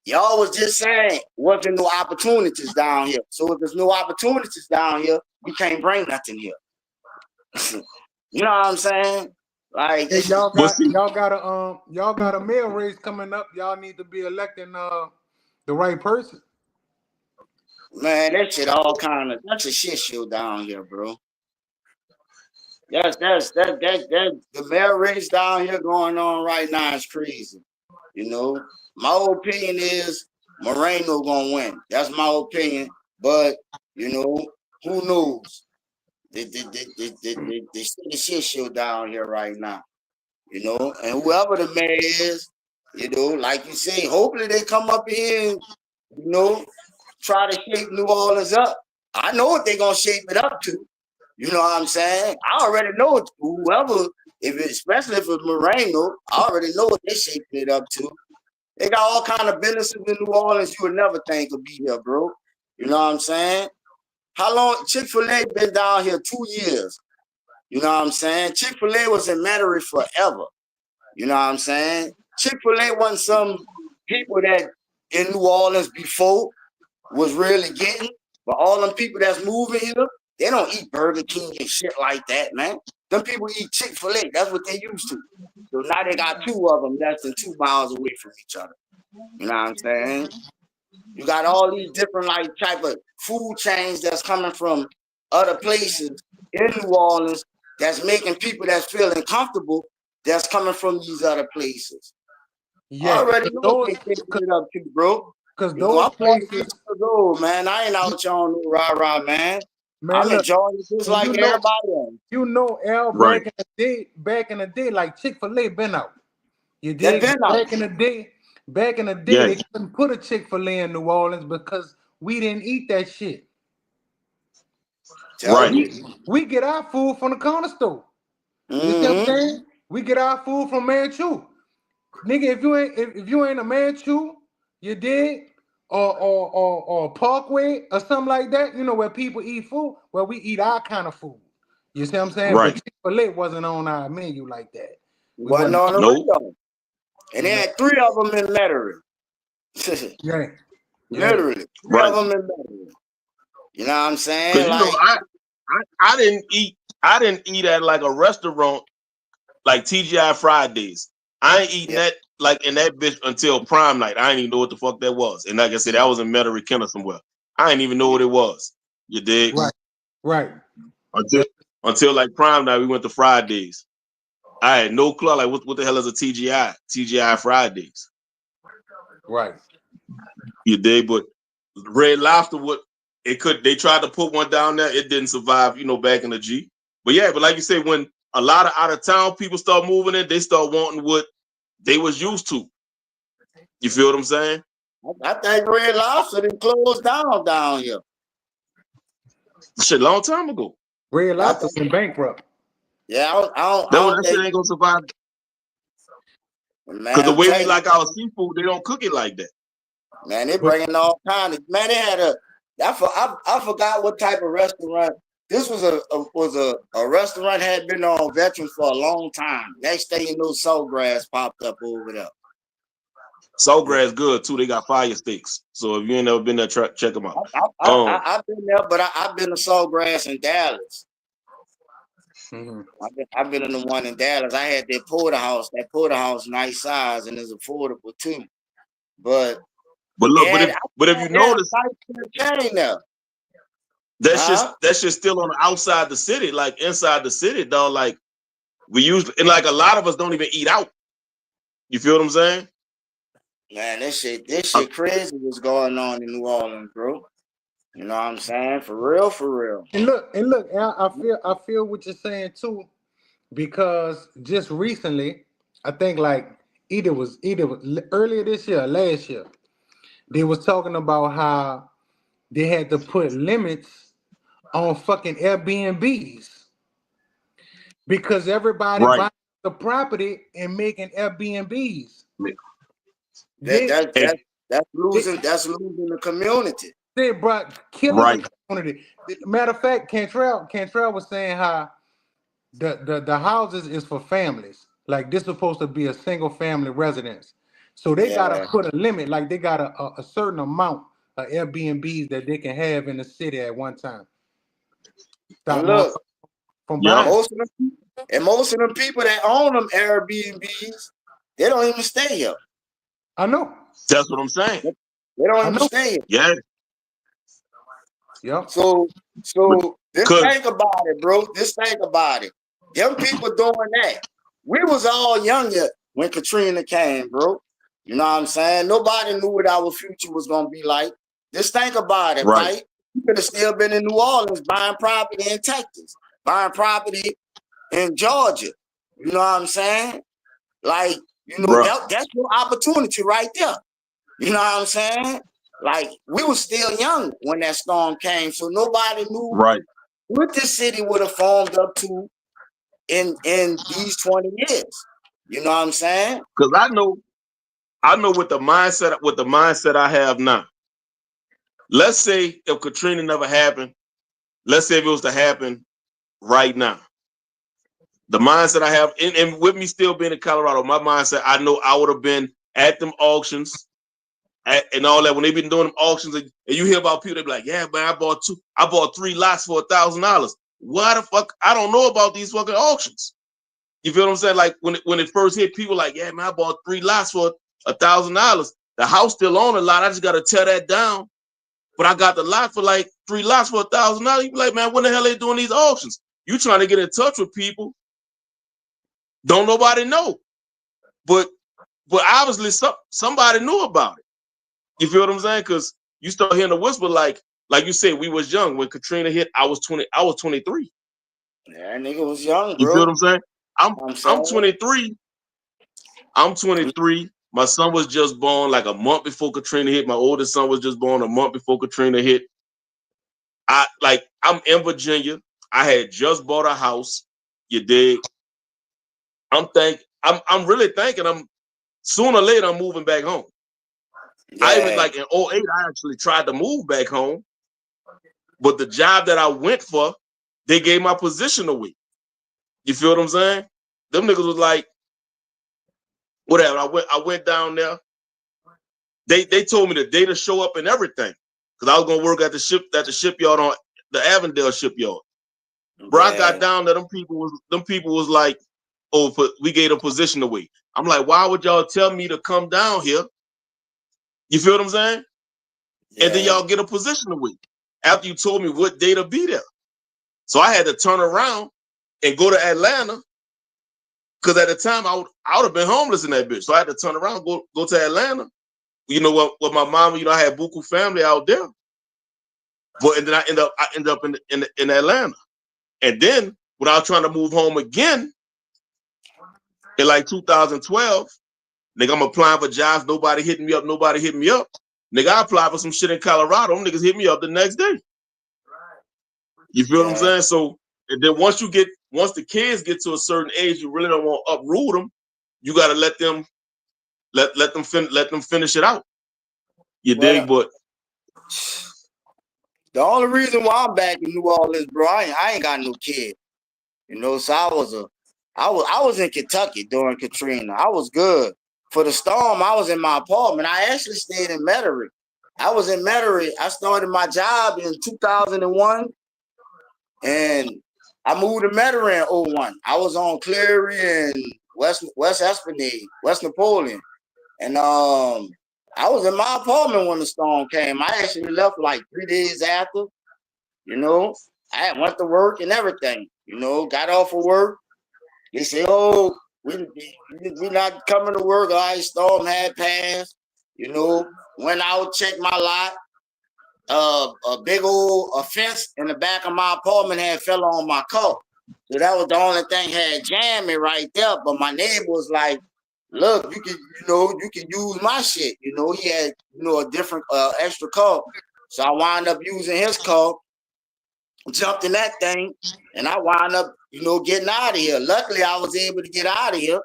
Y'all was just saying wasn't no opportunities down here. So if there's no opportunities down here, we can't bring nothing here. You know what I'm saying? Like, hey, y'all got a mayor race coming up. Y'all need to be electing the right person. Man, that shit that's a shit show down here, bro. That's the mayor race down here going on right now is crazy. You know, my opinion is Moreno gonna win. That's my opinion. But you know, who knows? The shit show down here right now. You know, and whoever the mayor is, you know, like you say, hopefully they come up here and, you know, try to shape New Orleans up. I know what they're gonna shape it up to. You know what I'm saying? I already know whoever, especially if it's Moreno, I already know what they're shaping it up to. They got all kind of businesses in New Orleans you would never think would be here, bro. You know what I'm saying? How long Chick-fil-A been down here? 2 years. You know what I'm saying? Chick-fil-A was in Metairie forever. You know what I'm saying? Chick-fil-A wasn't some people that in New Orleans before was really getting, but all them people that's moving here, they don't eat Burger King and shit like that, man. Them people eat Chick-fil-A. That's what they used to. So now they got 2 of them less than 2 miles away from each other. You know what I'm saying? You got all these different like type of food chains that's coming from other places in New Orleans that's making people that's feeling comfortable that's coming from these other places. Yeah, I already know what they picking it up to, bro. because You know, those I'm 40 places, years old, man. I ain't out here on no rah-rah, man. man, I'm look, enjoying it just and like everybody else. Al, Right. back in the day, like Chick-fil-A been out. You They dig? been out. Back in the day, Yes. they couldn't put a Chick-fil-A in New Orleans because we didn't eat that shit. Tell Right. you. We get our food from the corner store. You see what I'm Mm-hmm. saying? We get our food from Manchu. Nigga, if you ain't a Manchu, you dig? Or Parkway or something like that, you know, where people eat food, where we eat our kind of food. You see what I'm saying? Right. But Chick-fil-A wasn't on our menu like that. We Wasn't on the Nope. radio. And they had 3 of them in Metairie. Yeah. Literally. 3 Right. of them in Metairie. You know what I'm saying? Because you know, Like, I didn't eat at like a restaurant like TGI Fridays. I ain't eating that like in that bitch until prime night. I ain't even know what the fuck that was. And like I said, that was in Metairie, Kenner somewhere. I ain't even know what it was. You dig? Right. Until like prime night, we went to Fridays. I had no clue. Like, what the hell is a TGI? TGI Fridays. Right. You dig? But Red Lobster, they tried to put one down there. It didn't survive, you know, back in the G. But yeah, but like you said, when a lot of out of town people start moving in, they start wanting what they was used to. You feel what I'm saying? I think Red Lobster done closed down here. Shit, long time ago. Red Lobster went bankrupt. Yeah, I That don't shit think, ain't gonna survive. man, Because the I'm way we telling like our seafood, they don't cook it like that. you, man, they bringing all kinds of, man, they had I forgot what type of restaurant. This was a restaurant had been on Veterans for a long time. Next thing you know, Saltgrass popped up over there. Saltgrass good too. They got fire steaks. So if you ain't never been there, check them out. I've been there, but I've been to Saltgrass in Dallas. Mm-hmm. I've been in the one in Dallas. I had that porterhouse. That porterhouse, nice size, and it's affordable too. But look, yeah, but if you notice, chain there. that's just still on the outside the city, like inside the city, dog. Like we usually, and like a lot of us don't even eat out. You feel what I'm saying? Man, this shit crazy what's going on in New Orleans, bro. You know what I'm saying? For real. And look, Al, I feel what you're saying too, because just recently, I think like either was earlier this year or last year, they was talking about how they had to put limits on fucking Airbnbs because everybody Right. buying the property and making Airbnbs. That's losing the community. They brought killing Right. the community. Matter of fact, Cantrell was saying how the houses is for families. Like this is supposed to be a single family residence. So they gotta put a limit, like they got a certain amount of Airbnbs that they can have in the city at one time. And look, from buying. most of them people that own them Airbnbs, they don't even stay here. I know. That's what I'm saying. They don't even stay here. Yeah. Yep. So just think about it, bro. Just think about it. Them people doing that. We was all younger when Katrina came, bro. You know what I'm saying? Nobody knew what our future was gonna be like. Just think about it, right? You could have still been in New Orleans buying property in Texas, buying property in Georgia. You know what I'm saying? Like, you know, that's your opportunity right there. You know what I'm saying? like we were still young when that storm came, so nobody knew Right. what this city would have formed up to in these 20 years. You know what I'm saying? Because I know with the mindset I have now. Let's say if Katrina never happened, let's say if it was to happen right now. The mindset I have, and with me still being in Colorado, my mindset, I know I would have been at them auctions and all that. When they've been doing them auctions, and you hear about people, they be like, "Yeah, man, I bought 3 lots for $1,000." Why the fuck? I don't know about these fucking auctions. You feel what I'm saying? Like when it first hit, people like, "Yeah, man, I bought 3 lots for $1,000." The house still on a lot. I just got to tear that down. But I got the lot for like 3 lots for $1,000. You be like, man, when the hell they doing these auctions? You trying to get in touch with people? Don't nobody know. But obviously somebody knew about it. You feel what I'm saying? Because you start hearing the whisper, like you said, we was young when Katrina hit. I was 23. Yeah, nigga was young, You bro. feel what I'm saying? I'm saying? 23. I'm 23. My son was just born like a month before Katrina hit. My oldest son was just born a month before Katrina hit. I'm in Virginia. I had just bought a house. You dig? I'm really thinking sooner or later I'm moving back home. Yeah. I even like in 2008, I actually tried to move back home, but the job that I went for, they gave my position away. You feel what I'm saying? Them niggas was like, whatever. I went down there. They told me the day to show up and everything, because I was gonna work at the shipyard on the Avondale shipyard. Bro, I got down there. Them people was like, "Oh, we gave a position away." I'm like, "Why would y'all tell me to come down here?" You feel what I'm saying? Yeah. And then y'all get a position away after you told me what day to be there. So I had to turn around and go to Atlanta, because at the time I would have been homeless in that bitch. So I had to turn around, go to Atlanta. You know what? With my mom, I had buku family out there. But and then I end up in Atlanta. And then when I was trying to move home again in like 2012, nigga, I'm applying for jobs. Nobody hitting me up. Nigga, I applied for some shit in Colorado. Them niggas hit me up the next day. You feel what I'm saying? So, and then once the kids get to a certain age, you really don't want to uproot them. You got to let them finish it out. You dig? But the only reason why I'm back in New Orleans, bro, I ain't got no kid. You know, so I was in Kentucky during Katrina. I was good. For the storm, I was in my apartment. I actually stayed in Metairie. I was in Metairie. I started my job in 2001, and I moved to Metairie in 2001. I was on Cleary and West Esplanade, West Napoleon. And I was in my apartment when the storm came. I actually left like 3 days after. You know, I went to work and everything. You know, got off of work. They say, "Oh, we're not coming to work." All right, storm had passed. You know, went out, checked my lot. A big old fence in the back of my apartment had fell on my car. So that was the only thing had jammed me right there. But my neighbor was like, "Look, you can use my shit." You know, he had, a different extra car. So I wound up using his car, jumped in that thing, and I wound up, getting out of here. Luckily, I was able to get out of here,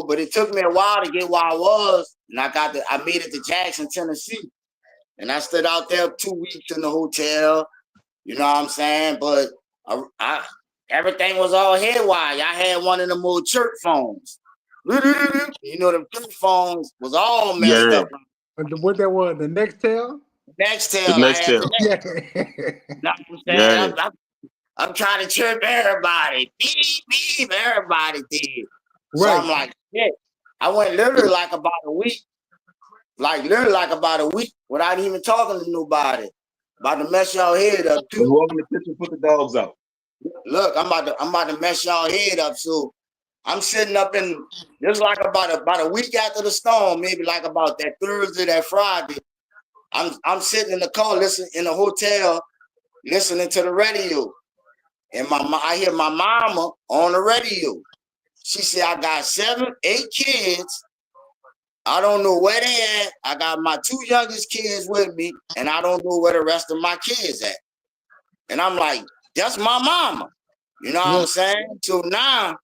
but it took me a while to get where I was. And I made it to Jackson, Tennessee. And I stood out there 2 weeks in the hotel, you know what I'm saying? But everything was all headwire. I had one of them old church phones. Them church phones was all messed up. What that was, the Nextel? Nextel. The Nextel. Yeah. I'm trying to chirp everybody. Beep, beep, everybody did. Right. So I'm like, shit. I went literally like about a week. Without even talking to nobody. About to mess y'all head up too. Walk in the kitchen, put the dogs out. Look, I'm about to mess y'all head up. So I'm sitting up in just like about a week after the storm, maybe like about that Thursday, that Friday. I'm sitting in the car, listening in the hotel, listening to the radio. And I hear my mama on the radio. She said, "I got 7, 8 kids. I don't know where they at. I got my 2 youngest kids with me, and I don't know where the rest of my kids at. And I'm like, that's my mama. You know what I'm saying? So now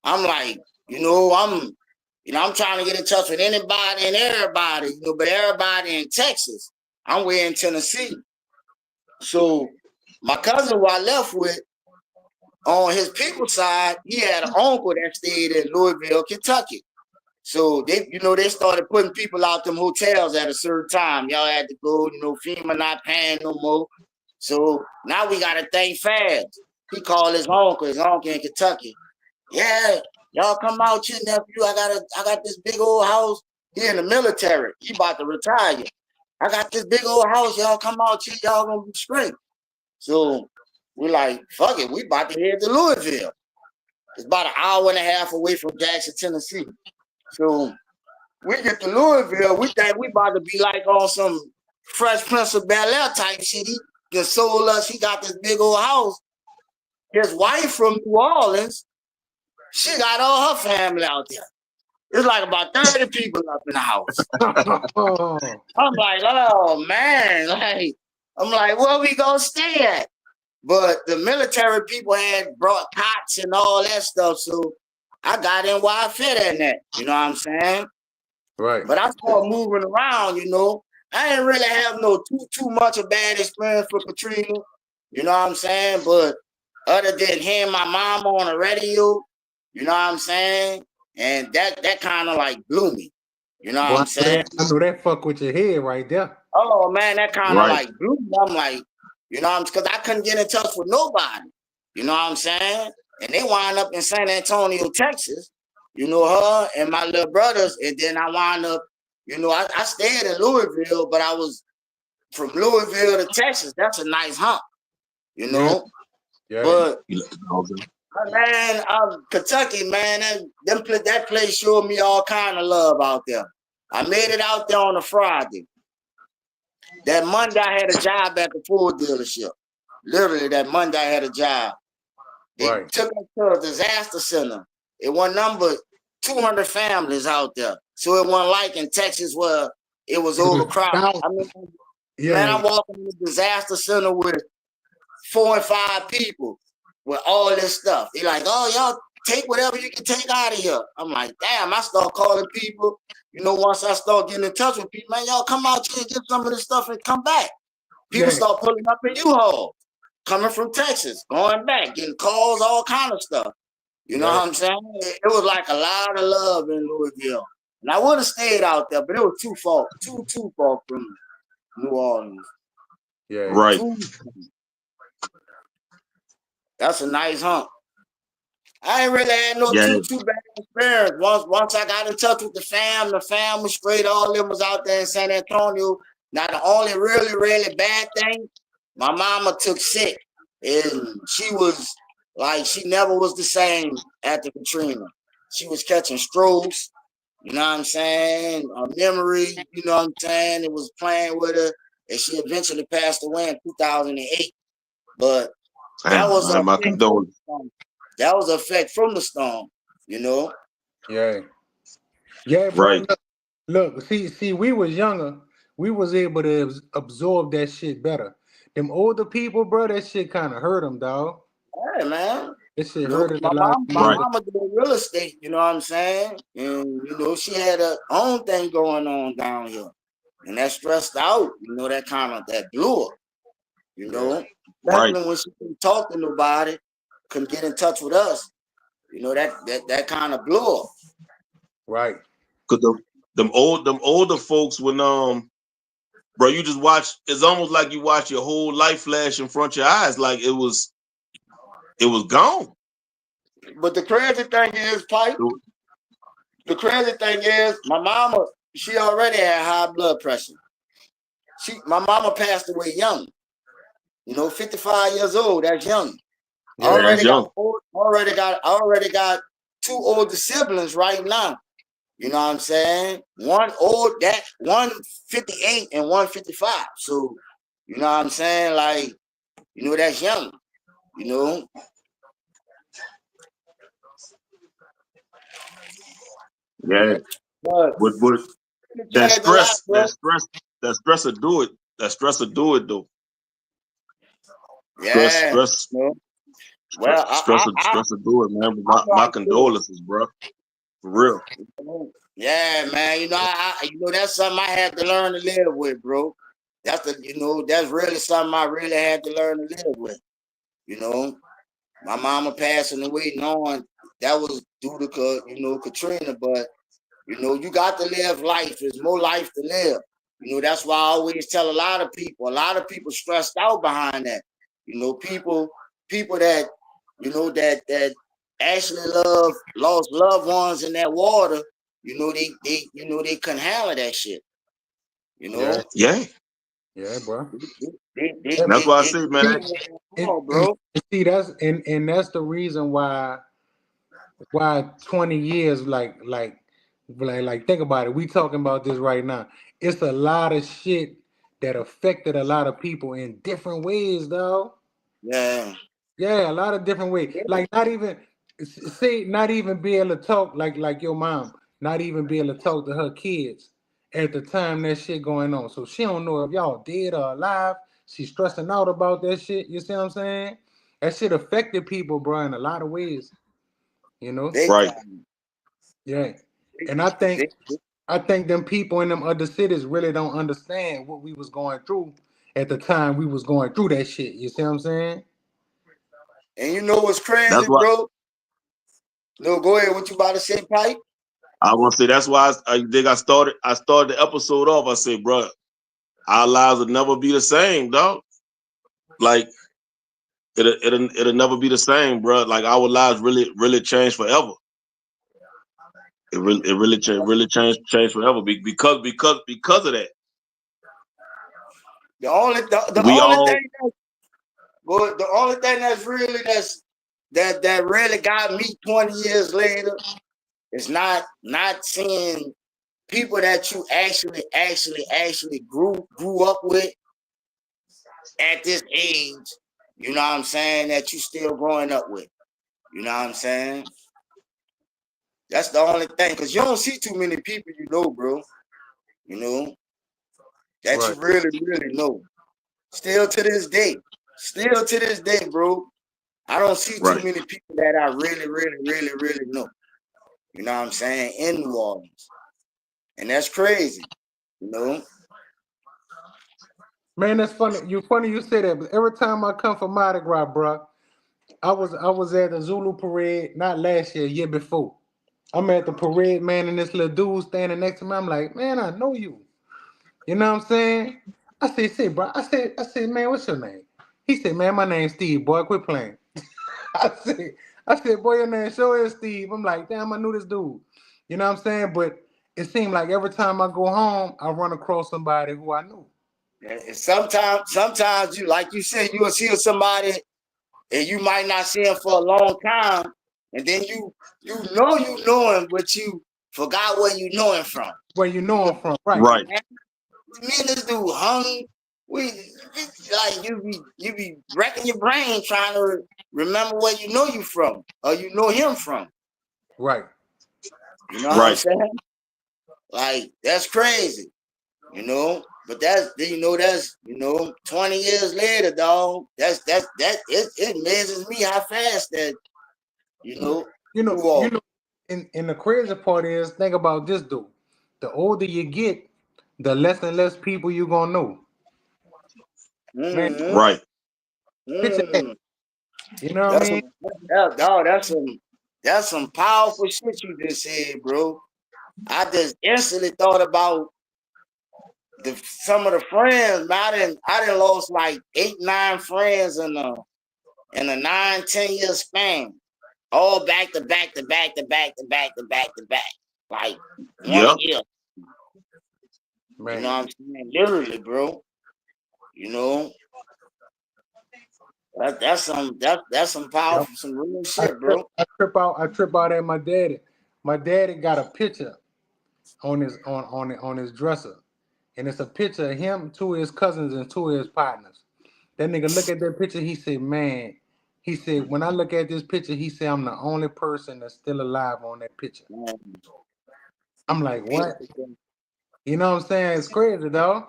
I'm like, I'm trying to get in touch with anybody and everybody, but everybody in Texas. I'm way in Tennessee. So my cousin who I left with, on his people's side, he had an uncle that stayed in Louisville, Kentucky. So they started putting people out them hotels at a certain time. Y'all had to go, FEMA not paying no more. So now we got to think fast. He called his uncle in Kentucky. Yeah, y'all come out here, nephew. I got this big old house. He in the military. He about to retire. I got this big old house. Y'all come out here. Y'all gonna be straight. So we're like, fuck it. We about to head to Louisville. It's about an hour and a half away from Jackson, Tennessee. So we get to Louisville. We think we about to be like on some Fresh Prince of Bel-Air type shit. He just sold us. He got this big old house. His wife from New Orleans, she got all her family out there. It's like about 30 people up in the house. I'm like, oh man, I'm like, where we gonna stay at? But the military people had brought cots and all that stuff, so I got in where I fit in that. You know what I'm saying? Right. But I started moving around. I didn't really have too much a bad experience for Katrina. You know what I'm saying? But other than hearing my mom on the radio, you know what I'm saying? And that kind of like blew me. You know what I'm saying? I know that fuck with your head right there. Oh man, that kind of like blew me. I'm like, because I couldn't get in touch with nobody. You know what I'm saying? And they wind up in San Antonio, Texas. Her and my little brothers. And then I wound up, I stayed in Louisville, but I was from Louisville to Texas. That's a nice hump, Yeah. But man, Kentucky, man, that place showed me all kind of love out there. I made it out there on a Friday. That Monday I had a job at the Ford dealership. Literally, that Monday I had a job. They took us to a disaster center. It was number 200 families out there. So it wasn't like in Texas where it was overcrowded. Man, I'm walking in the disaster center with 4 and 5 people with all this stuff. They're like, oh, y'all take whatever you can take out of here. I'm like, damn, I start calling people. Once I start getting in touch with people, man, y'all come out here and get some of this stuff and come back. People start pulling up in U-Haul, coming from Texas, going back, getting calls, all kind of stuff. You know what I'm saying? It was like a lot of love in Louisville. And I would have stayed out there, but it was too far from New Orleans. Yeah. Right. That's a nice hump. I ain't really had no too bad experience. Once I got in touch with the fam was straight. All of them was out there in San Antonio. Now the only really, really bad thing, my mama took sick. And she was like, she never was the same after Katrina. She was catching strokes, you know what I'm saying? Her memory, you know what I'm saying? It was playing with her. And she eventually passed away in 2008. But that was my condolences. That was an effect from the storm, Yeah, bro. Right. Look, see, we was younger. We was able to absorb that shit better. Them older people, bro, that shit kind of hurt them, dog. Hey, man. That shit hurt a lot. My mama did real estate, you know what I'm saying? And, she had her own thing going on down here. And that stressed out, that blew her, Especially when she couldn't talk to nobody, couldn't get in touch with us. That kind of blew her. Right. Cause them older folks when bro, you just watch. It's almost like you watch your whole life flash in front of your eyes, like it was gone. But the crazy thing is, Pipe. The crazy thing is, my mama, she already had high blood pressure. My mama passed away young. 55 years old. That's young. Yeah, I already got 2 older siblings right now. You know what I'm saying? One 58 and 155. So, you know what I'm saying? Like, that's young. Yeah. But That stress will do it. That stress will do it though. Yeah. Stress Well, will do it, man. But my condolences, bro. For real. Yeah, man. That's something I had to learn to live with, bro. That's really something I really had to learn to live with. My mama passing away, knowing that was due to Katrina, but you got to live life. There's more life to live. That's why I always tell a lot of people stressed out behind that. People that that actually lost loved ones in that water. They couldn't handle that shit. Yeah, bro. That's why I say, man. Bro. See, that's the reason why 20 years, like think about it. We talking about this right now. It's a lot of shit that affected a lot of people in different ways, though. Yeah. Yeah, a lot of different ways. Like not even be able to talk like your mom, not even be able to talk to her kids at the time that shit going on. So she don't know if y'all dead or alive. She's stressing out about that shit. You see what I'm saying? That shit affected people, bro, in a lot of ways. Right. Yeah. And I think them people in them other cities really don't understand what we was going through at the time we was going through that shit. You see what I'm saying? And you know what's crazy, bro? No, go ahead. What you about to say, Pipe? I want to say that's why I think I started the episode off. I said, bro, our lives will never be the same, dog. Like it'll never be the same, bro. Like our lives really changed forever. It really changed forever because of that. The only thing that's really that really got me 20 years later is not seeing people that you actually grew up with at this age. You know what I'm saying? That you still growing up with. You know what I'm saying? That's the only thing, because you don't see too many people bro. That right. You really know. Still to this day, bro. I don't see too many people that I really know. You know what I'm saying? In New Orleans. And that's crazy. Man, that's funny. You say that, but every time I come from Mardi Gras, bro, I was at the Zulu parade, not last year before. I'm at the parade, man, and this little dude standing next to me. I'm like, man, I know you. You know what I'm saying? I said, bro. I said, man, what's your name? He said, man, my name's Steve. Boy, quit playing. I said, boy, your name sure is Steve. I'm like, damn, I knew this dude. You know what I'm saying? But it seemed like every time I go home, I run across somebody who I knew. And sometimes you, like you said, you will see somebody and you might not see him for a long time, and then you know him, but you forgot where you know him from. Where you know him from, right? Right. Me and this dude hung. You be wrecking your brain trying to remember where you know you from or you know him from. Right. You know what I'm saying? Like, that's crazy. But that's 20 years later, dog. It amazes me how fast that and the crazy part is, think about this, dude. The older you get, the less and less people you gonna know. Mm-hmm. Right. Picture that. You know what I mean? That's some powerful shit you just said, bro. I just instantly thought about some of the friends. I done lost like 8, 9 friends in a 9-10 year span, all back to back. Like 1 a year. Man. You know what I'm saying? Literally, bro. That's some powerful, some real shit, bro. I trip out at my daddy. My daddy got a picture on his dresser, and it's a picture of him, 2 of his cousins, and 2 of his partners. That nigga look at that picture. He said, "Man," he said, "when I look at this picture, he said I'm the only person that's still alive on that picture." I'm like, "What?" You know what I'm saying? It's crazy, dog.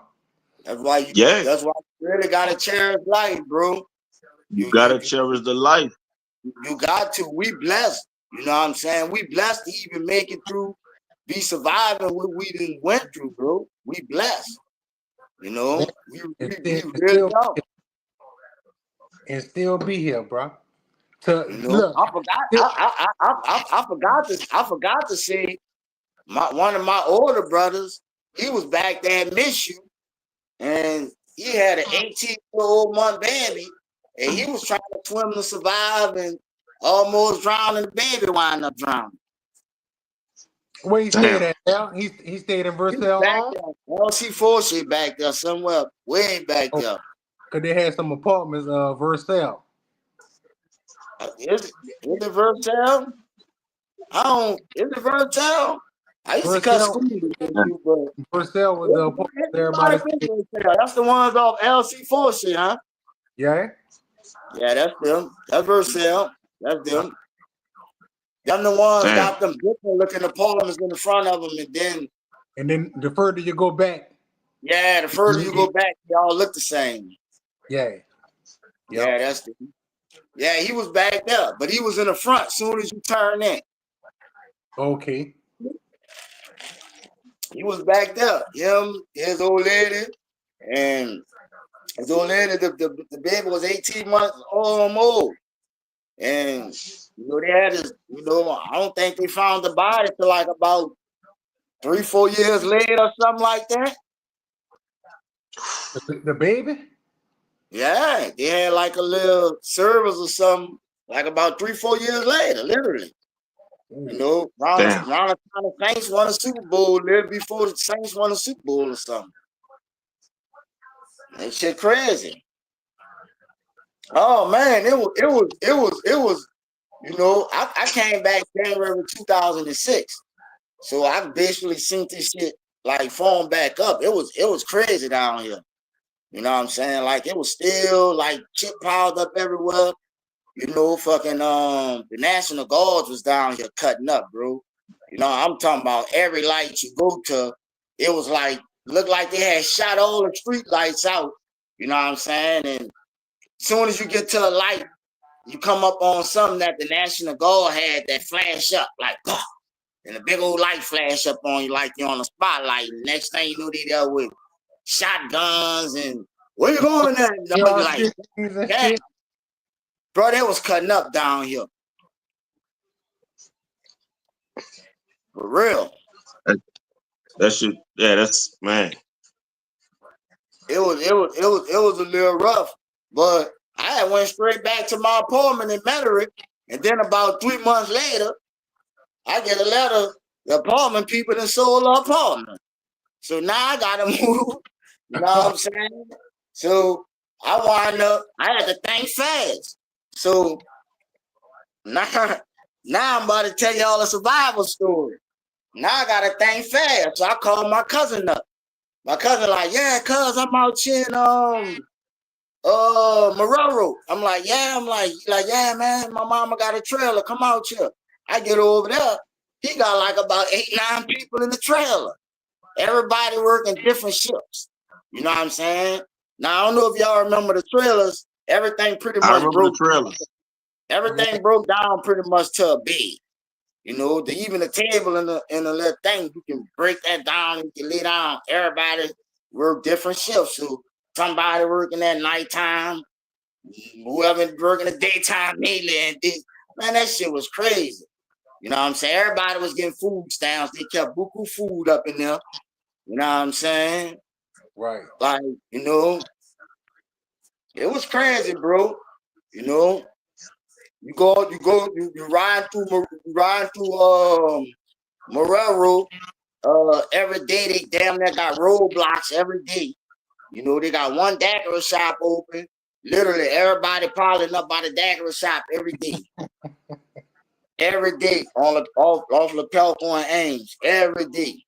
That's why you. Yeah, That's why you really gotta cherish life, bro. you You you gotta cherish the life. you got to. We blessed. You know what I'm saying? We blessed to even make it through, be surviving what we done went through, bro. We blessed. You know, And we still, and really still, don't. and still be here, bro. To You know, look, I forgot. still, I forgot to say. One of my older brothers, he was back there in Miss you, and he had an 18-year-old month baby, and he was trying to swim to survive and almost drowning. The baby wound up drowning. where he stayed Damn. at? Al? He stayed in He was Versailles back long. there, LC4 shit back there somewhere, way back Oh, there. cause they had some apartments, Versailles. Is it Vertel? I don't. Is it Vertel? I used to cut Versailles, school with them too, but Versailles was the apartment it might everybody have been stayed. Vertel. That's the ones off LC4 shit, huh? Yeah. Yeah, that's them. That's Versailles. That's them. Them the ones Damn. got them different looking apartments in the front of them, and then And then the further you go back, yeah, the further you go back, they all look the same. yeah, Yeah, yep. that's the. Yeah, he was back there, but he was in the front. Soon as you turn in, Okay. he was back there. Him, his old lady, and his old lady. The baby was 18 months old. And you know, they had this, you know, I don't think they found the body till like about 3-4 years later or something like that. The baby. Yeah, they had like a little service or something, like about 3-4 years later, literally. You know, around Damn. the time the Saints won a Super Bowl, little before the Saints won a Super Bowl or something. That shit crazy. Oh man, it was. You know, I came back January 2006. So I basically seen this shit like form back up. It was crazy down here. You know what I'm saying? Like it was still like shit piled up everywhere. You know, fucking the National Guards was down here cutting up, bro. You know, I'm talking about every light you go to, it was like looked like they had shot all the street lights out. You know what I'm saying? And as soon as you get to a light, you come up on something that the National Guard had that flash up like and a big old light flash up on you like you're on a spotlight. And next thing you know, they there with shotguns and where you going at? And Yeah, like, and yeah, shit. bro, they was cutting up down here. For real. That shit. Yeah, that's man. It was a little rough, but I went straight back to my apartment in Metairie, and then about 3 months later, I get a letter. The apartment people that sold the apartment, so now I gotta move. You know what I'm saying? So I wind up. I had to think fast. So now I'm about to tell y'all a survival story. Now I gotta think fast. So I called my cousin up. My cousin like, yeah, cuz I'm out here in Marrero. I'm like, yeah, yeah, man, my mama got a trailer. Come out here. I get over there. He got like about 8-9 people in the trailer. Everybody working different shifts. You know what I'm saying? Now I don't know if y'all remember the trailers. Everything pretty I much remember the broke. trailers. Everything broke down pretty much to a bed. You know, even the table and the little thing, you can break that down. You can lay down. Everybody work different shifts. So somebody working at nighttime, whoever working the daytime mainly, and man, that shit was crazy. You know what I'm saying? Everybody was getting food stamps. They kept buku food up in there. You know what I'm saying? Right. Like, you know, it was crazy, bro. You know, you ride through Marrero. Every day they damn near got roadblocks every day. You know, they got one daiquiri shop open. Literally, everybody piling up by the daiquiri shop every day. Every day off LaPelco and Ames. Every day.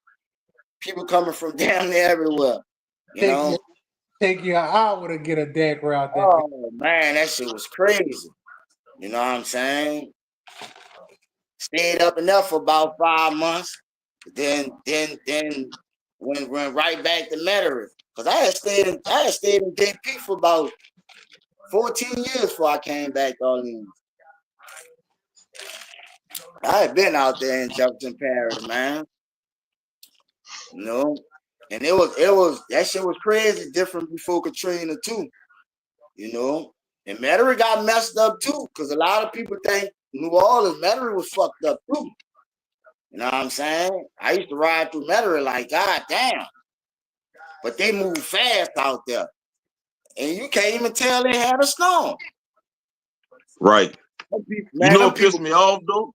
People coming from damn near everywhere. You know? Take you an hour to get a daiquiri out there. Oh man, that shit was crazy. You know what I'm saying? Stayed up in there for about 5 months. Then went right back to Metairie. Cause I had stayed in JP for about 14 years before I came back to Orleans. I had been out there in Jefferson Parish, man. You know, and it was that shit was crazy different before Katrina too. You know, and Metairie got messed up too, because a lot of people think New Orleans, Metairie was fucked up too. You know what I'm saying? I used to ride through Metairie like, God damn. But they move fast out there. And you can't even tell they had a storm. Right. Man, you know what pissed me off though?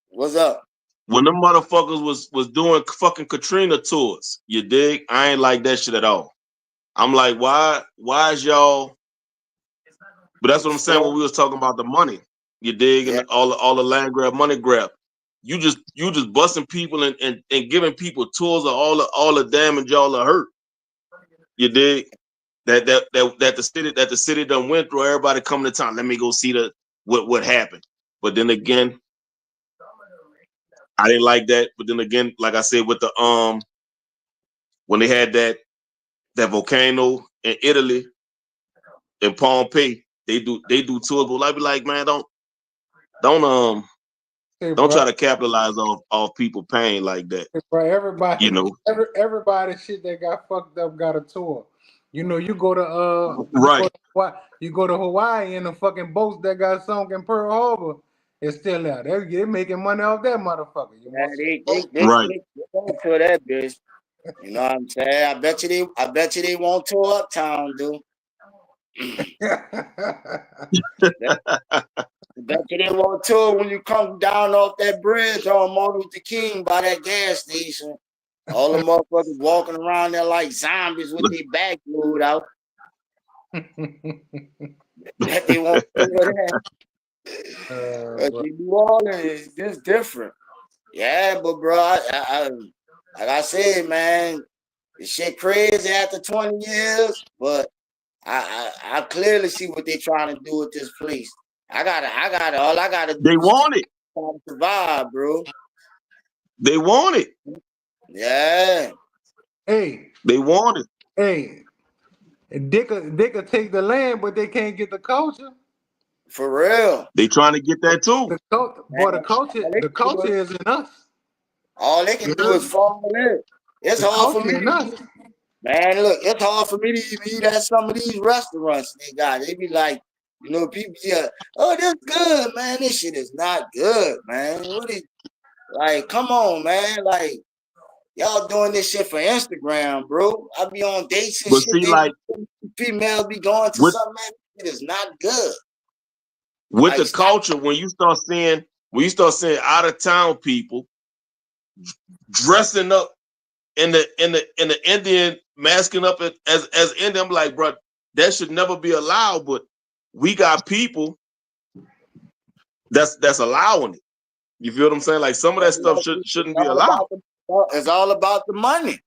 What's up? When them motherfuckers was doing fucking Katrina tours, you dig? I ain't like that shit at all. I'm like, why is y'all? But that's what I'm saying when we was talking about the money, you dig, and all the land grab, money grab. You just busting people and giving people tours of all the damage y'all are hurt. You dig? That the city done went through. Everybody coming to town. Let me go see what happened. But then again, I didn't like that. But then again, like I said, with the when they had that volcano in Italy, in Pompeii, they do tours. But I be like, man, don't try to capitalize off people pain like that. For everybody, you know, everybody shit that got fucked up got a tour. You know, you go to right. You go to Hawaii and the fucking boats that got sunk in Pearl Harbor is still there. They're making money off that motherfucker. They to that bitch. You know what I'm saying? I bet you they won't tour Uptown, dude. I bet you they won't tour when you come down off that bridge on Martin Luther King by that gas station. All the motherfuckers walking around there like zombies with their back glued out. That they won't tour that. New Orleans is just different. Yeah, but bro, I like I said, man, the shit crazy after 20 years, but I clearly see what they're trying to do with this place. All I gotta do. They want it. To survive, bro. They want it. Yeah. Hey. They want it. Hey. They could take the land, but they can't get the culture. For real. They trying to get that too. The culture is in us. All they can do is fall in. It's hard for me. Man, look, it's hard for me to even eat at some of these restaurants they got. They be like, you know, people oh, this good, man. This shit is not good, man. Like, come on, man. Like, y'all doing this shit for Instagram, bro. I be on dates and shit. See, like, females be going to something, man. It is not good. With the culture, when you start seeing out of town people dressing up in the Indian, masking up as Indian, I'm like, bro, that should never be allowed. But we got people that's allowing it. You feel what I'm saying? Like, some of that stuff shouldn't be allowed. It's all about the money.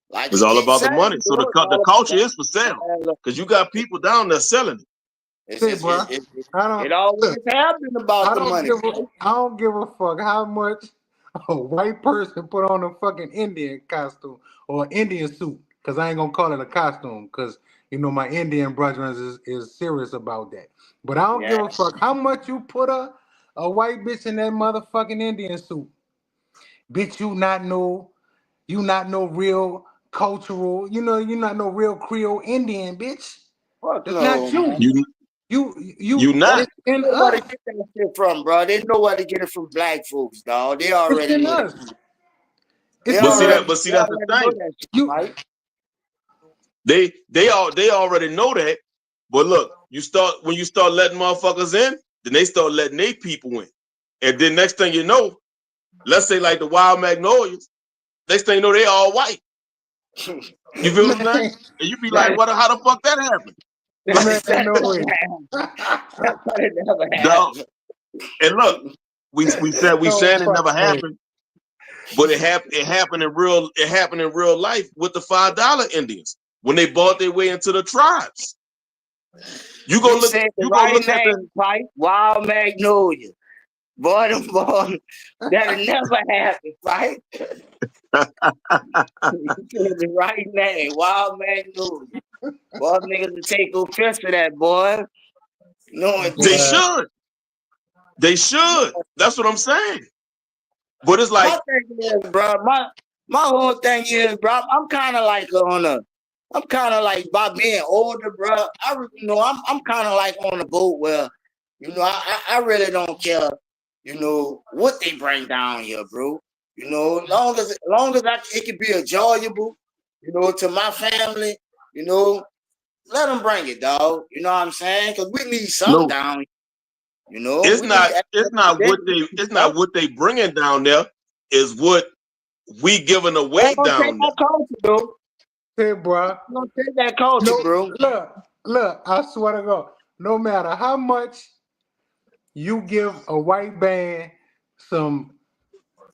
Like, it's all about the money. So the culture is for sale because you got people down there selling it. It always has been about the money. I don't give a fuck how much a white person put on a fucking Indian costume or Indian suit, because I ain't gonna call it a costume, because you know my Indian brethren is serious about that. But I don't give a fuck how much you put a white bitch in that motherfucking Indian suit. Bitch, you not no real cultural, you not no real Creole Indian, bitch. Fuck That's no, not you. You not. They know where to get that shit from, bro. They know where to get it from black folks, dog. They already know. But see, that's the thing. Right? They already know that. But look, when you start letting motherfuckers in, then they start letting their people in. And then next thing you know, let's say like the Wild Magnolias, next thing you know, they all white. You feel what I'm saying? And you be like, how the fuck that happened? And look, we said it never happened, but it happened in real life with the $5 Indians when they bought their way into the tribes. You go look at the Wild Magnolia. Boy, that'll never happen, right? right now. Wild man news. Boy, niggas will take offense to that, boy. No, They Yeah. should. They should. That's what I'm saying. But it's like, my thing is, bro. My whole thing is, bro. I'm kind of like I'm kind of like by being older, bro. I'm kind of like on a boat where, I really don't care, what they bring down here, bro. Long as it can be enjoyable, to my family, let them bring it, dog. You know what I'm saying? Because we need something no, down here. it's We need not what they bringing down there. Is what we giving away Ain't gonna take down there. that culture, bro. Hey, bro. Ain't gonna take that culture, No, bro. look, I swear to God, no matter how much you give a white band some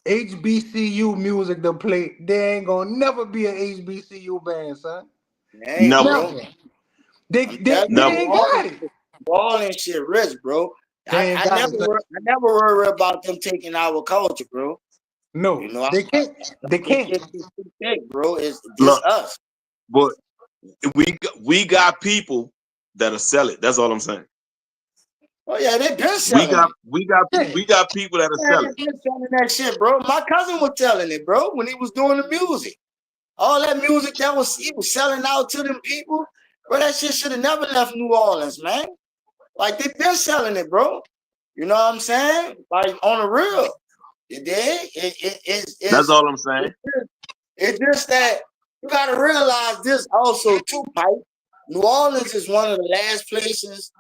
HBCU music to play, there ain't gonna never be an HBCU band, son. Hey, Never, bro. Never. They I'm they, telling they never. you, ain't got it. all that shit rich, bro. They ain't I got never it, son. I never worry about them taking our culture, bro. No, they can't. They can't. It's big, bro. It's Look, us. but we got people that'll sell it. That's all I'm saying. Oh yeah, they been We selling got it. Yeah. we got people that'll Man, sell they it. been selling that shit, bro. My cousin was telling it, bro, when he was doing the music. All that music he was selling out to them people, bro. That shit should have never left New Orleans, man. Like they been selling it, bro. You know what I'm saying? Like on the real. You dig? That's all I'm saying. It's just that you gotta realize this also too, Pipe. New Orleans is one of the last places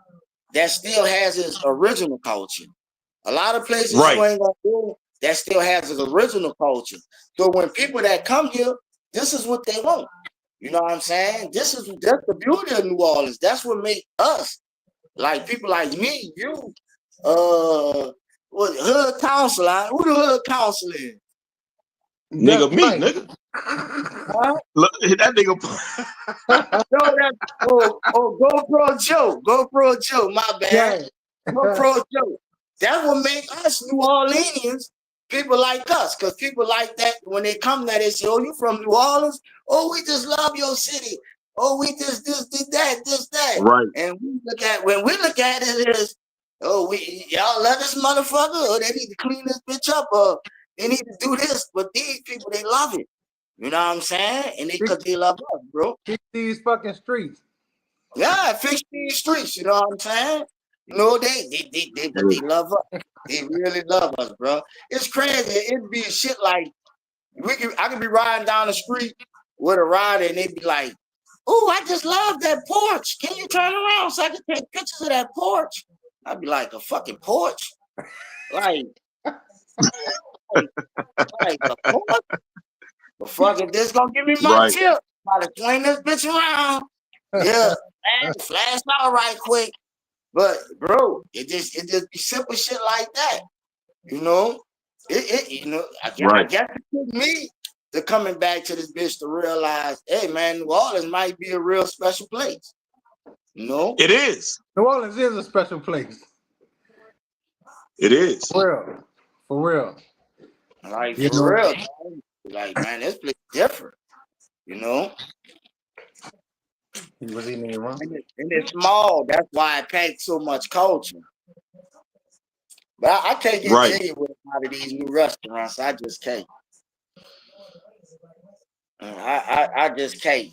that still has its original culture. A lot of places you Right. ain't gonna do that still has its original culture. So when people that come here, this is what they want. You know what I'm saying? That's the beauty of New Orleans. That's what make us like people like me, you, what hood counselor? Who the hood counselor is? Nigga, That's me, right. nigga. Huh? Look, that nigga. GoPro Joe, my bad. Yeah. GoPro Joe. That will make us New Orleanians people like us, because people like that when they come there, they say, "Oh, you from New Orleans? Oh, we just love your city. Oh, we just this, that." Right. And when we look at it is, oh, y'all love this motherfucker, or they need to clean this bitch up, or they need to do this. But these people, they love it. You know what I'm saying? And because they love us, bro. Fix these fucking streets. Yeah, fix these streets. You know what I'm saying? But they love us. They really love us, bro. It's crazy. It'd be shit like I could be riding down the street with a rider, and they'd be like, "Oh, I just love that porch. Can you turn around so I can take pictures of that porch?" I'd be like, "A fucking porch? Like a porch? But fuck it, this gonna give me my Right. tip. Gotta swing this bitch around. Yeah, flash out right quick." But bro, it just be simple shit like that. You know? I Right. guess it took me to coming back to this bitch to realize, hey man, New Orleans might be a real special place. You know? It is. New Orleans is a special place. It is. For real. Like You for know, real. Like, man, this place different. You know? he was eating it wrong. And it's small. That's why it packs so much culture. But I can't get Right. jiggy with a lot of these new restaurants. I just can't. I just can't.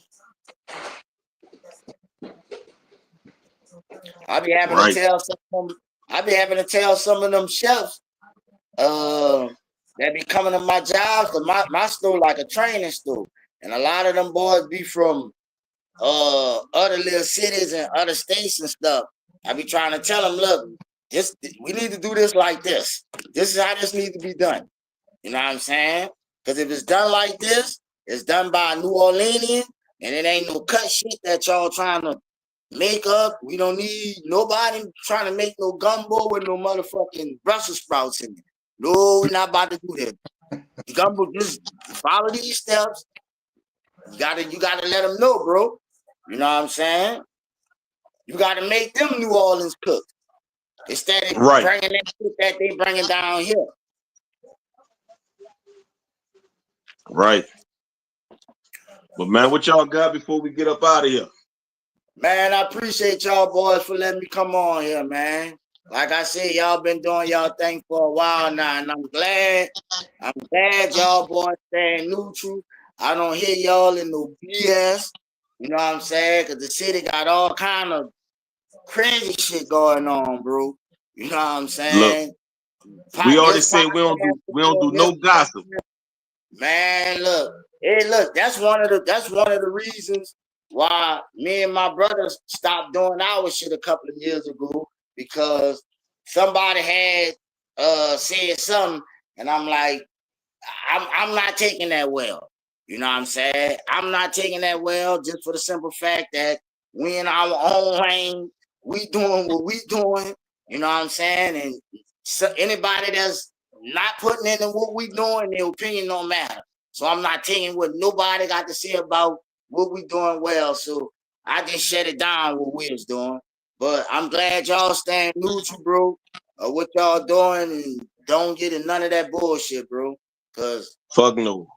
I be having Right. to tell some of them chefs that be coming to my jobs, because my store like a training store. And a lot of them boys be from other little cities and other states and stuff. I be trying to tell them, look, we need to do this like this. This is how this needs to be done. You know what I'm saying? Because if it's done like this, it's done by a New Orleanian, and it ain't no cut shit that y'all trying to make up. We don't need nobody trying to make no gumbo with no motherfucking Brussels sprouts in it. No, we're not about to do that. Gumbo, just follow these steps. You gotta let them know, bro. You know what I'm saying? You gotta make them New Orleans cook instead of Right. bringing that shit that they bringing down here. Right. But man, what y'all got before we get up out of here? Man, I appreciate y'all boys for letting me come on here, man. Like I said, y'all been doing y'all thing for a while now, and I'm glad y'all boys staying neutral. I don't hear y'all in no BS. You know what I'm saying? Because the city got all kind of crazy shit going on, bro. You know what I'm Look, saying? we already This said we don't do no podcast, gossip. man, look, hey, look, that's one of the reasons why me and my brothers stopped doing our shit a couple of years ago, because somebody had said something, and I'm like, I'm not taking that well. You know what I'm saying? I'm not taking that well, just for the simple fact that we in our own lane, we doing what we doing. You know what I'm saying? And so anybody that's not putting in what we doing, their opinion don't matter. So I'm not taking what nobody got to say about what we doing well. So I just shut it down what we was doing. But I'm glad y'all staying neutral, bro. What y'all doing, and don't get in none of that bullshit, bro. Cause Fuck no.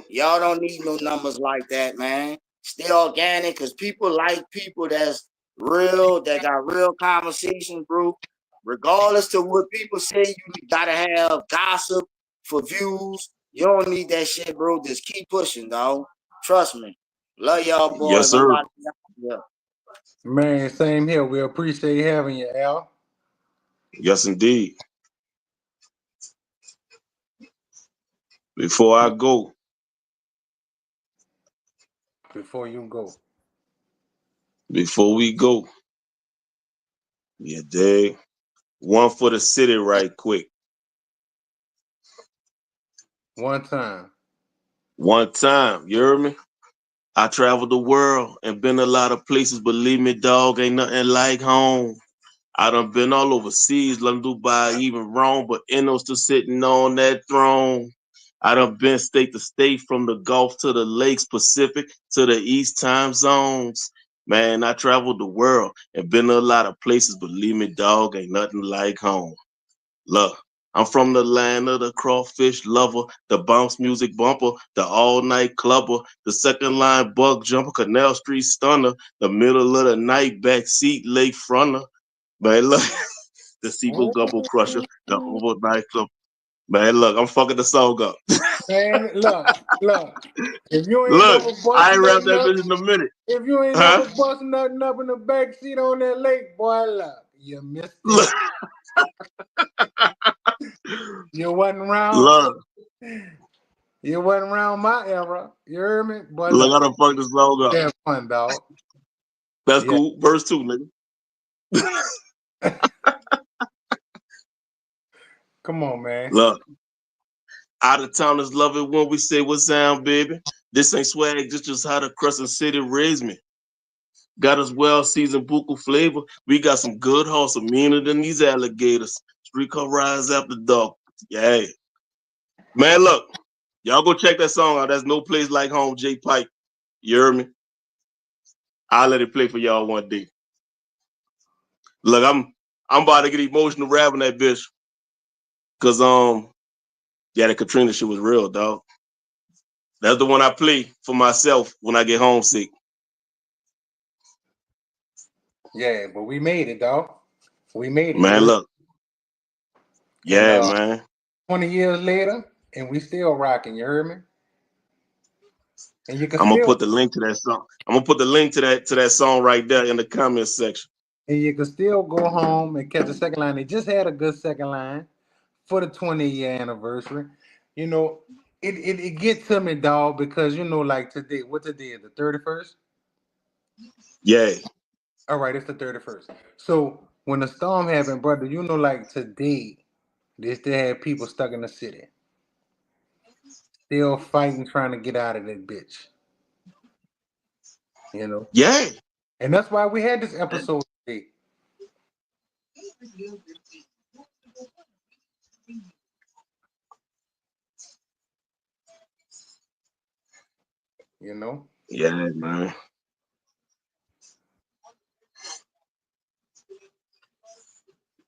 y'all don't need no numbers like that, man. Stay organic, cause people like people that's real, that got real conversations, bro. Regardless to what people say, you gotta have gossip for views. You don't need that shit, bro. Just keep pushing, dog. Trust me. Love y'all Yes, boys. I'm sir. about to yeah. Man, same here. We appreciate having you, Al. Yes, indeed. Before I go, Before you go. before we go, yeah, dig. One for the city, right quick. One time. One time, you heard me? I traveled the world and been a lot of places. Believe me, dog, ain't nothing like home. I done been all overseas, London, Dubai, even Rome, but Enno's still sitting on that throne. I done been state to state, from the Gulf to the Lakes, Pacific to the East time zones. Man, I traveled the world and been a lot of places. Believe me, dog, ain't nothing like home. Look, I'm from the land of the crawfish lover, the bounce music bumper, the all-night clubber, the second line bug jumper, Canal Street stunner, the middle of the night backseat late fronter. Man, look, the sequel gumbo crusher, the overnight club. Man, look, I'm fucking the song up. Man, look. If you ain't Look, never I bust ain't rap nothing that up, bitch in a minute. if you ain't Huh? never bust nothing up in the back seat on that lake, boy, look, you missed Look, it. You wasn't around. look, You wasn't around my era. You heard me? Boy, look, look. I done fucked the song up. Have fun, dog. That's Yeah. cool. Verse 2, nigga. Come on, man. Look. Out of towners love it when we say what's down, baby. This ain't swag, this just how the Crescent City raised me. Got us well seasoned buku flavor. We got some good horse, meaner than these alligators. Street car rides after dark. Yeah. Man, look, y'all go check that song out. That's No Place Like Home, J Pipe. You heard me? I'll let it play for y'all one day. Look, I'm about to get emotional rapping that bitch. Cause yeah, the Katrina shit was real, dog. That's the one I play for myself when I get homesick. Yeah, but we made it, dog. We made it. Man, look. And Yeah, man. 20 years later, and we still rocking, you heard me? And you can I'm gonna still put the link to that song. I'm gonna put the link to that song right there in the comments section. go home and catch a second line. They just had a good second line for the 20-year anniversary. You know, it gets to me, dog, because you know, like today, what today is the 31st? Yeah. All right, it's the 31st. So when the storm happened, brother, you know, like today, they still had people stuck in the city, still fighting, trying to get out of that bitch. You know, Yeah. and that's why we had this episode today. You know. Yeah, man.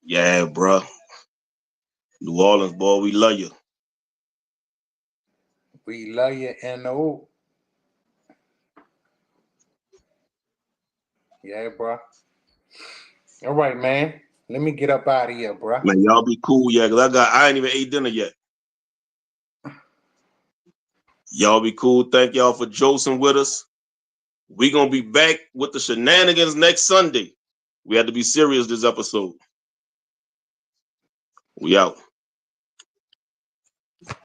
Yeah, bro. New Orleans, boy, we love you. We love you, and Yeah, bro. All right, man. Let me get up out of here, bro. Man, y'all be cool, yeah, because I ain't even ate dinner yet. Y'all be cool. Thank y'all for josing with us. We gonna be back with the shenanigans next Sunday. We had to be serious this episode. We out.